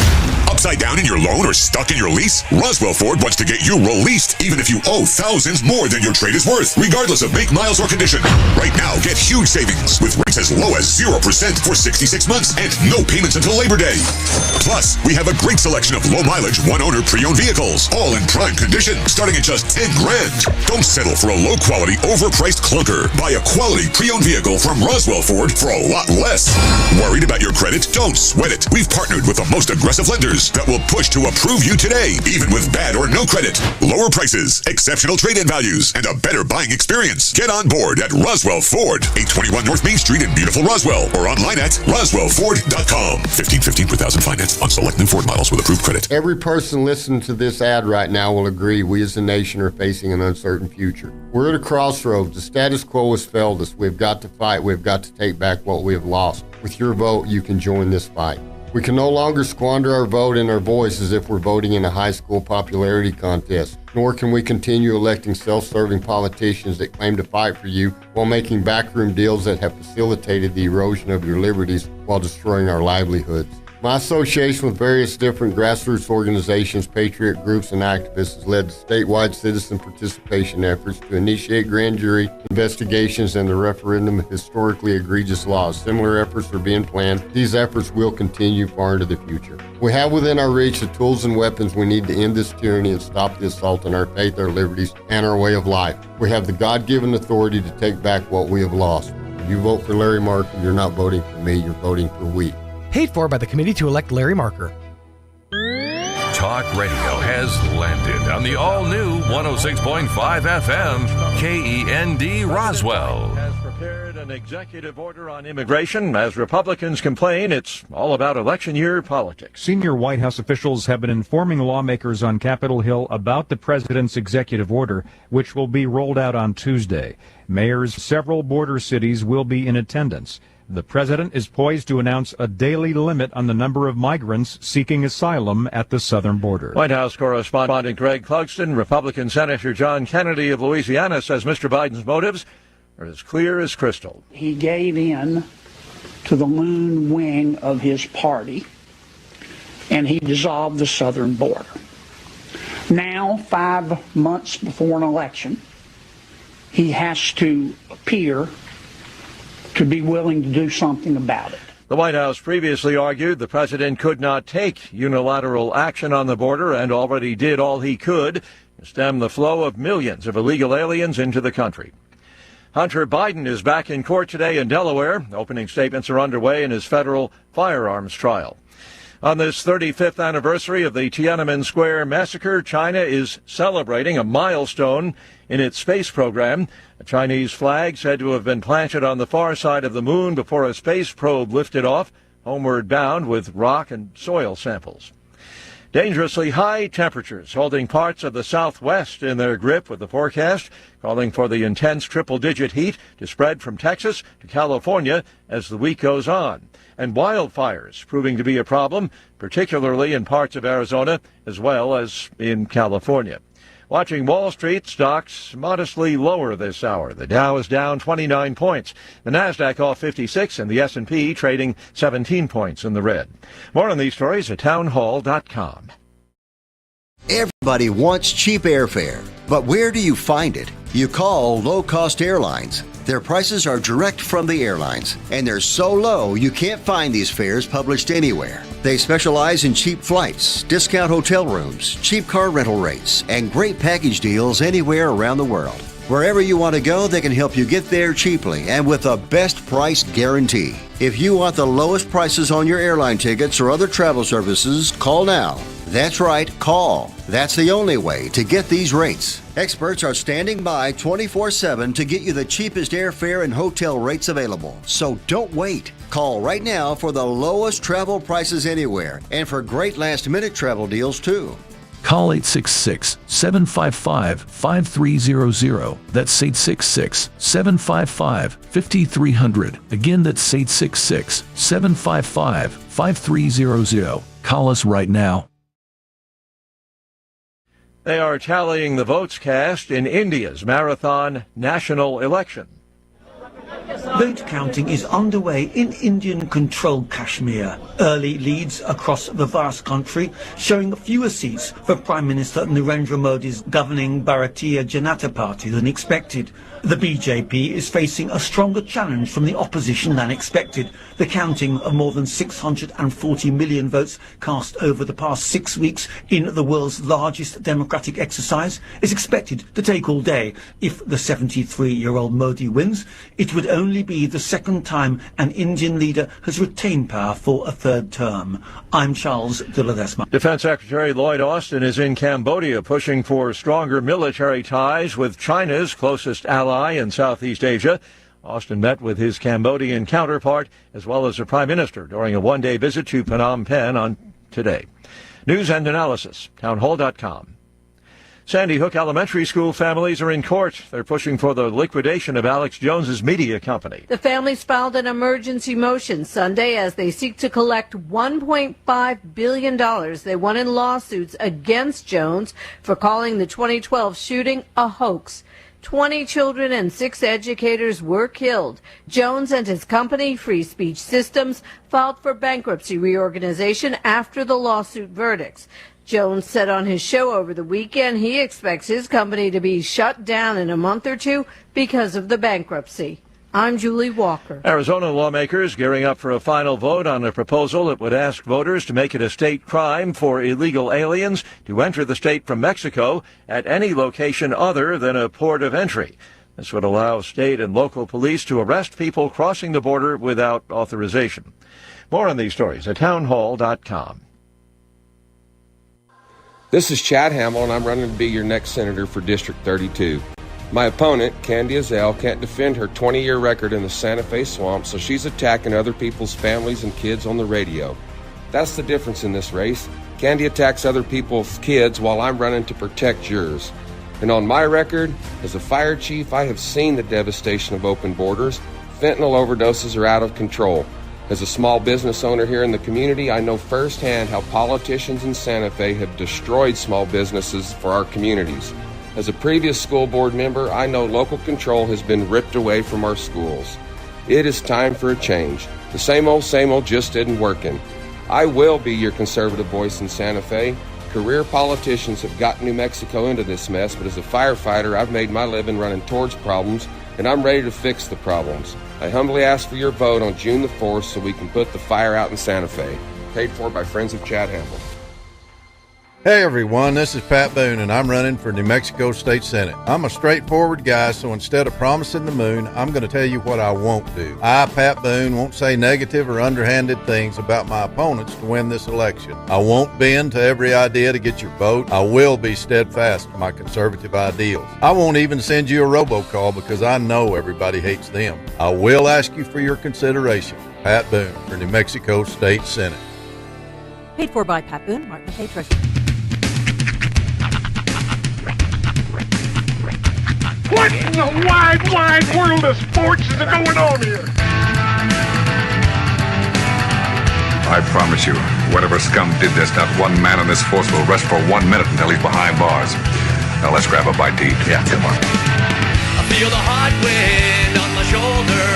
Upside down in your loan or stuck in your lease? Roswell Ford wants to get you released even if you owe thousands more than your trade is worth, regardless of make, miles, or condition. Right now, get huge savings with rates as low as 0% for 66 months and no payments until Labor Day. Plus, we have a great selection of low-mileage, one-owner pre-owned vehicles, all in prime condition, starting at just $10,000. Don't settle for a low-quality, overpriced clunker. Buy a quality pre-owned vehicle from Roswell Ford for a lot less. Worried about your credit? Don't sweat it. We've partnered with the most aggressive lenders that will push to approve you today, even with bad or no credit. Lower prices, exceptional trade-in values, and a better buying experience. Get on board at Roswell Ford, 821 North Main Street in beautiful Roswell, or online at roswellford.com. $15.15 per thousand finance on select new Ford models with approved credit. Every person listening to this ad right now will agree we as a nation are facing an uncertain future. We're at a crossroads. The status quo has failed us. We've got to fight. We've got to take back what we have lost. With your vote, you can join this fight. We can no longer squander our vote and our voice as if we're voting in a high school popularity contest. Nor can we continue electing self-serving politicians that claim to fight for you while making backroom deals that have facilitated the erosion of your liberties while destroying our livelihoods. My association with various different grassroots organizations, patriot groups, and activists has led to statewide citizen participation efforts to initiate grand jury investigations and the referendum of historically egregious laws. Similar efforts are being planned. These efforts will continue far into the future. We have within our reach the tools and weapons we need to end this tyranny and stop the assault on our faith, our liberties, and our way of life. We have the God-given authority to take back what we have lost. If you vote for Larry Marker, you're not voting for me, you're voting for we. Paid for by the committee to elect Larry Marker. Talk radio has landed on the all-new 106.5 FM KEND Roswell. Has prepared an executive order on immigration. As Republicans complain, it's all about election year politics. Senior White House officials have been informing lawmakers on Capitol Hill about the president's executive order, which will be rolled out on Tuesday. Mayors of several border cities will be in attendance. The president is poised to announce a daily limit on the number of migrants seeking asylum at the southern border. White House correspondent Greg Clugston, Republican Senator John Kennedy of Louisiana, says Mr. Biden's motives are as clear as crystal. He gave in to the loon wing of his party, and he dissolved the southern border. Now, 5 months before an election, he has to appear to be willing to do something about it. The White House previously argued the president could not take unilateral action on the border and already did all he could to stem the flow of millions of illegal aliens into the country. Hunter Biden is back in court today in Delaware. Opening statements are underway in his federal firearms trial. On this 35th anniversary of the Tiananmen Square massacre, China is celebrating a milestone in its space program. A Chinese flag said to have been planted on the far side of the moon before a space probe lifted off, homeward bound with rock and soil samples. Dangerously high temperatures holding parts of the southwest in their grip, with the forecast calling for the intense triple-digit heat to spread from Texas to California as the week goes on. And wildfires proving to be a problem, particularly in parts of Arizona as well as in California. Watching Wall Street, stocks modestly lower this hour. The Dow is down 29 points. The Nasdaq off 56 and the S&P trading 17 points in the red. More on these stories at townhall.com. Everybody wants cheap airfare, but where do you find it? You call low-cost airlines. Their prices are direct from the airlines, and they're so low you can't find these fares published anywhere. They specialize in cheap flights, discount hotel rooms, cheap car rental rates, and great package deals anywhere around the world. Wherever you want to go, they can help you get there cheaply and with a best price guarantee. If you want the lowest prices on your airline tickets or other travel services, call now. That's right, call. That's the only way to get these rates. Experts are standing by 24/7 to get you the cheapest airfare and hotel rates available. So don't wait. Call right now for the lowest travel prices anywhere and for great last-minute travel deals too. Call 866-755-5300. That's 866-755-5300. Again, that's 866-755-5300. Call us right now. They are tallying the votes cast in India's marathon national election. Vote counting is underway in Indian-controlled Kashmir. Early leads across the vast country, showing fewer seats for Prime Minister Narendra Modi's governing Bharatiya Janata Party than expected. The BJP is facing a stronger challenge from the opposition than expected. The counting of more than 640 million votes cast over the past 6 weeks in the world's largest democratic exercise is expected to take all day. If the 73-year-old Modi wins, it would only be the second time an Indian leader has retained power for a third term. I'm Charles de Ledesma. Defense Secretary Lloyd Austin is in Cambodia pushing for stronger military ties with China's closest ally in Southeast Asia. Austin met with his Cambodian counterpart as well as the Prime Minister during a one-day visit to Phnom Penh on today. News and analysis, townhall.com. Sandy Hook Elementary School families are in court. They're pushing for the liquidation of Alex Jones's media company. The families filed an emergency motion Sunday as they seek to collect $1.5 billion they won in lawsuits against Jones for calling the 2012 shooting a hoax. 20 children and 6 educators were killed. Jones and his company, Free Speech Systems, filed for bankruptcy reorganization after the lawsuit verdicts. Jones said on his show over the weekend he expects his company to be shut down in a month or two because of the bankruptcy. I'm Julie Walker. Arizona lawmakers gearing up for a final vote on a proposal that would ask voters to make it a state crime for illegal aliens to enter the state from Mexico at any location other than a port of entry. This would allow state and local police to arrest people crossing the border without authorization. More on these stories at townhall.com. This is Chad Hamill, and I'm running to be your next senator for District 32. My opponent, Candy Azell, can't defend her 20-year record in the Santa Fe swamp, so she's attacking other people's families and kids on the radio. That's the difference in this race. Candy attacks other people's kids while I'm running to protect yours. And on my record, as a fire chief, I have seen the devastation of open borders. Fentanyl overdoses are out of control. As a small business owner here in the community, I know firsthand how politicians in Santa Fe have destroyed small businesses for our communities. As a previous school board member, I know local control has been ripped away from our schools. It is time for a change. The same old just isn't working. I will be your conservative voice in Santa Fe. Career politicians have gotten New Mexico into this mess, but as a firefighter, I've made my living running towards problems, and I'm ready to fix the problems. I humbly ask for your vote on June the 4th so we can put the fire out in Santa Fe. Paid for by Friends of Chad Hamill. Hey everyone, this is Pat Boone and I'm running for New Mexico State Senate. I'm a straightforward guy, so instead of promising the moon, I'm going to tell you what I won't do. I, Pat Boone, won't say negative or underhanded things about my opponents to win this election. I won't bend to every idea to get your vote. I will be steadfast to my conservative ideals. I won't even send you a robocall because I know everybody hates them. I will ask you for your consideration. Pat Boone for New Mexico State Senate. Paid for by Pat Boone, Martin McKay, Treasurer. What in the wide, wide world of sports is going on here? I promise you, whatever scum did this, not one man in this force will rest for 1 minute until he's behind bars. Now let's grab a bite to eat. Yeah, come on. I feel the hot wind on my shoulder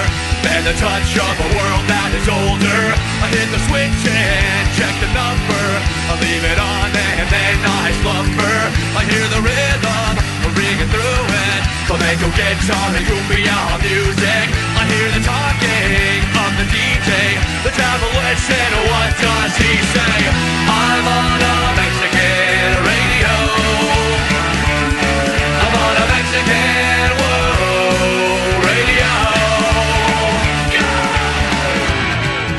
and the touch of a world that is older. I hit the switch and check the number. I leave it on and then I slumber. I hear the rhythm ringing through it. Flamenco guitar and cumbia music. I hear the talking of the DJ. The travel listen, what does he say? I'm on a Mexican radio. I'm on a Mexican radio.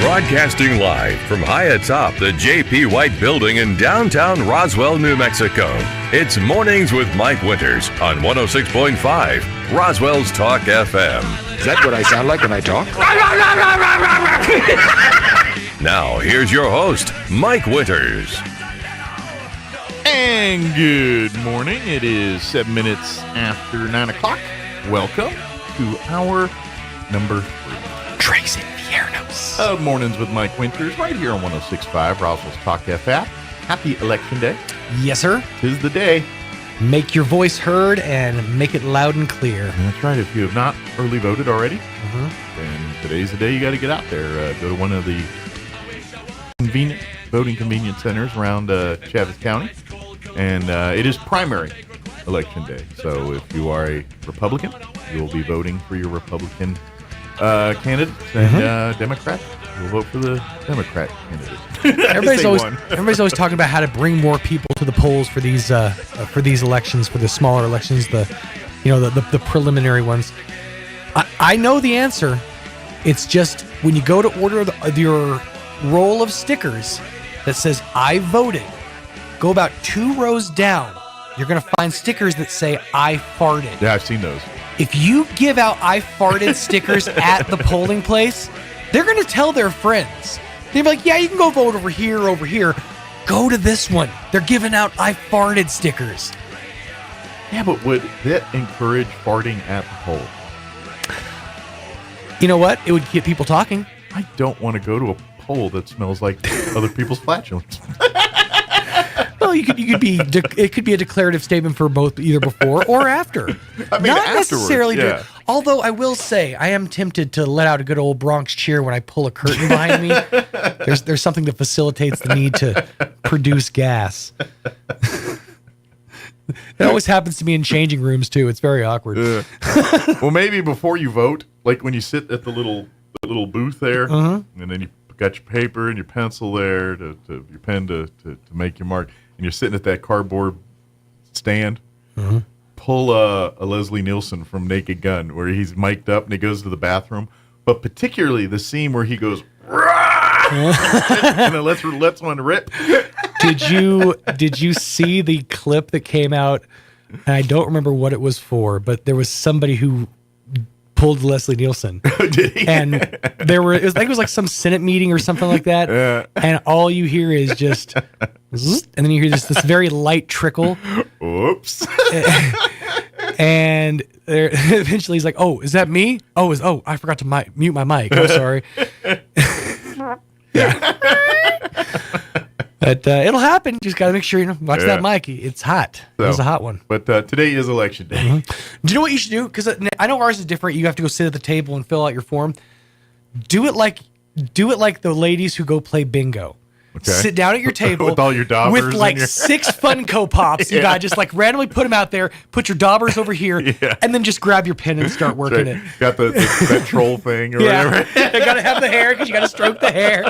Broadcasting live from high atop the J.P. White Building in downtown Roswell, New Mexico. It's Mornings with Mike Winters on 106.5 Roswell's Talk FM. Is that what I sound like when I talk? Now, here's your host, Mike Winters. And good morning. It is 7 minutes after 9 o'clock. Welcome to hour number 3. Tracing Viernos. Mornings with Mike Winters right here on 106.5 Roswell's Talk FM. Happy Election Day. Yes, sir. 'Tis the day. Make your voice heard and make it loud and clear. That's right. If you have not early voted already, then today's the day you got to get out there. Go to one of the voting convenience centers around Chaves County. And it is primary election day. So if you are a Republican, you will be voting for your Republican candidates, and Democrat, you'll vote for the Democrat candidate. Everybody's always talking about how to bring more people to the polls for these elections, for the smaller elections, the preliminary ones. I know the answer. It's just when you go to order your roll of stickers that says "I voted," go about 2 rows down. You're going to find stickers that say "I farted." Yeah, I've seen those. If you give out "I farted" stickers at the polling place, they're going to tell their friends. They'll be like, yeah, you can go vote over here. Go to this one. They're giving out "I farted" stickers. Yeah, but would that encourage farting at the poll? You know what? It would get people talking. I don't want to go to a poll that smells like other people's flatulence. Well, it could be a declarative statement for both, either before or after. I mean, not afterwards, necessarily. yeah. Although I will say, I am tempted to let out a good old Bronx cheer when I pull a curtain behind me. There's something that facilitates the need to produce gas. It always happens to me in changing rooms too. It's very awkward. Well, maybe before you vote, like when you sit at the little booth there, and then you got your paper and your pencil there, to your pen to make your mark, and you're sitting at that cardboard stand. Pull a Leslie Nielsen from Naked Gun, where he's mic'd up and he goes to the bathroom, but particularly the scene where he goes and then lets one rip. Did you see the clip that came out? And I don't remember what it was for, but there was somebody who pulled Leslie Nielsen. Did he? And it was like some Senate meeting or something like that. Yeah. And all you hear is just, zzz, and then you hear this very light trickle. Oops. And eventually he's like, "Oh, is that me? Oh, I forgot to mute my mic. I'm sorry." Yeah. But it'll happen. Just got to make sure, watch that mic. It's hot. It was a hot one. But today is election day. Do you know what you should do? Because I know ours is different. You have to go sit at the table and fill out your form. Do it like the ladies who go play bingo. sit down at your table with all your daubers with like and your... 6 Funko Pops. You gotta just like randomly put them out there, put your daubers over here, and then just grab your pen and start working it. Got that troll thing or whatever. You gotta have the hair because you gotta stroke the hair.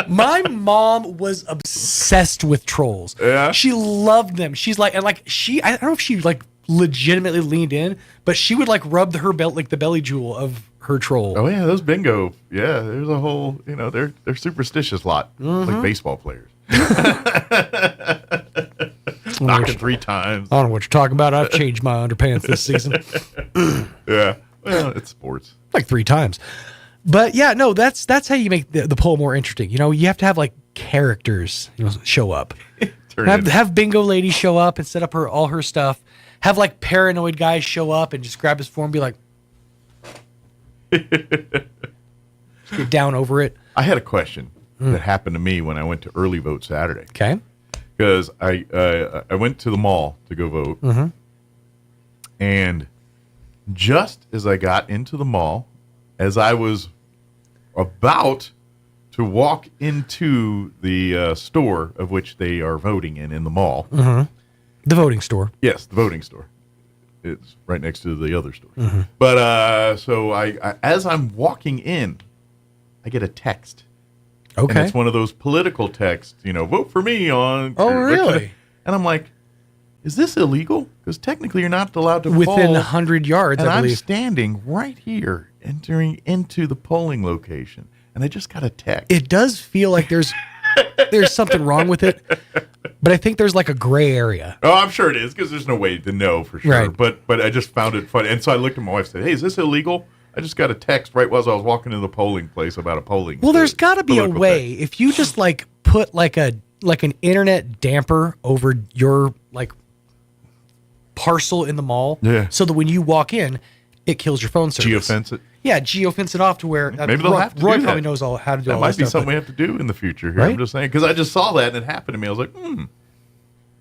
My mom was obsessed with trolls. Yeah. She loved them. She's like, and like I don't know if she like legitimately leaned in, but she would like rub her belt, like the belly jewel of her troll. Oh yeah, those bingo. Yeah, there's a whole, they're superstitious lot. Like baseball players. Knocking 3 times. I don't know what you're talking about. I've changed my underpants this season. Yeah. Well, it's sports. Like 3 times. But yeah, no, that's how you make the poll more interesting. You have to have like characters, show up. Have bingo lady show up and set up all her stuff. Have like paranoid guys show up and just grab his phone and be like, get down over it. I had a question that happened to me when I went to early vote Saturday. Okay. Because I went to the mall to go vote. Mm-hmm. And just as I got into the mall, as I was about to walk into the store of which they are voting in the mall. Mm-hmm. The voting store. Yes, the voting store. It's right next to the other store. Mm-hmm. But so I as I'm walking in, I get a text. Okay. And it's one of those political texts, vote for me on. Oh, really? And I'm like, is this illegal? Because technically you're not allowed to within poll. 100 yards, And I believe. I'm standing right here, entering into the polling location, and I just got a text. It does feel like there's something wrong with it, but I think there's like a gray area. Oh, I'm sure it is, because there's no way to know for sure. Right. But I just found it funny. And so I looked at my wife and said, hey, is this illegal? I just got a text right as I was walking into the polling place about a polling. Well, there's got to be a way. If you just like put like an internet damper over your like parcel in the mall, so that when you walk in, it kills your phone service. Geofence it. Yeah, geofence it off to where maybe they'll have to Roy do that. probably knows how to do that all might that be stuff. something we have to do in the future here. Right? I'm just saying, because I just saw that and it happened to me. I was like,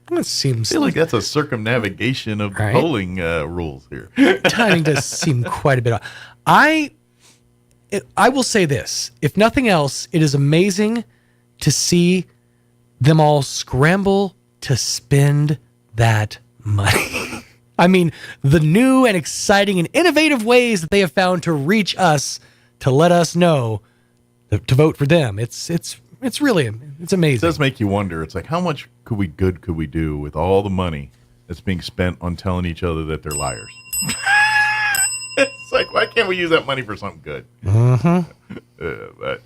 That seems. I feel like that's a circumnavigation of the polling rules here. Timing does seem quite a bit off. I will say this. If nothing else, it is amazing to see them all scramble to spend that money. I mean, the new and exciting and innovative ways that they have found to reach us, to let us know to vote for them. It's really amazing. It does make you wonder. It's like, how much could we do with all the money that's being spent on telling each other that they're liars? It's like, why can't we use that money for something good? Mm-hmm. But,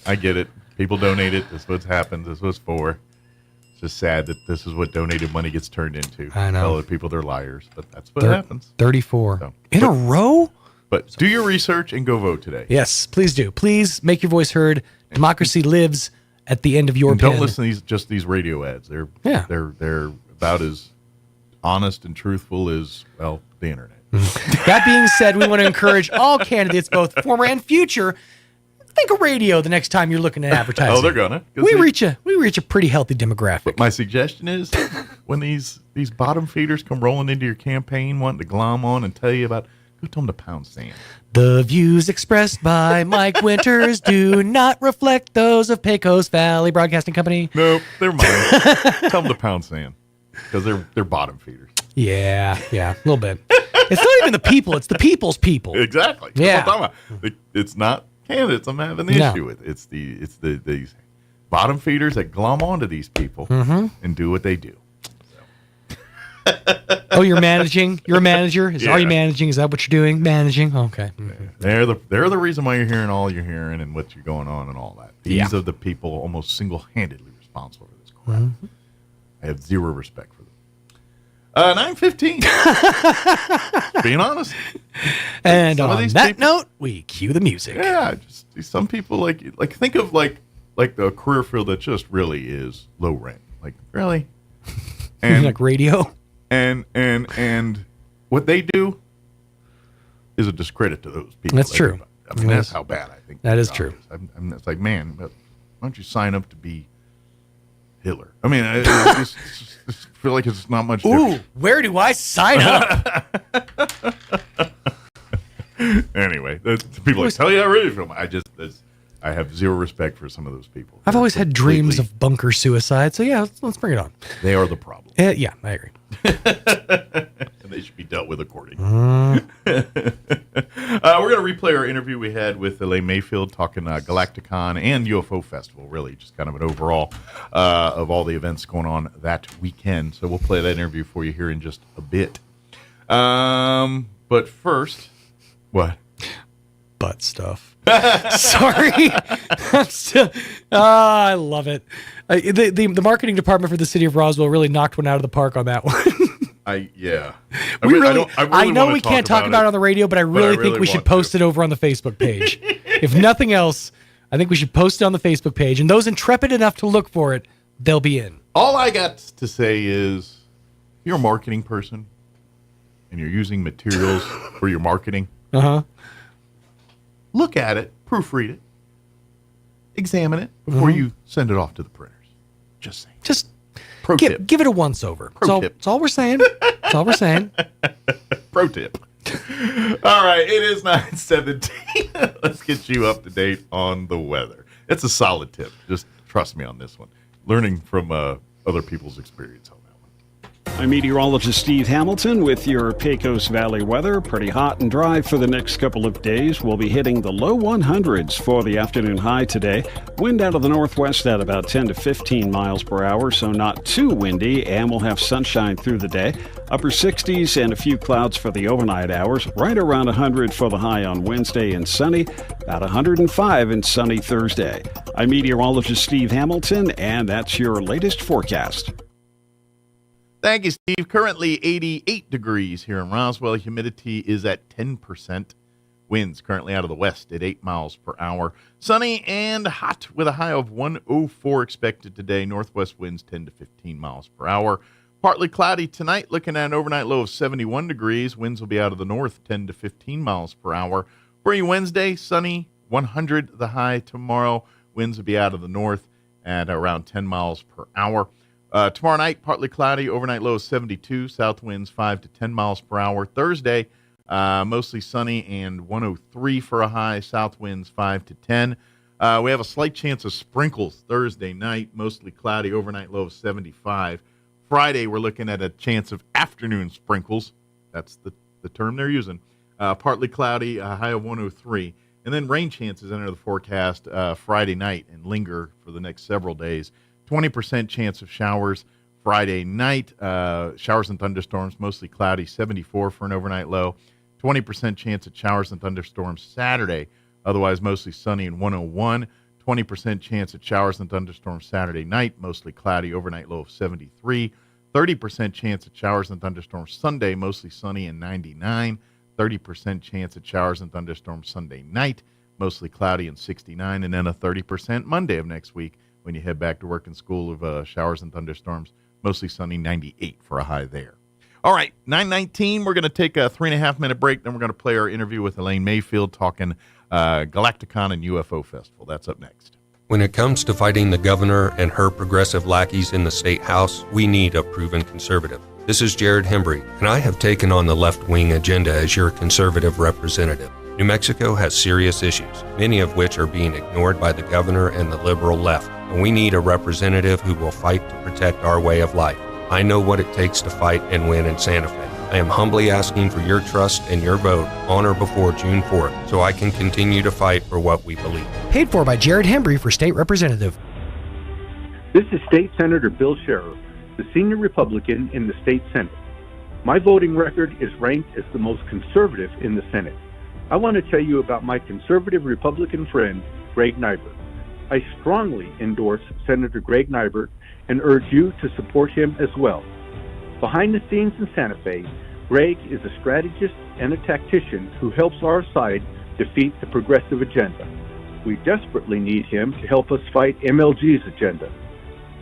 I get it. People donate it. This is what's happened. This is what it's for. It's just sad that this is what donated money gets turned into. I know. Tell other people they're liars, but that's what happens. 34. In a row? But do your research and go vote today. Yes, please do. Please make your voice heard. Democracy lives at the end of your And pen. don't listen to these radio ads. They're about as honest and truthful as, well, the internet. That being said, we want to encourage all candidates, both former and future, think of radio the next time you're looking at advertising. Oh, they're gonna. We reach a pretty healthy demographic. But my suggestion is, when these bottom feeders come rolling into your campaign, wanting to glom on and tell you about, go tell them to pound sand. The views expressed by Mike Winters do not reflect those of Pecos Valley Broadcasting Company. Nope, they're mine. Tell them to pound sand, because they're bottom feeders. Yeah, a little bit. It's not even the people; it's the people's people. Exactly. That's Yeah. what I'm talking about. It's not candidates I'm having the issue with. It's these bottom feeders that glom onto these people and do what they do. Oh, you're managing? You're a manager? Are you managing? Is that what you're doing? Managing? Okay. They're the reason why you're hearing all you're hearing and what's going on and all that. These are the people almost single-handedly responsible for this crap. I have zero respect for them. 9:15. Being honest. And some on of these that people, note, we cue the music. Yeah, just some people like think of like the career field that just really is low rent. Like, really? And like radio. And what they do is a discredit to those people. That's true. I mean, that's how bad I think that is true. It's like, man, why don't you sign up to be Hitler? I mean, I just feel like it's not much different. Ooh, where do I sign up? Anyway, the people like, tell you how I really feel. I have zero respect for some of those people. I've always had dreams of bunker suicide, so yeah, let's bring it on. They are the problem. Yeah, I agree. And they should be dealt with accordingly. We're going to replay our interview we had with Elaine Mayfield talking Galacticon and UFO Festival, really just kind of an overall of all the events going on that weekend. So we'll play that interview for you here in just a bit. But first, what? Butt stuff. Sorry. I'm still. I love it. The marketing department for the city of Roswell really knocked one out of the park on that one. I know we can't talk about it on the radio, but I really think we should post it over on the Facebook page. If nothing else, I think we should post it on the Facebook page. And those intrepid enough to look for it, they'll be in. All I got to say is, if you're a marketing person and you're using materials for your marketing, look at it, proofread it, examine it before you send it off to the printers. Just saying. Just pro tip. Give it a once over. That's all we're saying. That's all we're saying. Pro tip. All right, it is 9:17. Let's get you up to date on the weather. It's a solid tip. Just trust me on this one. Learning from other people's experience. I'm meteorologist Steve Hamilton with your Pecos Valley weather. Pretty hot and dry for the next couple of days. We'll be hitting the low 100s for the afternoon high today. Wind out of the northwest at about 10 to 15 miles per hour, so not too windy, and we'll have sunshine through the day. Upper 60s and a few clouds for the overnight hours. Right around 100 for the high on Wednesday and sunny. About 105 and sunny Thursday. I'm meteorologist Steve Hamilton, and that's your latest forecast. Thank you, Steve. Currently 88 degrees here in Roswell. Humidity is at 10%. Winds currently out of the west at 8 miles per hour. Sunny and hot with a high of 104 expected today. Northwest winds 10 to 15 miles per hour. Partly cloudy tonight, looking at an overnight low of 71 degrees. Winds will be out of the north 10 to 15 miles per hour. For you Wednesday, sunny, 100 the high tomorrow. Winds will be out of the north at around 10 miles per hour. Tomorrow night, partly cloudy, overnight low of 72, south winds 5 to 10 miles per hour. Thursday, mostly sunny and 103 for a high, south winds 5 to 10. We have a slight chance of sprinkles Thursday night, mostly cloudy, overnight low of 75. Friday, we're looking at a chance of afternoon sprinkles. That's the term they're using. Partly cloudy, a high of 103. And then rain chances enter the forecast Friday night and linger for the next several days. 20% chance of showers Friday night. Showers and thunderstorms, mostly cloudy, 74 for an overnight low. 20% chance of showers and thunderstorms Saturday, otherwise mostly sunny and 101. 20% chance of showers and thunderstorms Saturday night, mostly cloudy, overnight low of 73. 30% chance of showers and thunderstorms Sunday, mostly sunny and 99. 30% chance of showers and thunderstorms Sunday night, mostly cloudy and 69. And then a 30% Monday of next week, when you head back to work and school, of showers and thunderstorms, mostly sunny, 98 for a high there. All right, 9:19, we're going to take a 3.5-minute break. Then we're going to play our interview with Elaine Mayfield talking Galacticon and UFO Festival. That's up next. When it comes to fighting the governor and her progressive lackeys in the state house, we need a proven conservative. This is Jared Hembry, and I have taken on the left-wing agenda as your conservative representative. New Mexico has serious issues, many of which are being ignored by the governor and the liberal left. And we need a representative who will fight to protect our way of life. I know what it takes to fight and win in Santa Fe. I am humbly asking for your trust and your vote on or before June 4th so I can continue to fight for what we believe. Paid for by Jared Hembry for state representative. This is State Senator Bill Sherrill, the senior Republican in the state Senate. My voting record is ranked as the most conservative in the Senate. I want to tell you about my conservative Republican friend, Greg Nybert. I strongly endorse Senator Greg Nybert and urge you to support him as well. Behind the scenes in Santa Fe, Greg is a strategist and a tactician who helps our side defeat the progressive agenda. We desperately need him to help us fight MLG's agenda.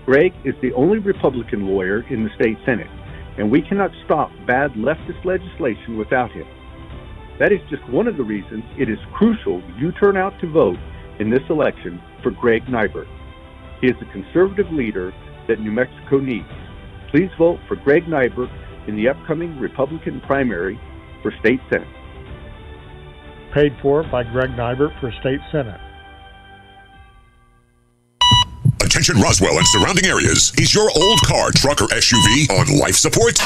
Greg is the only Republican lawyer in the state Senate, and we cannot stop bad leftist legislation without him. That is just one of the reasons it is crucial you turn out to vote in this election for Greg Nybert. He is the conservative leader that New Mexico needs. Please vote for Greg Nybert in the upcoming Republican primary for State Senate. Paid for by Greg Nybert for State Senate. Attention Roswell and surrounding areas. Is your old car, truck, or SUV on life support?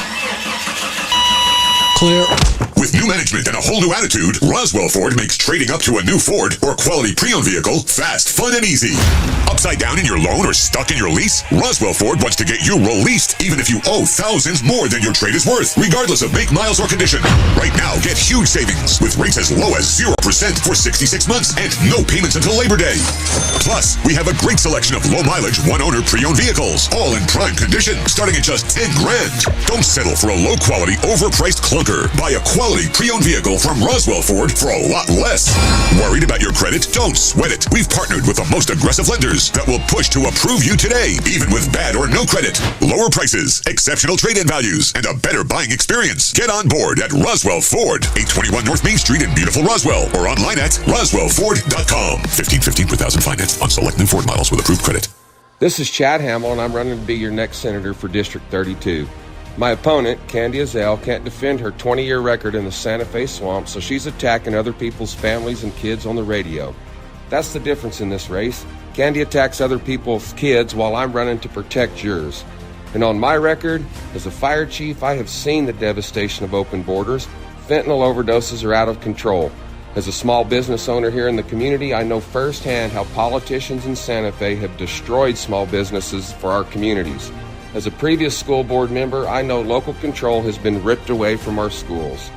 Clear. With new management and a whole new attitude, Roswell Ford makes trading up to a new Ford or quality pre-owned vehicle fast, fun, and easy. Upside down in your loan or stuck in your lease? Roswell Ford wants to get you released even if you owe thousands more than your trade is worth, regardless of make, miles, or condition. Right now, get huge savings with rates as low as 0% for 66 months and no payments until Labor Day. Plus, we have a great selection of low-mileage, one-owner pre-owned vehicles, all in prime condition, starting at just $10,000. Don't settle for a low-quality, overpriced clunker. Buy a quality pre-owned vehicle from Roswell Ford for a lot less. Worried about your credit? Don't sweat it. We've partnered with the most aggressive lenders that will push to approve you today, even with bad or no credit. Lower prices, exceptional trade-in values, and a better buying experience. Get on board at Roswell Ford, 821 North Main Street in beautiful Roswell, or online at roswellford.com. $15.15 per thousand financed on select new Ford models with approved credit. This is Chad Hamill, and I'm running to be your next senator for District 32. My opponent, Candy Azell, can't defend her 20-year record in the Santa Fe swamp, so she's attacking other people's families and kids on the radio. That's the difference in this race. Candy attacks other people's kids while I'm running to protect yours. And on my record, as a fire chief, I have seen the devastation of open borders. Fentanyl overdoses are out of control. As a small business owner here in the community, I know firsthand how politicians in Santa Fe have destroyed small businesses for our communities. As a previous school board member, I know local control has been ripped away from our schools.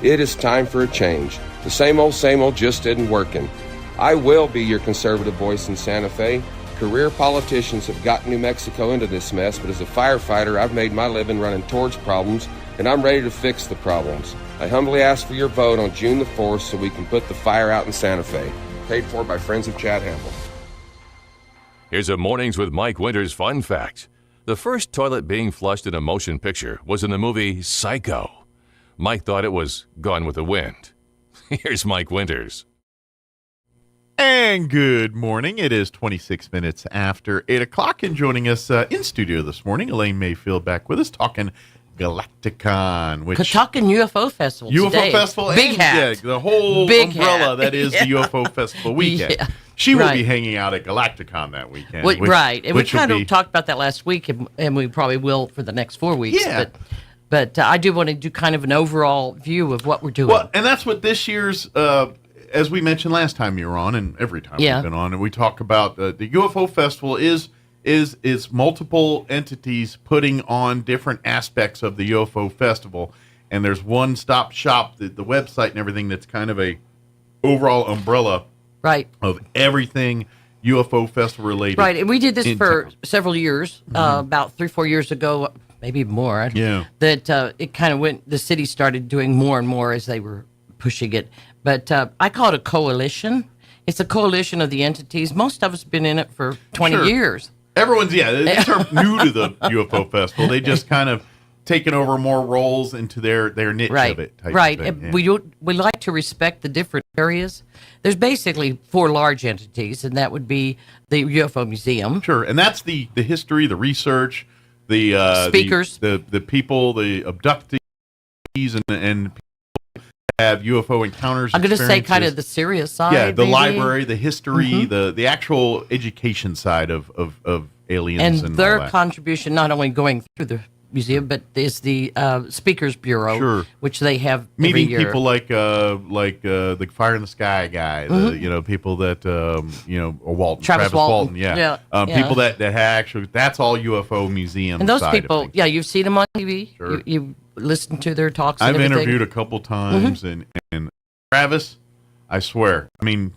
It is time for a change. The same old just isn't working. I will be your conservative voice in Santa Fe. Career politicians have gotten New Mexico into this mess, but as a firefighter, I've made my living running towards problems, and I'm ready to fix the problems. I humbly ask for your vote on June the 4th so we can put the fire out in Santa Fe. Paid for by friends of Chad Hamill. Here's a Mornings with Mike Winters fun fact. The first toilet being flushed in a motion picture was in the movie Psycho. Mike thought it was Gone with the Wind. Here's Mike Winters. And good morning. It is 26 minutes after 8 o'clock, and joining us in studio this morning, Elaine Mayfield back with us talking Galacticon. Which talking UFO Festival today. UFO Festival. Big hat. Yeah, the whole Big umbrella hat. that is the UFO Festival weekend. Yeah. She will Right. be hanging out at Galacticon that weekend. Well, right. And we kind of be... talked about that last week, and we probably will for the next 4 weeks. Yeah. But I do want to do kind of an overall view of what we're doing. Well, and that's what this year's, as we mentioned last time you were on, and every time we've been on, and we talk about the UFO Festival is multiple entities putting on different aspects of the UFO Festival, and there's one-stop shop, the website and everything that's kind of a overall umbrella of everything UFO Festival related. Right, and we did this for town. several years, about 3-4 years ago, maybe more. Yeah. That it kind of went, the city started doing more and more as they were pushing it. But I call it a coalition. It's a coalition of the entities. Most of us have been in it for 20 years. Everyone's, these are new to the UFO Festival. They just kind of taken over more roles into their niche of it. Right. Of thing, And we like to respect the different areas. There's basically 4 large entities, and that would be the UFO Museum. Sure, and that's the history, the research, the speakers, the people, the abductees, and people have UFO encounters. I'm going to say kind of the serious side. Yeah, the maybe. library, the history, the actual education side of aliens and their all that. contribution, not only going through the museum, but is the Speakers Bureau, which they have meeting every year. people like the Fire in the Sky guy, people that Walton, Travis Walton, people that actually, that's all UFO museum. And those side people, of things. you've seen them on TV. Sure. You listen to their talks. I've and interviewed a couple times, and Travis, I swear, I mean,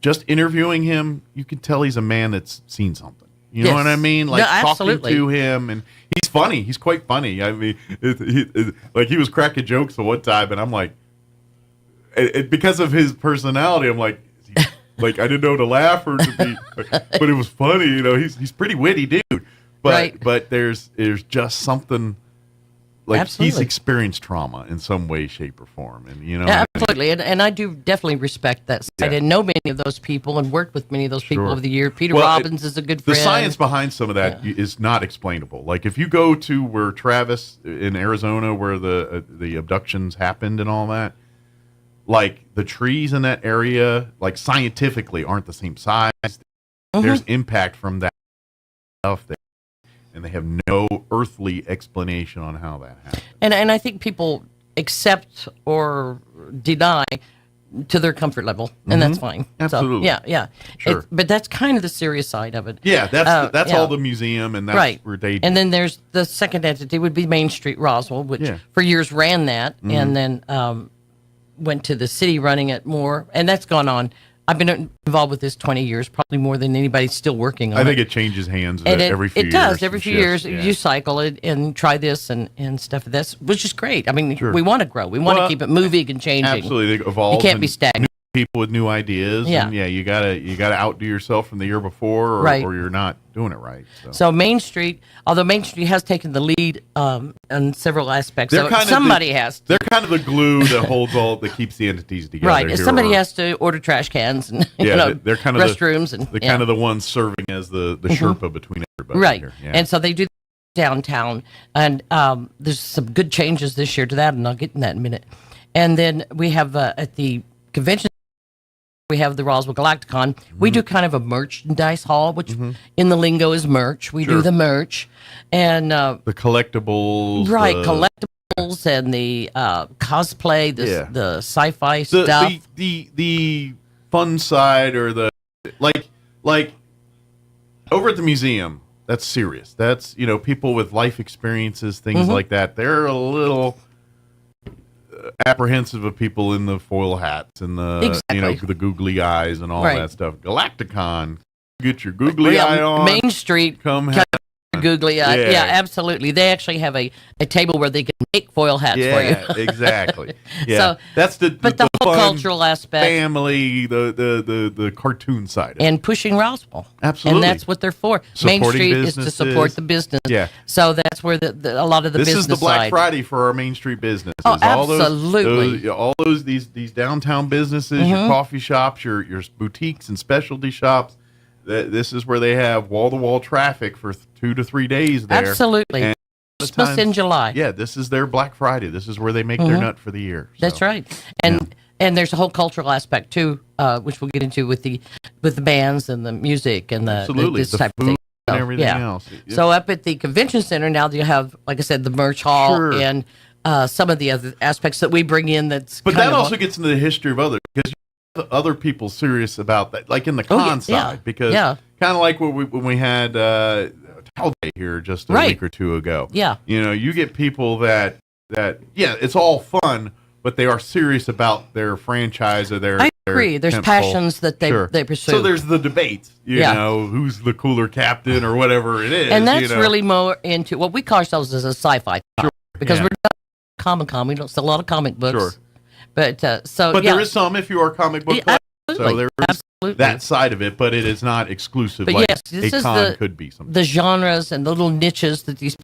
just interviewing him, you can tell he's a man that's seen something. You know what I mean? Like talking to him, and he's funny. He's quite funny. I mean, he was cracking jokes at one time, and I'm like, because of his personality, I'm like, I didn't know to laugh or to be, but it was funny. You know, he's pretty witty dude, but there's just something. Like he's experienced trauma in some way, shape, or form, and absolutely, and I do definitely respect that side and know many of those people and worked with many of those people over the year. Peter Robbins is a good friend. The science behind some of that is not explainable. Like if you go to where Travis in Arizona, where the abductions happened and all that, like the trees in that area, like scientifically aren't the same size. there's impact from that stuff there, and they have no earthly explanation on how that happened. And I think people accept or deny to their comfort level, and that's fine. Absolutely. So, yeah. Sure. But that's kind of the serious side of it. Yeah, that's all the museum, and that's where they do. And then there's the second entity would be Main Street Roswell, which for years ran that, and then went to the city running it more, and that's gone on. I've been involved with this 20 years, probably more than anybody's still working on it. I think it changes hands every few years. It does. Every few years, you cycle it and try this and stuff. Which is great. I mean, we want to grow. We want to keep it moving and changing. Absolutely. They evolve. You can't be stagnant. People with new ideas. Yeah. And you gotta outdo yourself from the year before, or you're not doing it right. So Main Street, although Main Street has taken the lead on several aspects, somebody has to. They're kind of the glue that holds that keeps the entities together. Right. Somebody has to order trash cans and they're kind of restrooms kind of the ones serving as the Sherpa between everybody. Right. Here. Yeah. And so they do downtown, and there's some good changes this year to that, and I'll get in that in a minute. And then we have at the convention, we have the Roswell Galacticon. We do kind of a merchandise hall, which in the lingo is merch. We do the merch and the collectibles, right? Collectibles and the cosplay, the sci-fi stuff, the fun side, or the like over at the museum. That's serious. That's people with life experiences, things like that. They're a little apprehensive of people in the foil hats and the the googly eyes and all that stuff. Galacticon, get your googly eye on. Main Street, come googly eye. Yeah, absolutely. They actually have a table where they can make foil hats for you. Exactly. Yeah, so that's the whole fun, cultural aspect, family, the cartoon side, and pushing Roswell. Absolutely, and that's what they're for. Supporting Main Street businesses. is to support the business. Yeah. So that's where a lot of the business. This is the Black side. Friday for our Main Street businesses. Oh, absolutely. All those these downtown businesses, your coffee shops, your boutiques and specialty shops. This is where they have wall-to-wall traffic for 2 to 3 days there. Absolutely. And Christmas in July. Yeah, this is their Black Friday. This is where they make their nut for the year. So. That's right. And there's a whole cultural aspect too, which we'll get into with the bands and the music and this type of thing. And everything else. Yeah. So up at the convention center now, you have, like I said, the merch hall and some of the other aspects that we bring in. But that also gets into the history of others, because other people serious about that, like in the con side, because kind of like when we had Towel Day here just a week or two ago. Yeah, you get people that it's all fun, but they are serious about their franchise or their. I agree. There's passions that they pursue. So there's the debate, you know, who's the cooler captain or whatever it is, and that's really more into what we call ourselves as a sci-fi because we're not Comic-Con. We don't sell a lot of comic books. Sure. But there is some if you are a comic book player. So there is that side of it, but it is not exclusive. But like yes, this a is con could be something. The genres and the little niches that these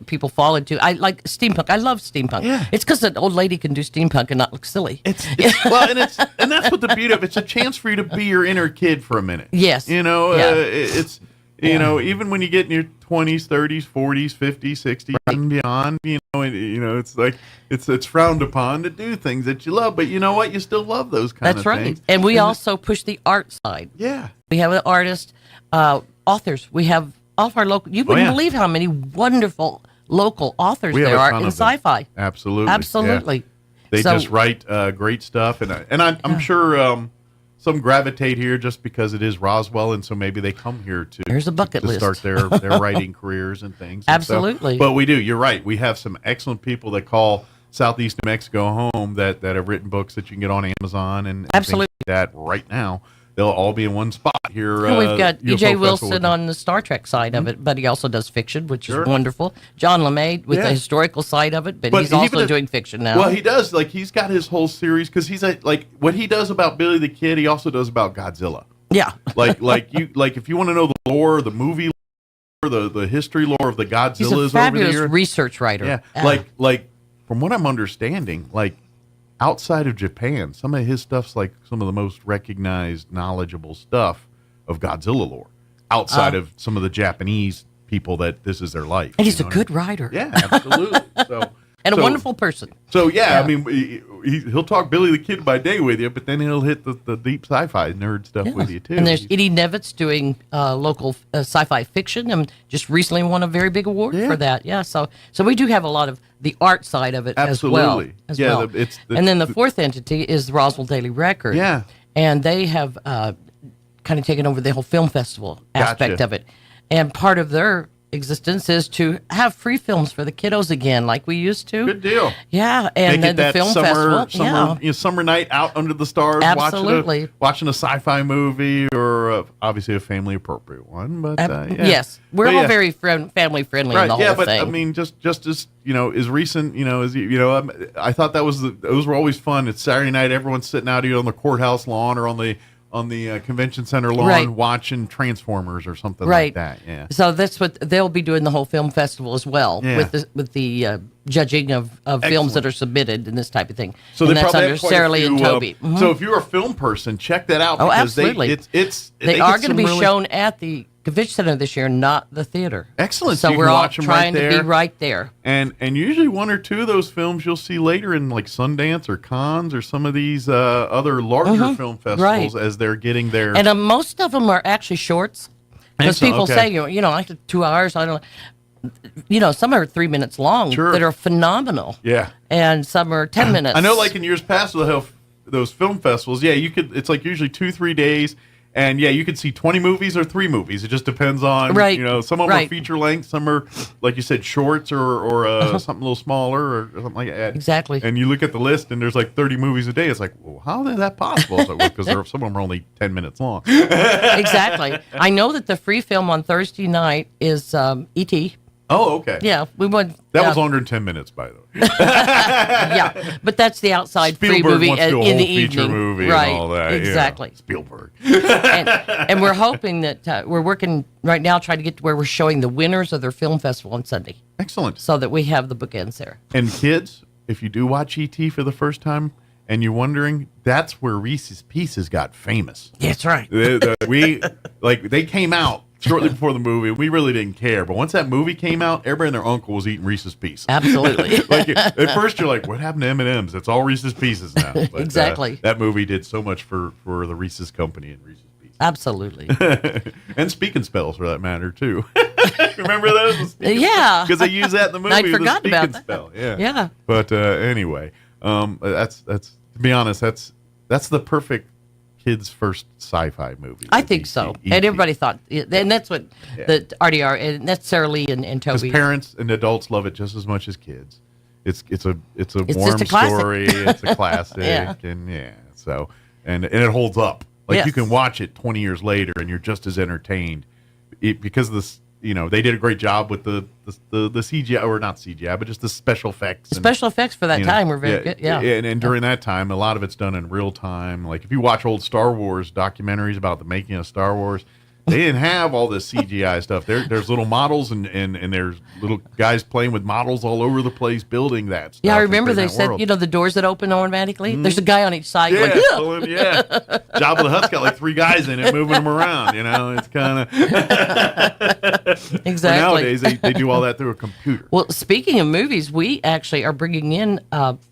people fall into. I like steampunk. I love steampunk. Yeah. It's because an old lady can do steampunk and not look silly. And that's what the beauty of it. It's a chance for you to be your inner kid for a minute. Yes. It's even when you get in your 20s, 30s, 40s, 50s, 60s, and beyond, it's like it's frowned upon to do things that you love, but you know what? You still love those kind of things. That's right. And we also push the art side. Yeah. We have an artist, authors. We have all of our local. You wouldn't believe how many wonderful local authors there are in sci-fi. Absolutely. Yeah. They just write great stuff, and I'm sure. Some gravitate here just because it is Roswell, and so maybe they come here to There's a bucket list. Start their writing careers and things. Absolutely. And so, but we do. You're right. We have some excellent people that call Southeast New Mexico home that have written books that you can get on Amazon and things like that right now. They'll all be in one spot here. We've got E.J. Wilson on the Star Trek side of it, but he also does fiction, which is wonderful. John LeMay with the historical side of it, but he's also doing fiction now. Well, he does. Like, he's got his whole series, because he's like what he does about Billy the Kid, he also does about Godzilla. Yeah. like if you want to know the lore, the movie lore, the history lore of the Godzillas, he's a fabulous research writer. Yeah. Like from what I'm understanding, outside of Japan, some of his stuff's like some of the most recognized, knowledgeable stuff of Godzilla lore. Outside of some of the Japanese people that this is their life. And he's a good writer. Yeah, absolutely. So, and a wonderful person. So I mean, he'll talk Billy the Kid by day with you, but then he'll hit the deep sci-fi nerd stuff with you too. And there's Eddie Nevitz doing local sci-fi fiction, and just recently won a very big award for that. Yeah, so we do have a lot of the art side of it as well. And then the fourth entity is the Roswell Daily Record. Yeah, and they have kind of taken over the whole film festival aspect of it, and part of their existence is to have free films for the kiddos again, like we used to. Good deal. Yeah, and then the film festival. Summer night out under the stars, absolutely, watching a sci-fi movie or obviously a family appropriate one. But yes, we're all very family friendly in the whole thing. I mean, just as as recent, I thought those were always fun. It's Saturday night, everyone's sitting out either on the courthouse lawn or on the convention center lawn watching Transformers or something like that. Yeah. So that's what they'll be doing, the whole film festival as well, with the judging of films that are submitted and this type of thing. So and that's under Sarah Lee and Toby. So if you're a film person, check that out. Oh, absolutely. They are going to be really shown at the Convention Center this year, not the theater. Excellent. So we're all trying to be right there. And usually one or two of those films you'll see later in like Sundance or Cannes or some of these other larger film festivals as they're getting there. And most of them are actually shorts. Because people say, like 2 hours, I don't know. Some are 3 minutes long that are phenomenal. Yeah. And some are 10 minutes. I know, like in years past, we'll have those film festivals. Yeah, it's like usually 2-3 days. And you could see 20 movies or 3 movies. It just depends on, some of them are feature length, some are, like you said, shorts or something a little smaller or something like that. Exactly. And you look at the list and there's like 30 movies a day. It's like, well, how is that possible? Because some of them are only 10 minutes long. Exactly. I know that the free film on Thursday night is E.T. Oh, okay. Yeah, we would. That was longer than 10 minutes, by the way. Yeah, but that's the outside Spielberg free movie wants to do a in the whole feature evening, movie right? And all that. Exactly. Yeah. Spielberg. and we're hoping that we're working right now, trying to get to where we're showing the winners of their film festival on Sunday. Excellent. So that we have the bookends there. And kids, if you do watch E.T. for the first time, and you're wondering, that's where Reese's Pieces got famous. That's right. They came out shortly before the movie. We really didn't care, but once that movie came out, everybody and their uncle was eating Reese's Pieces. Absolutely. At first, you're like, "What happened to M&Ms? It's all Reese's Pieces now." But, exactly. That movie did so much for the Reese's Company and Reese's Pieces. Absolutely. And Speak and Spells, for that matter, too. Remember those? Yeah. Because they use that in the movie. I'd forgotten about that. Spell. Yeah. Yeah. But anyway, that's to be honest, that's the perfect kids' first sci-fi movie. I think so. E.T. And everybody thought, and that's what the RDR, and that's Sarah Lee and Toby. Because parents and adults love it just as much as kids. It's a warm just a classic. story. It's a classic, and it holds up. Like you can watch it 20 years later, and you're just as entertained because this. They did a great job with the CGI, or not CGI, but just the special effects. The special effects for that time were very good. Yeah. And during that time, a lot of it's done in real time. Like if you watch old Star Wars documentaries about the making of Star Wars, they didn't have all this CGI stuff. There's little models and there's little guys playing with models all over the place building that stuff. Yeah, I remember they said, the doors that open automatically. Mm-hmm. There's a guy on each side going, Jabba the Hutt's got like 3 guys in it moving them around. It's kind of... Exactly. Nowadays, they do all that through a computer. Well, speaking of movies, we actually are bringing in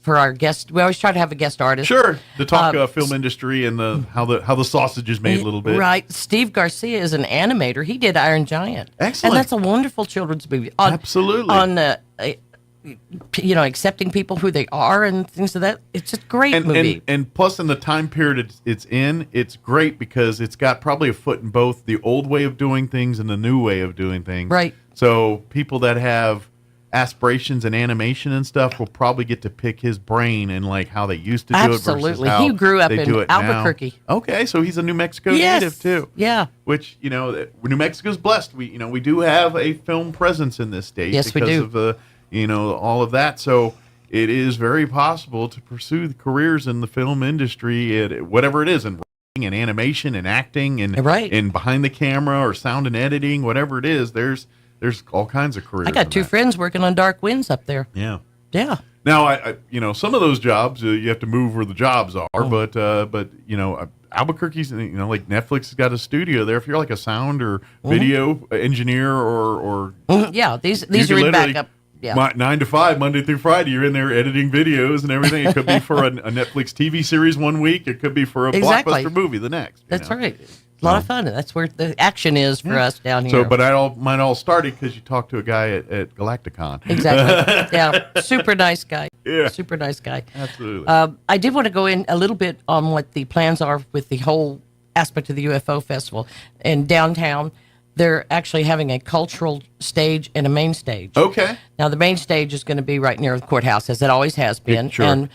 for our guest. We always try to have a guest artist. Sure, to talk film industry and how the sausage is made a little bit. Right. Steve Garcia is an animator. He did Iron Giant. Excellent. And that's a wonderful children's movie. Absolutely. On accepting people who they are and things of that. It's a great movie. And plus, in the time period it's in, it's great because it's got probably a foot in both the old way of doing things and the new way of doing things. Right. So people that have aspirations in animation and stuff will probably get to pick his brain and like how they used to do it versus how he grew up they in do it Albuquerque. Now. Okay, so he's a New Mexico native too. Yeah. Which, New Mexico's blessed. We do have a film presence in this state because of all of that. So it is very possible to pursue the careers in the film industry, whatever it is, in writing and animation and acting and behind the camera or sound and editing, whatever it is. There's all kinds of careers. I got 2 friends working on Dark Winds up there. Yeah. Yeah. Now, I some of those jobs you have to move where the jobs are, but Albuquerque's, like Netflix has got a studio there. If you're like a sound or video engineer or these are in backup. Yeah. 9 to 5, Monday through Friday, you're in there editing videos and everything. It could be for a Netflix TV series one week. It could be for a blockbuster movie the next. That's right. A lot of fun. That's where the action is for us down here. So, but mine all started because you talked to a guy at Galacticon. Exactly. Yeah. Super nice guy. Yeah. Super nice guy. Absolutely. I did want to go in a little bit on what the plans are with the whole aspect of the UFO festival. In downtown, they're actually having a cultural stage and a main stage. Okay. Now, the main stage is going to be right near the courthouse, as it always has been. Sure. And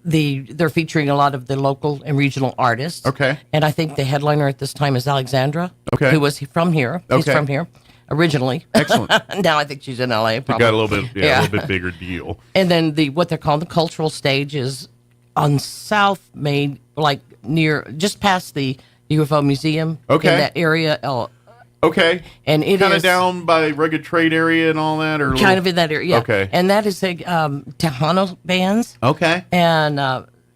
they're featuring a lot of the local and regional artists. Okay. And I think the headliner at this time is Alexandra, Okay. who was from here. She's Okay. from here originally. Excellent. Now I think she's in LA. You Probably. got a little bit, a little bit bigger deal. And then what they're calling the cultural stage is on South Main, like just past the UFO Museum. Okay. In that area. Okay. And it kind of is down by Rugged Trade area and all that, or kind of in that area. Yeah. Okay. And that is a Tejano bands. Okay. And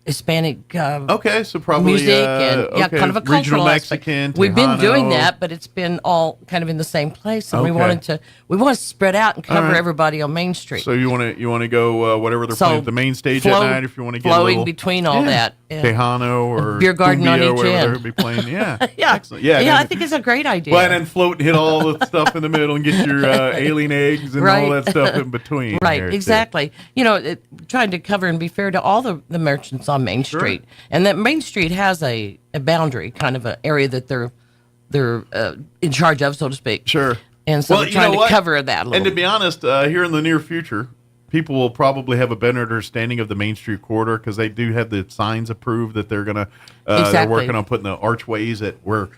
Hispanic okay, so probably music and kind of a cultural regional aspect. Mexican. We've been doing Tejano. that, but it's been all kind of in the same place, and we Okay. want to spread out and cover All right. everybody on Main Street. So you want to go whatever they're playing at the main stage at night if you want to get a flowing little between all that. Yeah. Tejano or Beer garden on cumbia, each whatever end. they'll be playing. Yeah. Yeah. Excellent. Yeah. Yeah, and I think it's a great idea. Well, and then float and hit all the stuff in the middle and get your alien eggs and all Right. that stuff in between. Right, there, too. exactly. Trying to cover and be fair to all the merchants on Main Sure. Street, and that Main Street has a boundary, kind of an area that they're in charge of, so to speak. Sure. And so we're trying to cover that a little. And to be honest, here in the near future, people will probably have a better understanding of the Main Street corridor because they do have the signs approved that they're going to. They're Exactly. working on putting the archways that where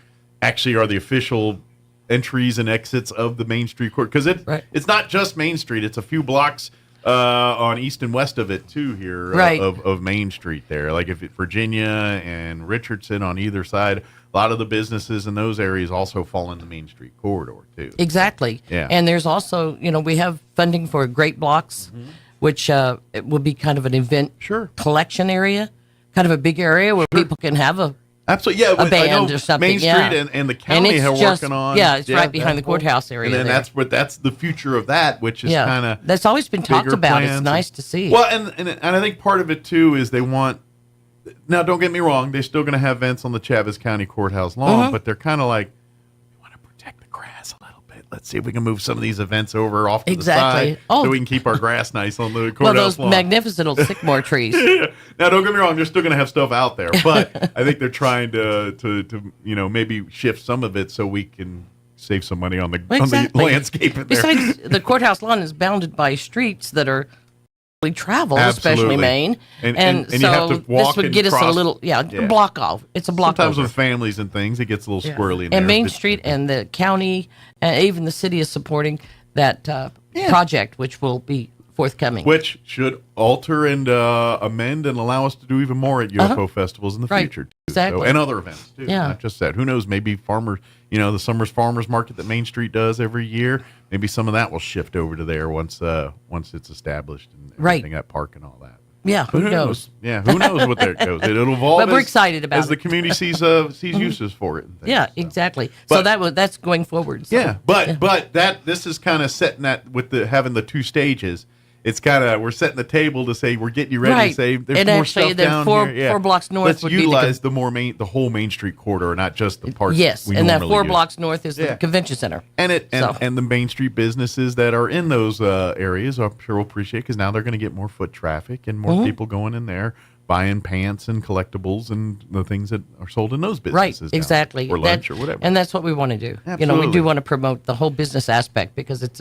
actually are the official entries and exits of the Main Street corridor because it's not just Main Street; it's a few blocks on east and west of it too. Here, Right. of Main Street there, like if Virginia and Richardson on either side. A lot of the businesses in those areas also fall in the Main Street corridor too. Exactly. Yeah. And there's also, we have funding for Great Blocks, which it will be kind of an event collection area, kind of a big area where people can have a Absolutely, yeah. a band or something. Main Street and the county it's are just, working on. Yeah, it's right behind the courthouse area. And then there. that's the future of that, which is kind of that's always been talked about. It's nice to see. Well, and I think part of it too is they want. Now, don't get me wrong; they're still going to have events on the Chaves County Courthouse lawn, but they're kind of like, we want to protect the grass a little bit. Let's see if we can move some of these events over off to the side so we can keep our grass nice on the courthouse lawn. Magnificent old sycamore trees. Now, don't get me wrong; they're still going to have stuff out there, but I think they're trying to maybe shift some of it so we can save some money on the landscape in there. Besides, the courthouse lawn is bounded by streets that are traveled, especially Maine, and you so have to walk this would and get us cross. a little block off. It's a block. Sometimes over. with families and things, it gets a little squirrely. In there. And Main Street and the county, and even the city is supporting that project, which will be forthcoming. Which should alter and amend and allow us to do even more at UFO festivals in the future. Too. Exactly. So, and other events, too. Yeah. Not just that. Who knows? Maybe farmers, the summer's farmers market that Main Street does every year, maybe some of that will shift over to there once it's established and everything, that park and all that. Yeah, who knows? Yeah, who knows what there goes. It'll evolve. But we're excited about as the community sees uses for it. And things, yeah, exactly. So that's going forward. So. Yeah, but this is kind of setting that with having the two stages. It's kind of we're setting the table to say we're getting you ready to say there's more stuff down here. Yeah. 4 blocks north. Let's would utilize the whole Main Street corridor, not just the parts. Yes, we and that normally 4 use. blocks north is the convention center. And the Main Street businesses that are in those areas, I'm sure will appreciate because now they're going to get more foot traffic and more people going in there buying pants and collectibles and the things that are sold in those businesses. Right, exactly. Or lunch or whatever. And that's what we want to do. Absolutely. We do want to promote the whole business aspect because it's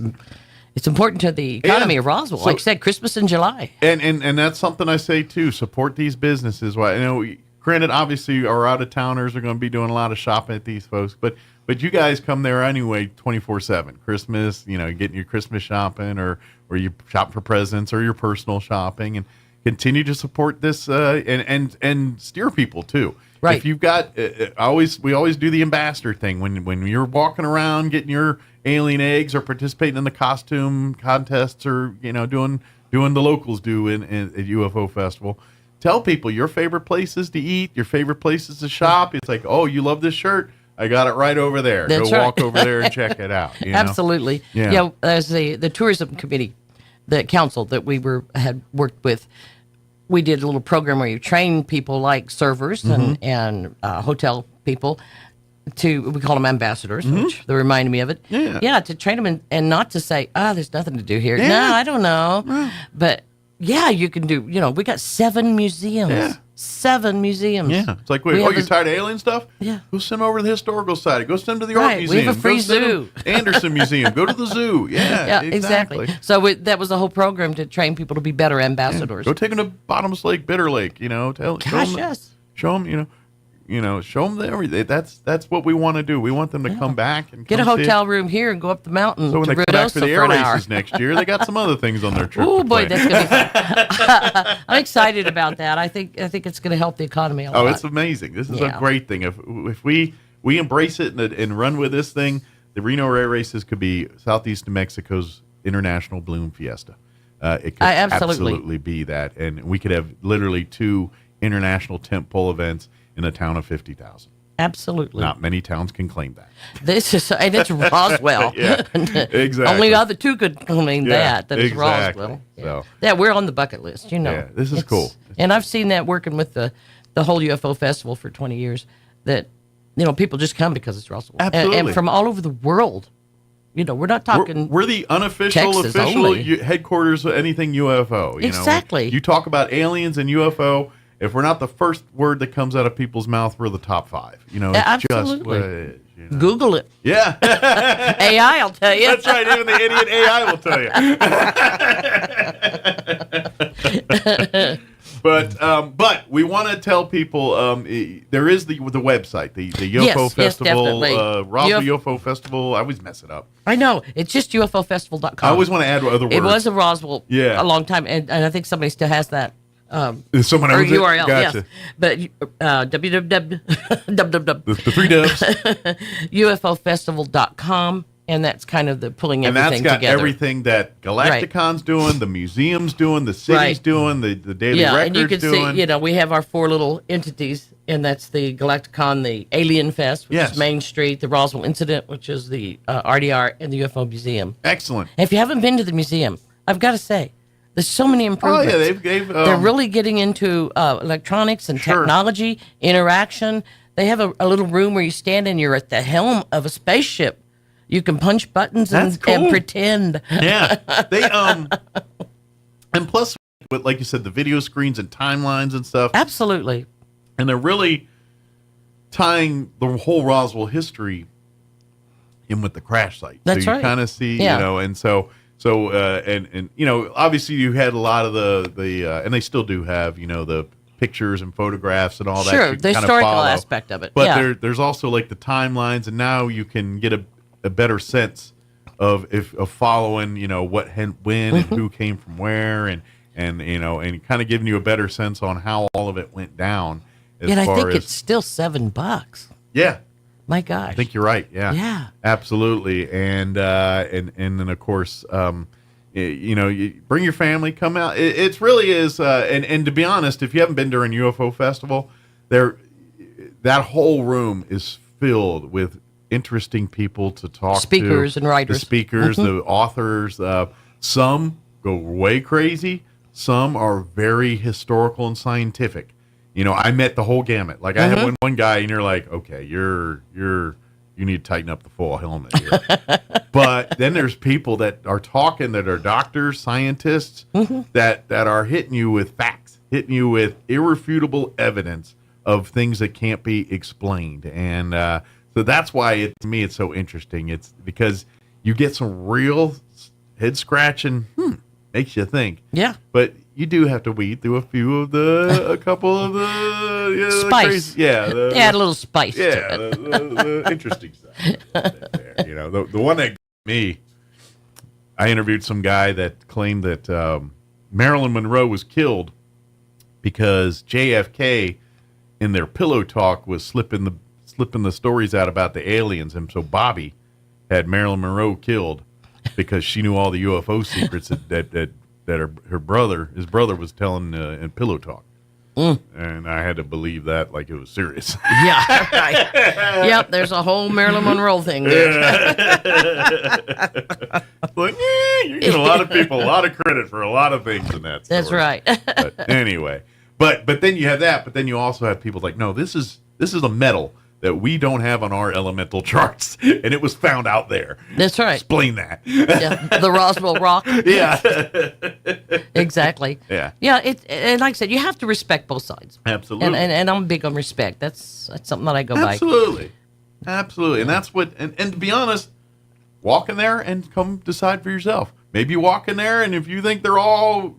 important to the economy of Roswell. Like I said, Christmas in July. And that's something I say too. Support these businesses. Well, granted, obviously, our out of towners are going to be doing a lot of shopping at these folks, but you guys come there anyway, 24/7. Christmas, getting your Christmas shopping, or you shop for presents, or your personal shopping, and continue to support this and steer people too. Right. If you've got, we always do the ambassador thing when you're walking around getting your alien eggs or participating in the costume contests or doing the locals do in at UFO Festival. Tell people your favorite places to eat, your favorite places to shop. It's like, oh, you love this shirt. I got it right over there. That's Go right. walk over there and check it out. You know? Absolutely. Yeah. As the tourism committee, the council that we had worked with, we did a little program where you train people like servers and hotel people we call them ambassadors, which they reminded me of it. Yeah, to train them and not to say, there's nothing to do here. Yeah. No, I don't know. But yeah, you can do, we got 7 museums. Yeah. 7 museums. Yeah. It's like, wait, you're tired of alien stuff? Yeah. Go send them over to the Historical Society. Go send them to the Right. Art Museum. We have a free Go send zoo. them Anderson Museum. Go to the zoo. Yeah, exactly. So that was the whole program to train people to be better ambassadors. Go take them to Bottoms Lake, Bitter Lake. Yes. Show them, show them everything. That's what we want to do. We want them to come back and Get a come see hotel it. room here and go up the mountain So when to they come back for Ruidoso the air for an hour. races next year, they got some other things on their trip. Oh to boy, plan. that's going to be fun. I'm excited about that. I think it's going to help the economy a lot. Oh, it's amazing. This is a great thing. If we embrace it and run with this thing, the Reno Air Races could be Southeast New Mexico's international balloon fiesta. It could absolutely be that, and we could have literally 2 international tentpole events in a town of 50,000. Absolutely. Not many towns can claim that. And it's Roswell. Yeah, exactly. Only other 2 could claim that it's exactly. Roswell. So. Yeah, we're on the bucket list, Yeah, this is cool. And I've seen that working with the whole UFO festival for 20 years, that, people just come because it's Roswell. Absolutely. And from all over the world. We're not talking. We're the unofficial, Texas official only. headquarters of anything UFO. Exactly. You talk about aliens and UFO. If we're not the first word that comes out of people's mouth, we're the top 5. It's Absolutely. just what it is, Google it. Yeah. AI will tell you. That's right. Even the idiot AI will tell you. But we want to tell people there is the website, the UFO Festival, Roswell UFO Festival. I always mess it up. I know. It's just UFOfestival.com. I always want to add other words. It was a Roswell a long time, and I think somebody still has that. Someone or owns URL, it? Gotcha. yes. But www. The 3 dubs. UFOfestival.com, and that's kind of the pulling And everything that's got together. everything that Galacticon's doing, the museum's doing, the city's doing, the Daily Record's and you can doing. see, we have our 4 little entities, and that's the Galacticon, the Alien Fest, which is Main Street, the Roswell Incident, which is the RDR, and the UFO Museum. Excellent. And if you haven't been to the museum, I've got to say, there's so many improvements. Oh, yeah, they're really getting into electronics and technology, interaction. They have a little room where you stand and you're at the helm of a spaceship. You can punch buttons and pretend. Yeah. They and plus, like you said, the video screens and timelines and stuff. Absolutely. And they're really tying the whole Roswell history in with the crash site. That's so you right. kind of see, and so obviously you had a lot of the and they still do have, the pictures and photographs and all that. Sure, the historical aspect of it. But there's also like the timelines, and now you can get a better sense of following, what when and who came from where, and kind of giving you a better sense on how all of it went down. And I think it's still $7. Yeah. My gosh. I think you're right. Yeah. Yeah. Absolutely. And then of course, you bring your family, come out. It really is. And to be honest, if you haven't been during UFO Festival, that whole room is filled with interesting people to talk speakers to. And writers. The speakers, the authors. Some go way crazy. Some are very historical and scientific. I met the whole gamut. Like I had one guy, and you're like, okay, you need to tighten up the full helmet here. But then there's people that are talking that are doctors, scientists, that are hitting you with facts, hitting you with irrefutable evidence of things that can't be explained. And so that's why to me it's so interesting. It's because you get some real head scratching, makes you think. Yeah. But you do have to weed through a couple of the spice. Add a little spice. Yeah, to it. the interesting stuff. The one that got me, I interviewed some guy that claimed that Marilyn Monroe was killed because JFK, in their pillow talk, was slipping the stories out about the aliens, and so Bobby had Marilyn Monroe killed because she knew all the UFO secrets that his brother was telling in pillow talk. And I had to believe that like it was serious. Yeah, right. Yep, there's a whole Marilyn Monroe thing there. Like, you get a lot of people a lot of credit for a lot of things in that story. That's right. But anyway, but then you have that, but then you also have people like, no, this is a metal that we don't have on our elemental charts, and it was found out there. That's right. Explain that. Yeah, the Roswell rock. Yeah. Exactly. Yeah. Yeah, and like I said, you have to respect both sides. Absolutely. And I'm big on respect. That's something that I go by. Absolutely. And that's what, and to be honest, walk in there and come decide for yourself. Maybe you walk in there, and if you think they're all,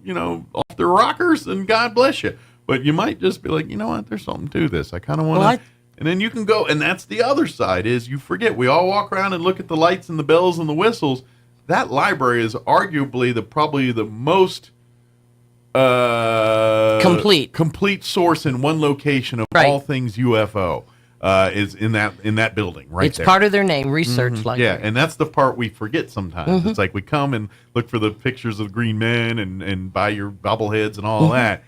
off their rockers, then God bless you. But you might just be like, you know what, there's something to this. I kind of want to. And then you can go, and that's the other side is you forget. We all walk around and look at the lights and the bells and the whistles. That library is arguably probably the most complete source in one location of all things UFO. Is in that building right it's there. It's part of their name, research library. Yeah, and that's the part we forget sometimes. It's like we come and look for the pictures of green men and buy your bobbleheads and all that.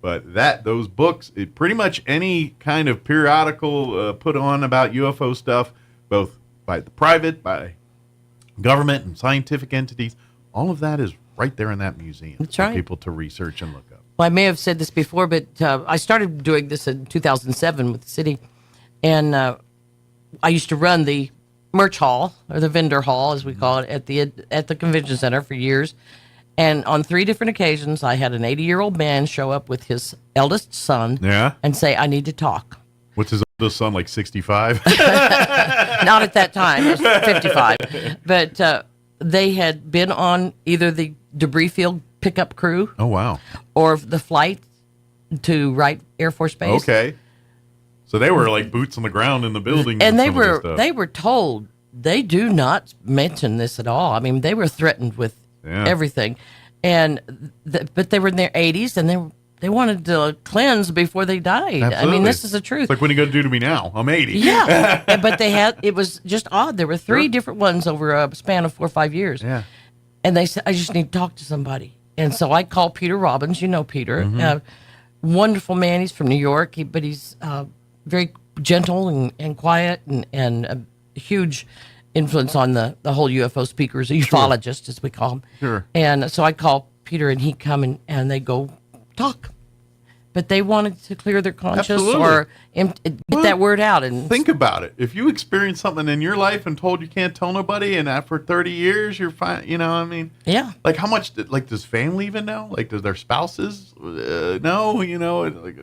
But those books, pretty much any kind of periodical put on about UFO stuff, both by the private, by government and scientific entities, all of that is right there in that museum. That's for right. people to research and look up. Well, I may have said this before, but I started doing this in 2007 with the city, and I used to run the merch hall, or the vendor hall, as we call it, at the convention center for years. And on 3 different occasions, I had an 80-year-old man show up with his eldest son and say, I need to talk. What's his oldest son, like 65? Not at that time. It was 55. But they had been on either the debris field pickup crew. Oh, wow. Or the flight to Wright Air Force Base. Okay. So they were like boots on the ground in the building. And they were told they do not mention this at all. I mean, they were threatened with everything, and but they were in their 80s, and they wanted to cleanse before they died. Absolutely. I mean, this is the truth. It's like, what are you going to do to me now? I'm 80. Yeah, but it was just odd. There were 3 different ones over a span of 4 or 5 years. Yeah, and they said, I just need to talk to somebody. And so I called Peter Robbins. You know Peter, wonderful man. He's from New York, but he's very gentle and quiet and a huge influence on the whole UFO speakers, a ufologist, as we call him. Sure. And so I call Peter, and he come and they go talk. But they wanted to clear their conscience or get that word out. And think about it. If you experience something in your life and told you can't tell nobody, and after 30 years you're fine, I mean? Yeah. Like, how much, does family even know? Like, does their spouses know,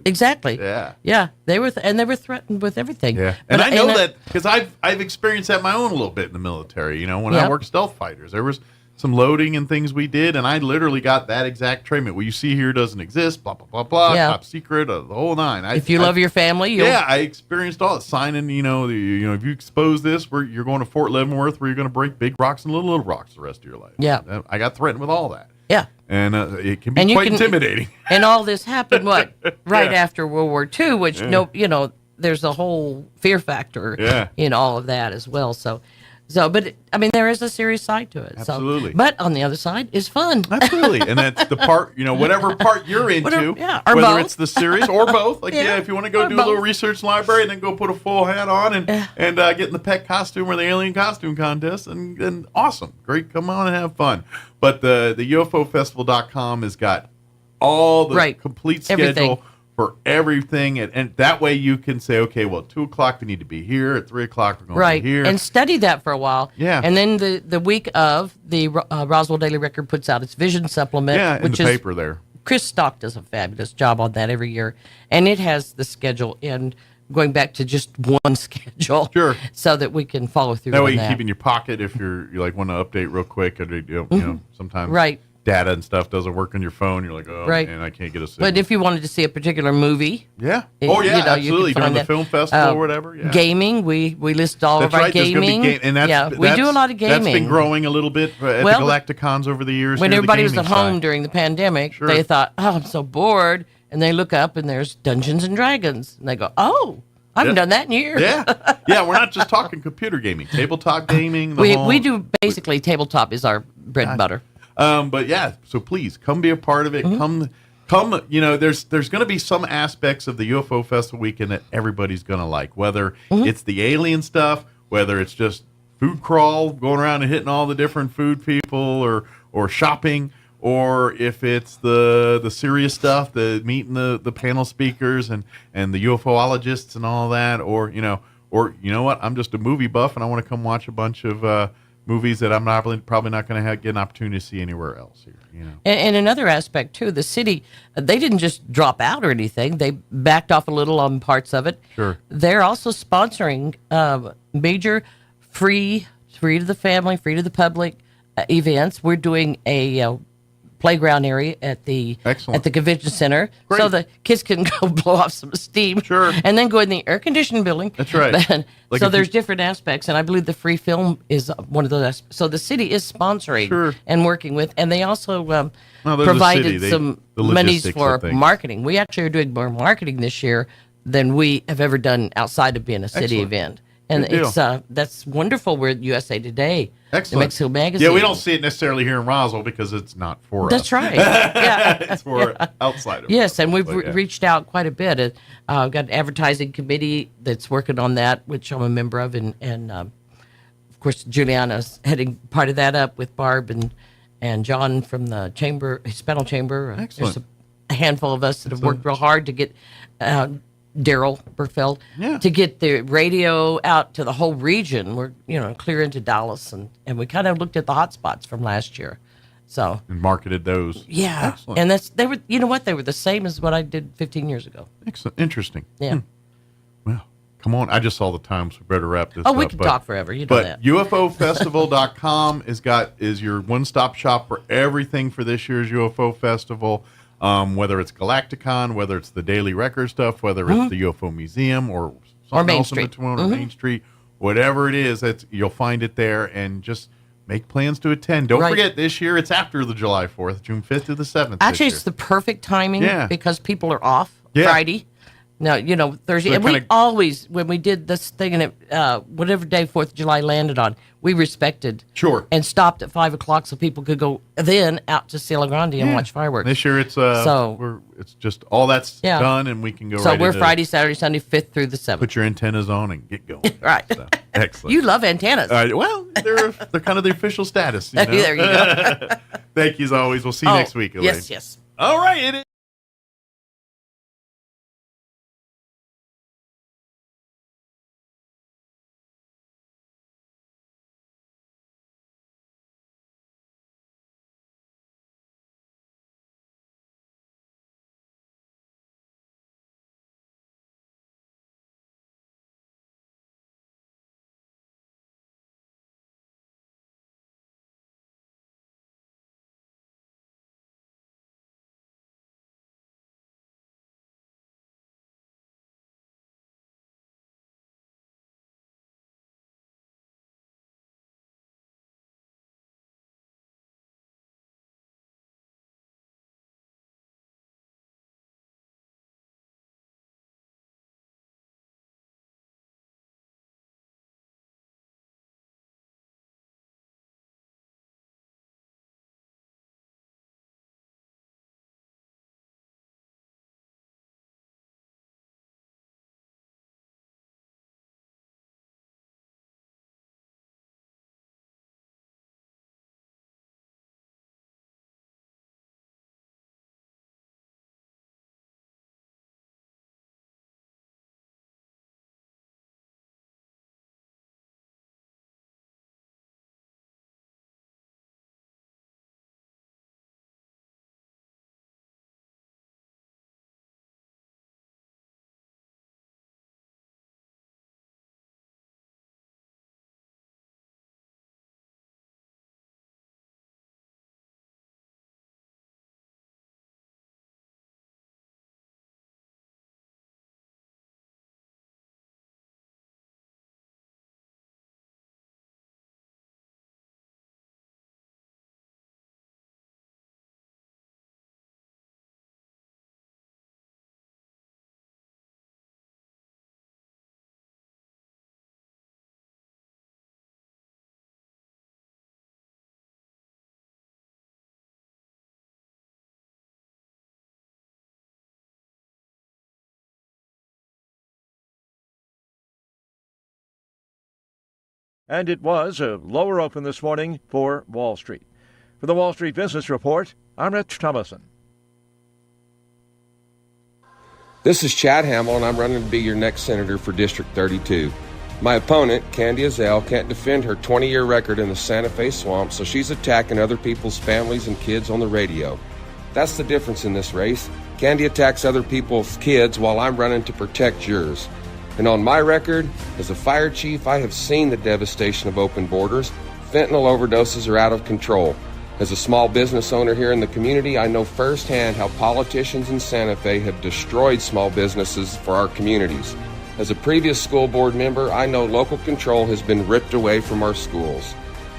Exactly. Yeah. Yeah. They were threatened with everything. Yeah. And I know that because I've experienced that my own a little bit in the military. When I worked stealth fighters, there was some loading and things we did, and I literally got that exact treatment. What you see here doesn't exist, blah, blah, blah, blah, top secret, the whole 9. If you love your family, I experienced all it. Signing, if you expose this, you're going to Fort Leavenworth where you're going to break big rocks and little rocks the rest of your life. Yeah. I got threatened with all that. Yeah. And it can be quite intimidating. And all this happened, right after World War II, which, there's a whole fear factor in all of that as well. But I mean, there is a serious side to it. Absolutely. But on the other side is fun. Absolutely. And that's the part, whatever part you're into, or whether both. it's the serious or both. Like, if you want to go do a little research library and then go put a full hat on and get in the pet costume or the alien costume contest, and awesome. Great. Come on and have fun. But the UFOfestival.com has got all the complete schedule for everything, and that way you can say, okay, well, at 2:00 we need to be here. At 3:00 we're going to be here, and study that for a while. Yeah, and then the week of the Roswell Daily Record puts out its Vision Supplement, which is paper there. Chris Stock does a fabulous job on that every year, and it has the schedule and going back to just one schedule, so that we can follow through. That way you can keep it in your pocket if you want to update real quick, or sometimes data and stuff doesn't work on your phone. You're like, man, I can't get a signal. But if you wanted to see a particular movie, absolutely, during the film festival or whatever. Yeah. Gaming, we list all of our gaming. We do a lot of gaming. That's been growing a little bit at the Galacticons over the years. When everybody was at home during the pandemic, they thought, I'm so bored, and they look up and there's Dungeons and Dragons, and they go, I haven't done that in years. Yeah, we're not just talking computer gaming, tabletop gaming. We do basically tabletop is our bread and butter. But so please come be a part of it. come, there's going to be some aspects of the UFO Festival weekend that everybody's going to like, whether it's the alien stuff, whether it's just food crawl, going around and hitting all the different food people or shopping, or if it's the serious stuff, the meeting the panel speakers and the UFOologists and all that, or you know what, I'm just a movie buff and I want to come watch a bunch of movies that I'm probably not going to get an opportunity to see anywhere else here. And another aspect too, the city, they didn't just drop out or anything. They backed off a little on parts of it. Sure. They're also sponsoring major free to the family, free to the public events. We're doing a playground area at the convention center. Great. So the kids can go blow off some steam. Sure. And then go in the air conditioned building. That's right. So there's different aspects, and I believe the free film is one of those. So the city is sponsoring and working with, and they also provided some monies for marketing. We actually are doing more marketing this year than we have ever done outside of being a city event. And that's wonderful. We're at USA Today, New Mexico Magazine. Yeah, we don't see it necessarily here in Roswell because it's not for us. That's right. Yeah, it's for outside of yes, Roswell, and we've reached out quite a bit. Got an advertising committee that's working on that, which I'm a member of, and of course Juliana's heading part of that up with Barb and John from the chamber, Hispano Chamber. Excellent. There's a handful of us that have worked real hard to get. Daryl Burfeld, to get the radio out to the whole region. We're, clear into Dallas, and we kind of looked at the hot spots from last year. So and marketed those. Yeah. Excellent. And they were, they were the same as what I did 15 years ago. Excellent. Interesting. Yeah. Well, come on. I just saw the time, so we better wrap this up. Oh, we could talk forever. You know that. UFOfestival.com is your one-stop shop for everything for this year's UFO Festival. Whether it's Galacticon, whether it's the Daily Record stuff, whether it's the UFO Museum or something Main else Street. in between, or Main Street, whatever it is, you'll find it there, and just make plans to attend. Don't forget, this year it's after the July 4th, June 5th through the 7th. Actually, it's the perfect timing because people are off Friday. No, Thursday. And we always, when we did this thing, and whatever day 4th of July landed on, we respected and stopped at 5 o'clock so people could go then out to Cielo Grande and watch fireworks. This year it's it's just all that's done, and we can go So we're Friday, Saturday, Sunday, 5th through the 7th. Put your antennas on and get going. Right. So, excellent. You love antennas. Well, they're kind of the official status. There you go. Thank you as always. We'll see you next week, Elaine. Yes. All right. And it was a lower open this morning for Wall Street. For the Wall Street Business Report, I'm Rich Thomason. This is Chad Hamill, and I'm running to be your next senator for District 32. My opponent, Candy Azell, can't defend her 20-year record in the Santa Fe swamp, so she's attacking other people's families and kids on the radio. That's the difference in this race. Candy attacks other people's kids while I'm running to protect yours. And on my record, as a fire chief, I have seen the devastation of open borders. Fentanyl overdoses are out of control. As a small business owner here in the community, I know firsthand how politicians in Santa Fe have destroyed small businesses for our communities. As a previous school board member, I know local control has been ripped away from our schools.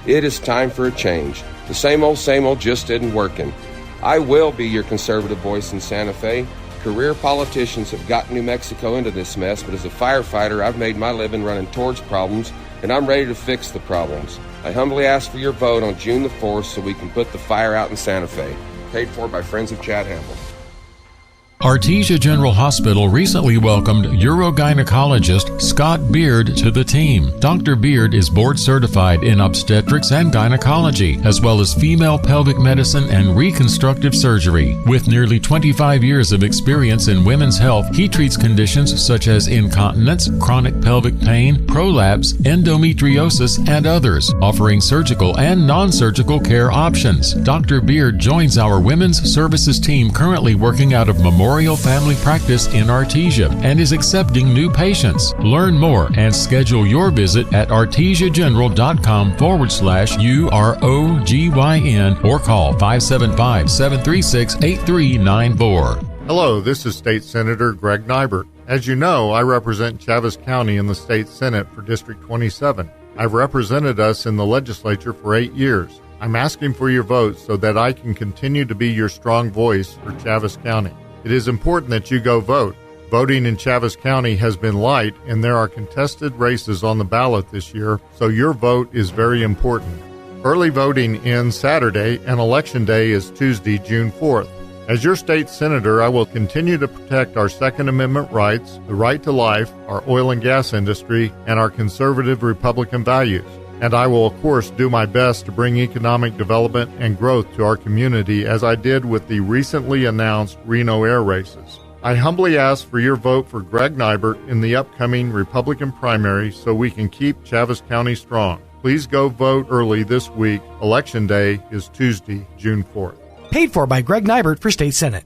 It is time for a change. The same old just isn't working. I will be your conservative voice in Santa Fe. Career politicians have gotten New Mexico into this mess, but as a firefighter, I've made my living running towards problems, and I'm ready to fix the problems. I humbly ask for your vote on June the 4th so we can put the fire out in Santa Fe. Paid for by friends of Chad Hamill. Artesia General Hospital recently welcomed urogynecologist Scott Beard to the team. Dr. Beard is board certified in obstetrics and gynecology, as well as female pelvic medicine and reconstructive surgery. With nearly 25 years of experience in women's health, he treats conditions such as incontinence, chronic pelvic pain, prolapse, endometriosis, and others, offering surgical and non-surgical care options. Dr. Beard joins our women's services team currently working out of Memorial Family Practice in Artesia and is accepting new patients. Learn more and schedule your visit at artesiageneral.com/UROGYN or call 575-736-8394. Hello, this is State Senator Greg Nybert. As you know, I represent Chaves County in the State Senate for District 27. I've represented us in the legislature for 8 years. I'm asking for your vote so that I can continue to be your strong voice for Chaves County. It is important that you go vote. Voting in Chaves County has been light, and there are contested races on the ballot this year, so your vote is very important. Early voting ends Saturday, and Election Day is Tuesday, June 4th. As your state senator, I will continue to protect our Second Amendment rights, the right to life, our oil and gas industry, and our conservative Republican values. And I will, of course, do my best to bring economic development and growth to our community as I did with the recently announced Reno air races. I humbly ask for your vote for Greg Nybert in the upcoming Republican primary so we can keep Chaves County strong. Please go vote early this week. Election Day is Tuesday, June 4th. Paid for by Greg Nybert for State Senate.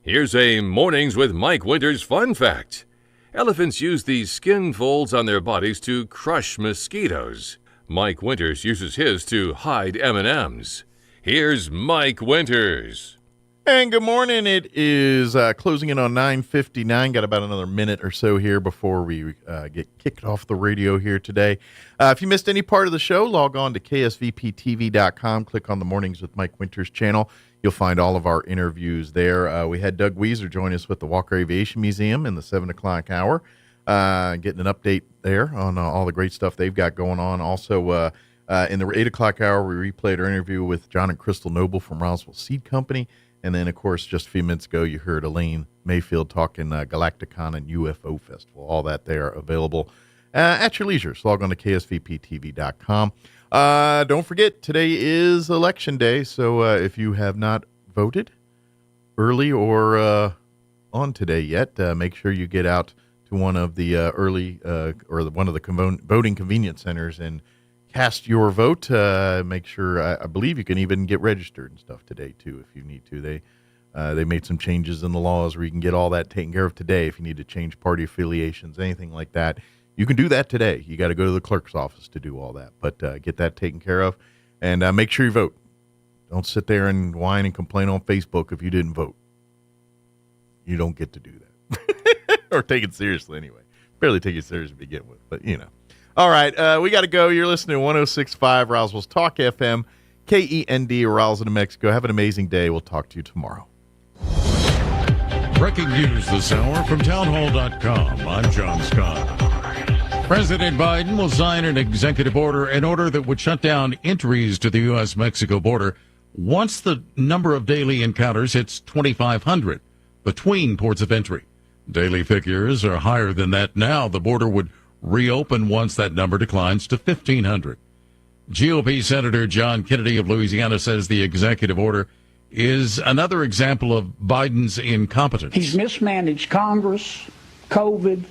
Here's a Mornings with Mike Winters fun fact. Elephants use these skin folds on their bodies to crush mosquitoes. Mike Winters uses his to hide M&Ms. Here's Mike Winters. And good morning. It is closing in on 9:59. Got about another minute or so here before we get kicked off the radio here today. If you missed any part of the show, log on to ksvptv.com. Click on the Mornings with Mike Winters channel. You'll find all of our interviews there. We had Doug Weiser join us with the Walker Aviation Museum in the 7 o'clock hour. Getting an update there on all the great stuff they've got going on. Also, in the 8 o'clock hour, we replayed our interview with John and Crystal Noble from Roswell Seed Company. And then, of course, just a few minutes ago, you heard Elaine Mayfield talking Galacticon and UFO Festival. All that there available at your leisure. So log on to ksvptv.com. Don't forget, today is Election Day. So if you have not voted early or on today yet, make sure you get out to one of the one of the voting convenience centers and cast your vote. Make sure, I believe you can even get registered and stuff today too if you need to. They made some changes in the laws where you can get all that taken care of today. If you need to change party affiliations, anything like that, you can do that today. You got to go to the clerk's office to do all that, but get that taken care of and make sure you vote. Don't sit there and whine and complain on Facebook if you didn't vote. You don't get to do that. Or take it seriously anyway. Barely take it seriously to begin with, but you know. All right, we got to go. You're listening to 106.5 Roswell's Talk FM, KEND, Roswell, New Mexico. Have an amazing day. We'll talk to you tomorrow. Breaking news this hour from townhall.com. I'm John Scott. President Biden will sign an executive order, an order that would shut down entries to the U.S.-Mexico border once the number of daily encounters hits 2,500 between ports of entry. Daily figures are higher than that now. The border would reopen once that number declines to 1,500. GOP Senator John Kennedy of Louisiana says the executive order is another example of Biden's incompetence. He's mismanaged Congress, COVID,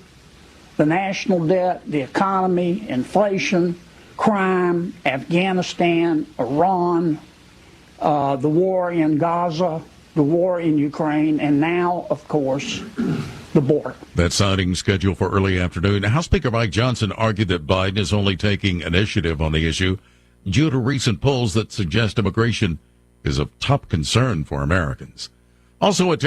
the national debt, the economy, inflation, crime, Afghanistan, Iran, the war in Gaza, the war in Ukraine, and now, of course, the border. That signing scheduled for early afternoon. House Speaker Mike Johnson argued that Biden is only taking initiative on the issue due to recent polls that suggest immigration is of top concern for Americans. Also at